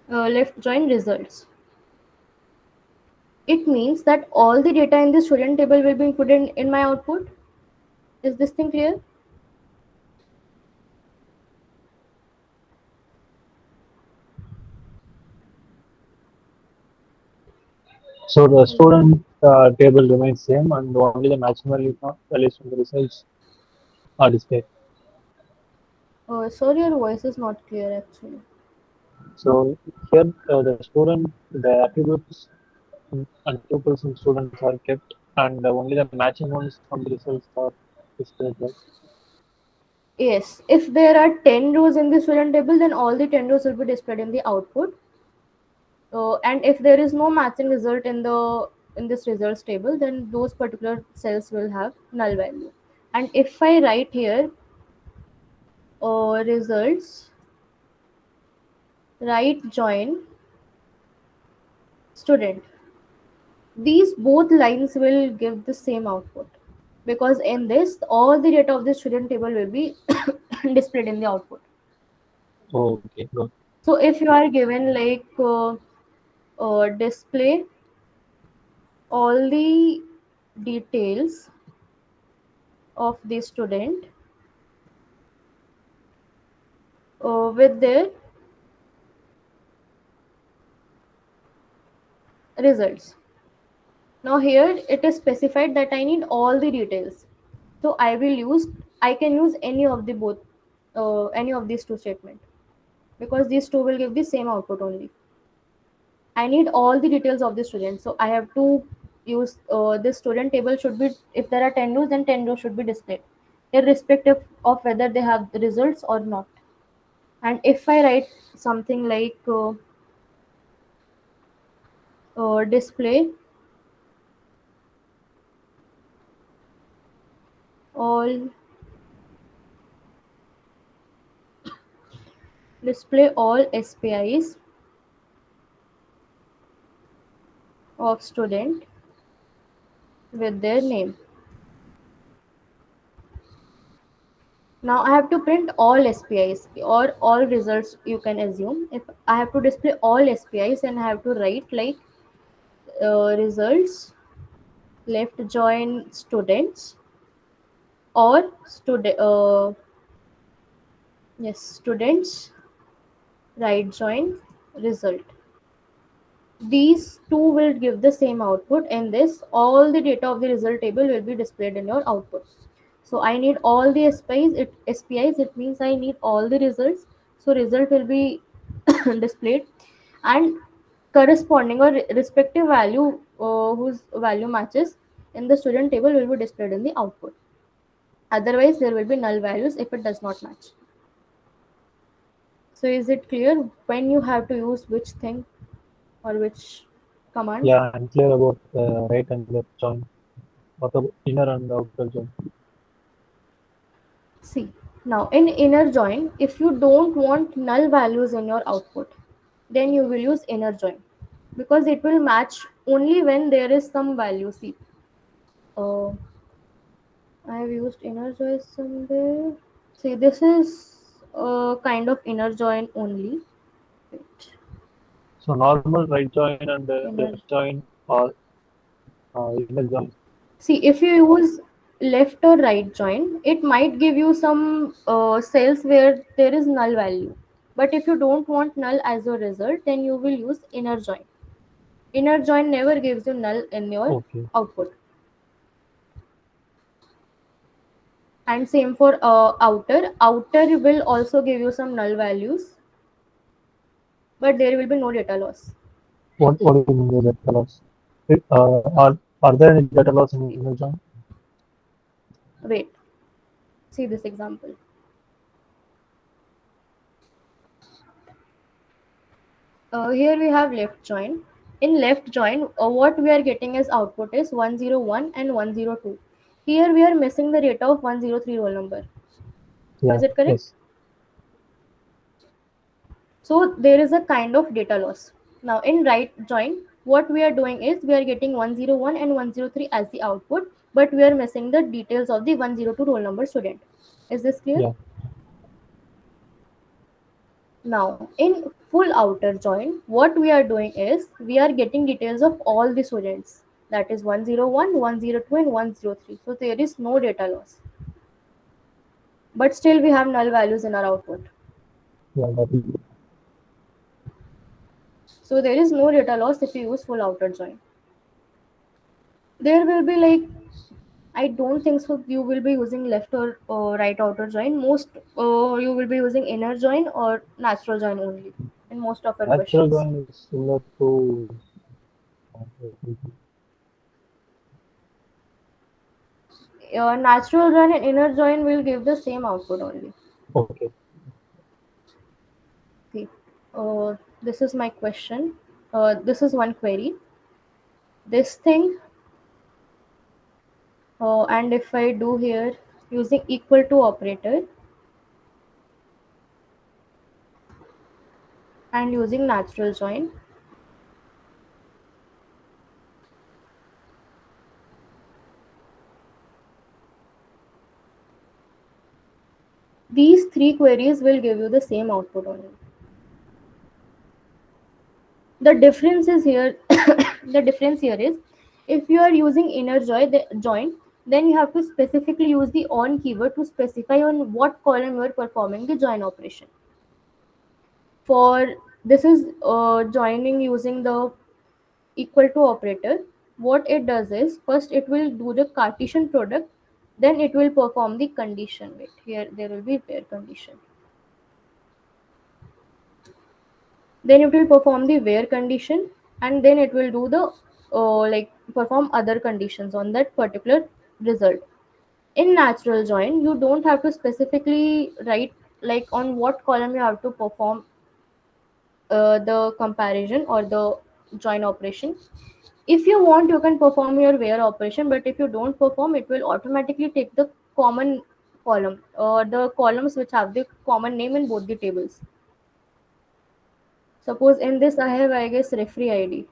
left join results, it means that all the data in the student table will be included in my output. Is this thing clear? So the student table remains same, and only the matching values from the results are displayed. Sorry, your voice is not clear actually. So here the student, the attributes and tuples in students are kept, and only the matching ones from the results are displayed. Right? Yes, if there are 10 rows in the student table, then all the 10 rows will be displayed in the output. And if there is no matching result in this results table, then those particular cells will have null value. And if I write here results right join student, these both lines will give the same output, because in this all the data of the student table will be displayed in the output. Okay, good. So if you are given like display all the details of the student with their results. Now here it is specified that I need all the details. So I can use any of these two statements, because these two will give the same output only. I need all the details of the student. So I have to use this student table should be, if there are 10 rows, then 10 rows should be displayed, irrespective of whether they have the results or not. And if I write something like display all SPIs of student with their name. Now I have to print all SPIs or all results, you can assume. If I have to display all SPIs, and I have to write like results left join students or students right join result. These two will give the same output. In this, all the data of the result table will be displayed in your output. So I need all the SPIs. It means I need all the results. So result will be displayed, and corresponding or respective value whose value matches in the student table will be displayed in the output. Otherwise, there will be null values if it does not match. So is it clear when you have to use which thing or which command? Yeah, I'm clear about right and left join. What about inner and outer join? See, now in inner join, if you don't want null values in your output, then you will use inner join, because it will match only when there is some value. See, uh, I have used inner join somewhere. See, this is a kind of inner join only. Wait, So normal right join and left inner. join or inner join. See, if you use left or right join, it might give you some cells where there is null value. But if you don't want null as a result, then you will use inner join. Inner join never gives you null in your Okay. output. And same for outer. Outer will also give you some null values, but there will be no data loss. What do you mean by data loss? Are there any data loss in inner join? Wait, see this example. Here we have left join. In left join, what we are getting as output is 101 and 102. Here we are missing the data of 103 roll number. Yeah. Is it correct? Yes. So there is a kind of data loss. Now in right join, what we are doing is we are getting 101 and 103 as the output, but we are missing the details of the 102 roll number student. Is this clear? Yeah. Now in full outer join, what we are doing is we are getting details of all the students. That is 101, 102 and 103. So there is no data loss. But still we have null values in our output. Yeah. That is good. So there is no data loss if you use full outer join. There will be like, I don't think so. You will be using left or right outer join. Most you will be using inner join or natural join only in most of our Natural questions. drawing is similar to Natural join and inner join will give the same output only. okay. See, this is my question. This is one query. This thing, and if I do here using equal to operator and using natural join, these three queries will give you the same output only. The difference is here. The difference here is if you are using inner join, then you have to specifically use the on keyword to specify on what column you are performing the join operation. For this is joining using the equal to operator. What it does is first it will do the Cartesian product, then it will perform the condition. Wait, here there will be where condition. Then it will perform the where condition, and then it will do the like perform other conditions on that particular result. In natural join you don't have to specifically write like on what column you have to perform the comparison or the join operation. If you want you can perform your where operation, but if you don't perform it will automatically take the common column or the columns which have the common name in both the tables. Suppose in this I have, I guess, referee ID.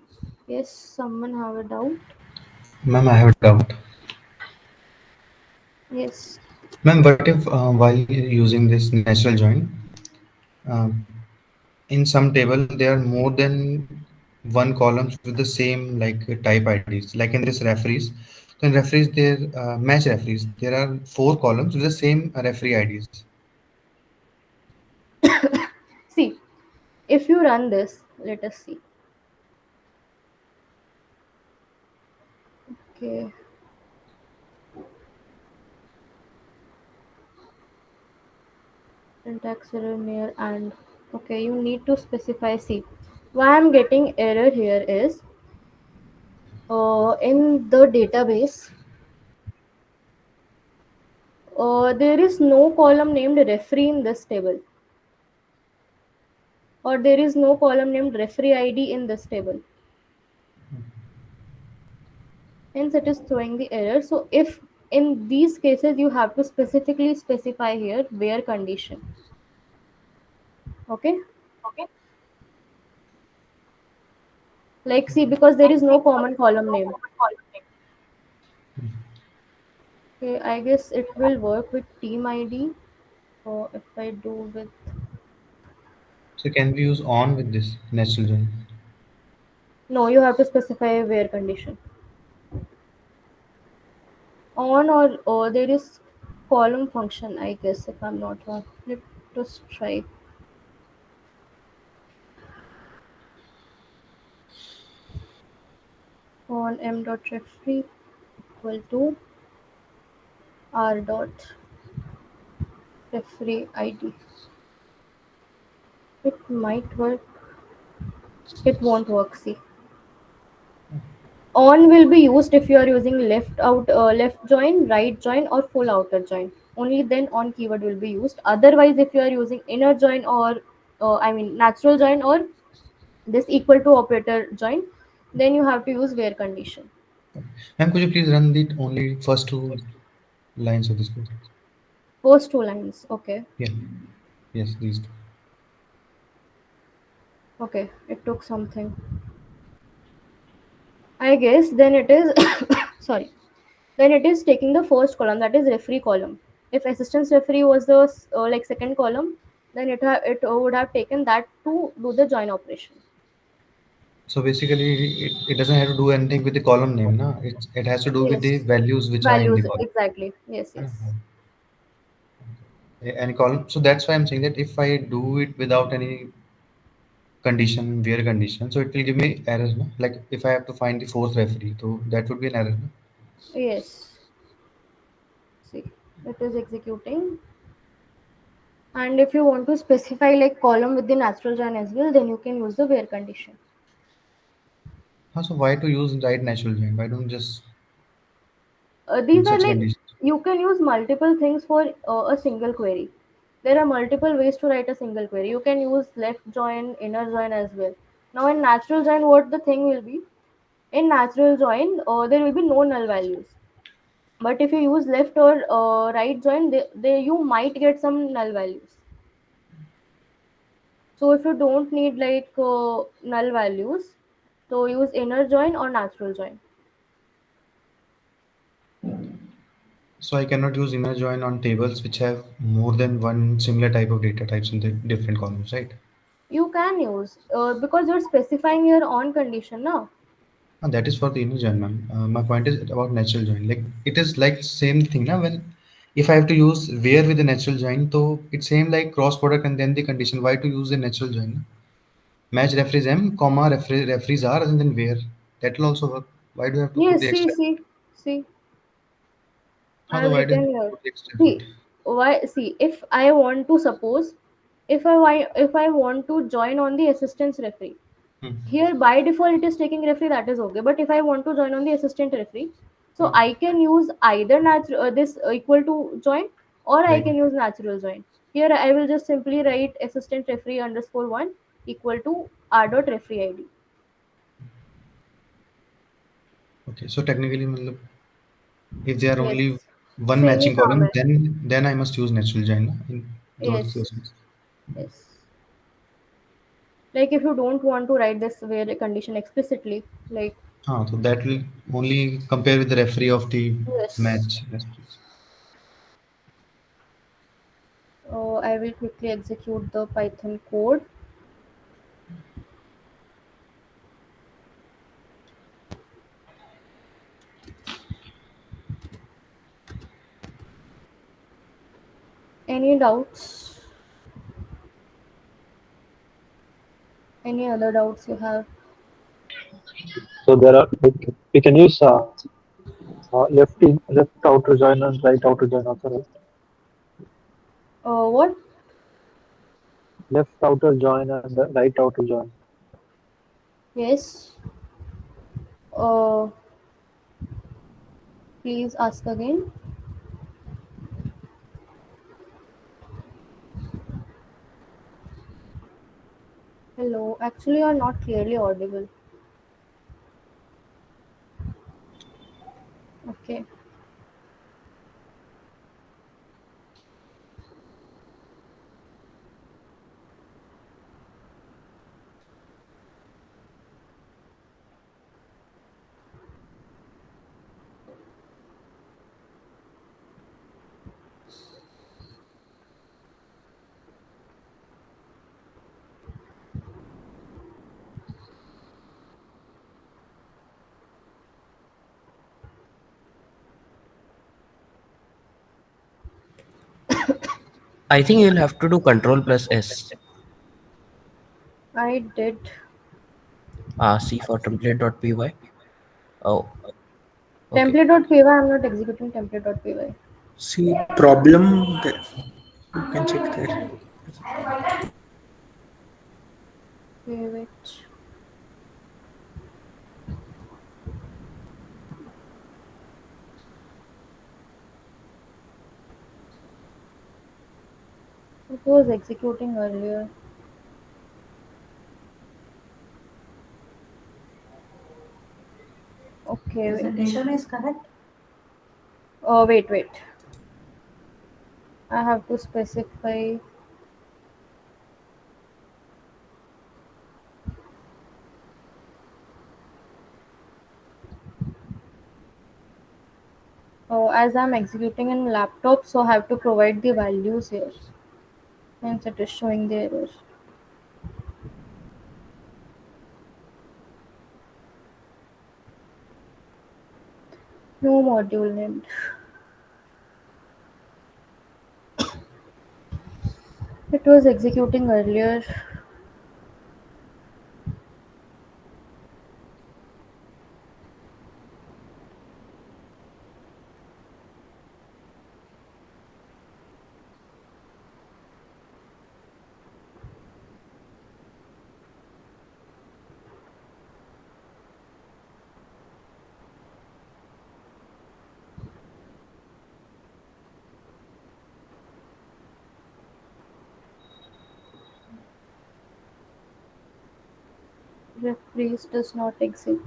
Yes, someone have a doubt? Ma'am, I have a doubt. Yes. Ma'am, what if while using this natural join, uh, in some table there are more than one columns with the same like type IDs, like in this referees. So in referees, there match referees. There are four columns with the same referee IDs. See, if you run this, let us see. Okay. Syntax error near and okay, you need to specify. See, why I'm getting error here is in the database there is no column named referee in this table, or there is no column named referee ID in this table. Hence, it is throwing the error. So, if in these cases you have to specifically specify here where condition. Okay, like see because there is no common column name. Okay, I guess it will work with team ID. Or if I do with So can we use on with this natural join? no, you have to specify where condition on or there is column function. I guess if I'm not wrong. Let us try on m dot referee equal to r dot referee ID. It might work. It won't work. See, on will be used if you are using left join, right join, or full outer join. Only then on keyword will be used. Otherwise, if you are using inner join or I mean natural join or this equal to operator join, then you have to use where condition. Ma'am, could you please run the only first two lines of this code? First two lines. Okay. Yeah. Yes, these two. Okay. It took something. I guess then it is sorry. Then it is taking the first column, that is referee column. If assistant referee was the like second column, then it would have taken that to do the join operation. So basically, it doesn't have to do anything with the column name, na? It has to do with the Yes. values which are in the Values column. exactly. Yes. है Yes. ना? Any column. So that's why I'm saying that if I do it without any condition, where condition, so it will give me error, no? Like if I have to find the fourth referee, so that would be an error, no? Yes. See, it is executing. And if you want to specify like column with the natural join as well, then you can use the where condition. So why to use right natural join? Why don't just These use are such like conditions? you can use multiple things for a single query. There are multiple ways to write a single query. You can use left join, inner join as well. Now in natural join, what the thing will be? In natural join, there will be no null values. But if you use left or right join, you might get some null values. So if you don't need like null values, so use inner join or natural join. So I cannot use inner join on tables which have more than one similar type of data types in the different columns, right? You can use because you're specifying your own condition now. And that is for the inner join, ma'am. My point is about natural join. Like it is like same thing now. When if I have to use where with the natural join, so it's same like cross product and then the condition. Why to use the natural join? Na? Match referees M, comma referees R, and then where. That will also work. Why do you have to put Yes, the extra? see. How I the have why do you written have to here. put the extra effort? See, why? See, if I want to suppose, if I want to join on the assistance referee, Hmm. here by default it is taking referee, that is okay. But if I want to join on the assistant referee, so Hmm. I can use either natural this equal to join, or I Right. can use natural join. Here I will just simply write assistant referee underscore one equal to r dot referee id. Okay. So technically, matlab, if there are Yes, only one semi matching काम column, है. then I must use natural join na, in those Yes, cases. yes. Like if you don't want to write this where condition explicitly, like So that will only compare with the referee of the yes. match. Yes, please. I will quickly execute the Python code. Any doubts? Any other doubts you have? So there are like, we can use left outer join and right outer join also, right? What? Left outer join and the right outer join. Yes. Uh, Please ask again. Hello. Actually, you are not clearly audible. Okay. I think you'll have to do Control plus S. I did. C for template.py. Oh, okay. Template.py. I'm not executing template.py. See problem that you can check there. Okay, wait. It was executing earlier. Okay, wait. Presentation is correct. Wait. I have to specify. Oh, as I'm executing in laptop, so I have to provide the values here. Hence it is showing the error. No module named. It was executing earlier. Referees does not exist.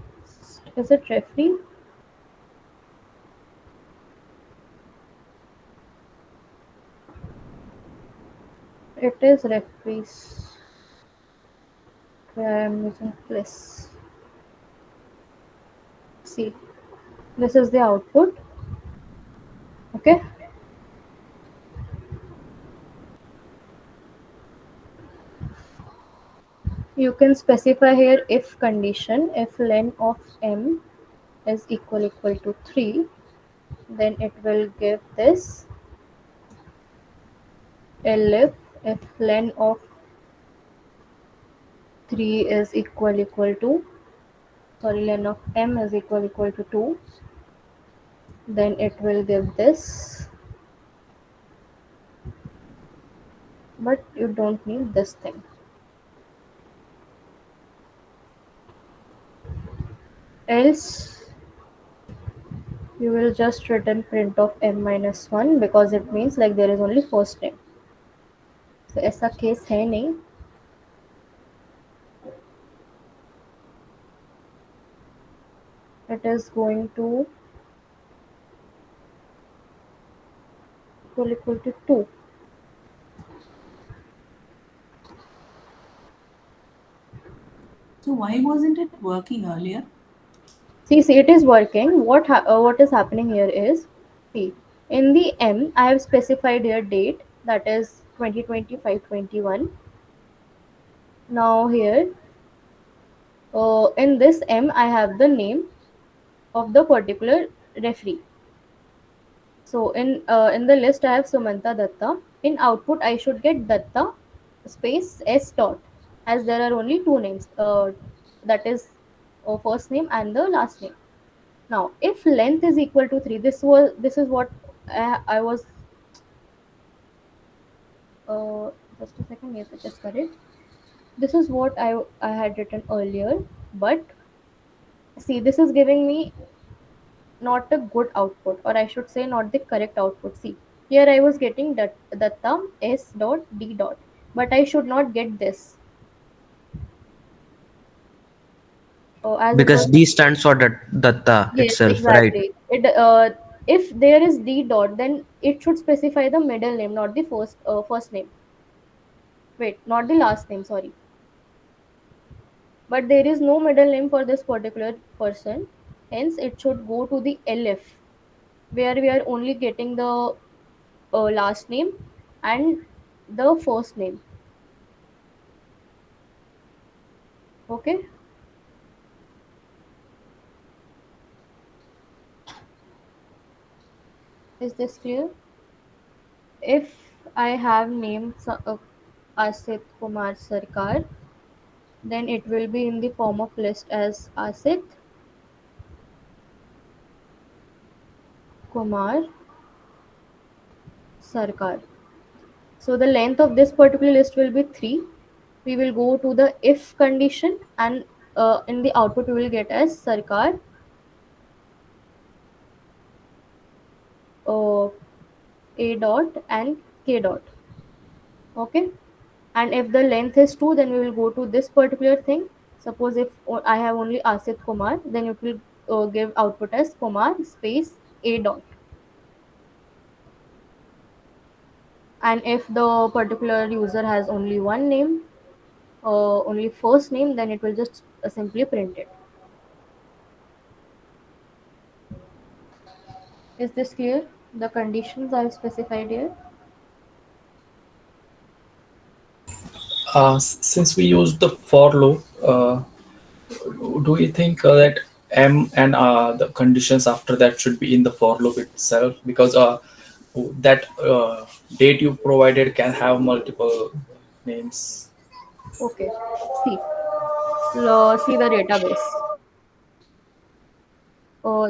Is it referee? It is referees. Where I am using plus. See, this is the output. Okay. You can specify here if condition, if len of m is equal to 3, then it will give this. If len of 3 is to, sorry, len of m is equal to 2, then it will give this. But you don't need this thing. Else you will just return print of m minus 1 because it means like there is only first name. So ऐसा case है नहीं. It is going to equal to 2. So why wasn't it working earlier? See, it is working. What is happening here is, see, in the m I have specified here date, that is 2025-21. Now here, in this m I have the name of the particular referee. So in the list I have Sumanta Datta. In output I should get Datta space s dot, as there are only two names. That is first name and the last name. Now, if length is equal to 3, this is what I was. Just a second. Yes, it is correct. This is what I had written earlier, but see, this is giving me not a good output, or I should say, not the correct output. See, here I was getting that datta s dot d dot, but I should not get this. As it Because was. D stands for Datta Yes, itself, right? exactly. If there is d dot, then it should specify the middle name, not the first name. Wait, not the last name. Sorry, but there is no middle name for this particular person. Hence, it should go to the LF, where we are only getting the last name and the first name. Okay, is this clear? If I have name Asit Kumar Sarkar, then it will be in the form of list as Asit Kumar Sarkar. So the length of this particular list will be 3. We will go to the if condition, and in the output we will get as Sarkar uh, A dot and K dot. Okay. And if the length is 2, then we will go to this particular thing. Suppose if I have only Asit Kumar, then it will give output as Kumar space A dot. And if the particular user has only one name, only first name, then it will just simply print it. Is this clear? The conditions I've specified here. Since we use the for loop, do you think that M and the conditions after that should be in the for loop itself? Because that date you provided can have multiple names. Okay. See, see the database.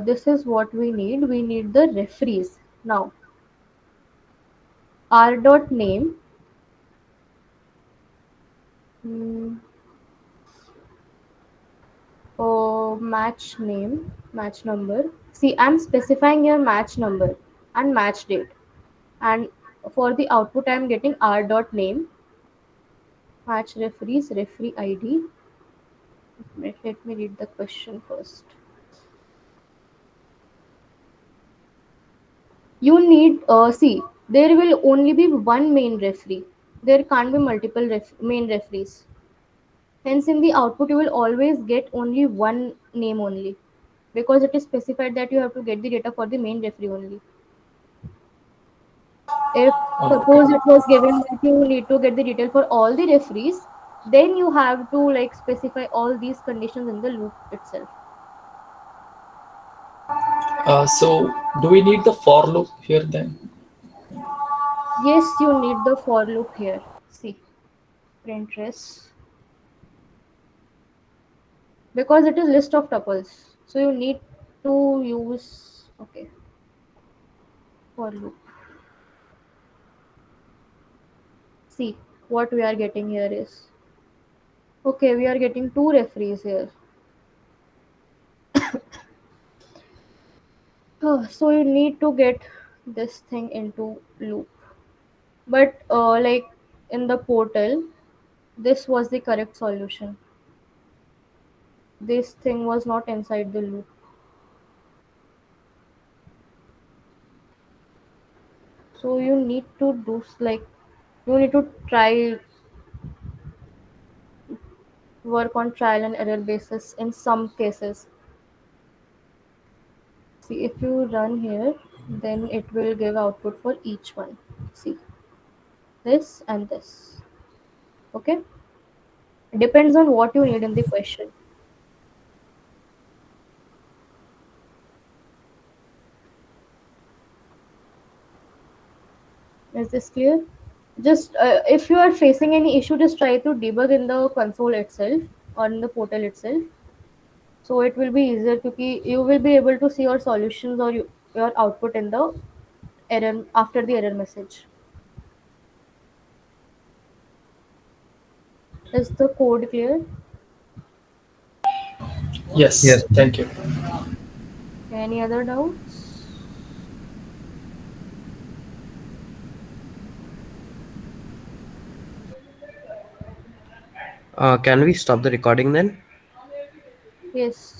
This is what we need. We need the referees. Now, r dot name, mm, match name, match number. See, I'm specifying your match number and match date. And for the output, I'm getting r dot name, match referees, referee ID. Let me read the question first. You need, see, there will only be one main referee. There can't be multiple main referees. Hence, in the output, you will always get only one name only, because it is specified that you have to get the data for the main referee only. If Okay. suppose it was given that you need to get the detail for all the referees, then you have to like specify all these conditions in the loop itself. So do we need the for loop here then? Yes, you need the for loop here. See, print res, because it is list of tuples. So you need to use, okay, for loop. See, what we are getting here is, okay, we are getting two referees here. So you need to get this thing into loop. But like in the portal, this was the correct solution. This thing was not inside the loop. So you need to do like, you need to try work on trial and error basis in some cases. See, if you run here, then it will give output for each one. See, this and this. Okay, depends on what you need in the question. Is this clear? Just if you are facing any issue, just try to debug in the console itself or in the portal itself. So it will be easier to you will be able to see your solutions or your output in the error after the error message. Is the code clear? Yes, Yes. thank you. Any other doubts? Can we stop the recording then? Yes.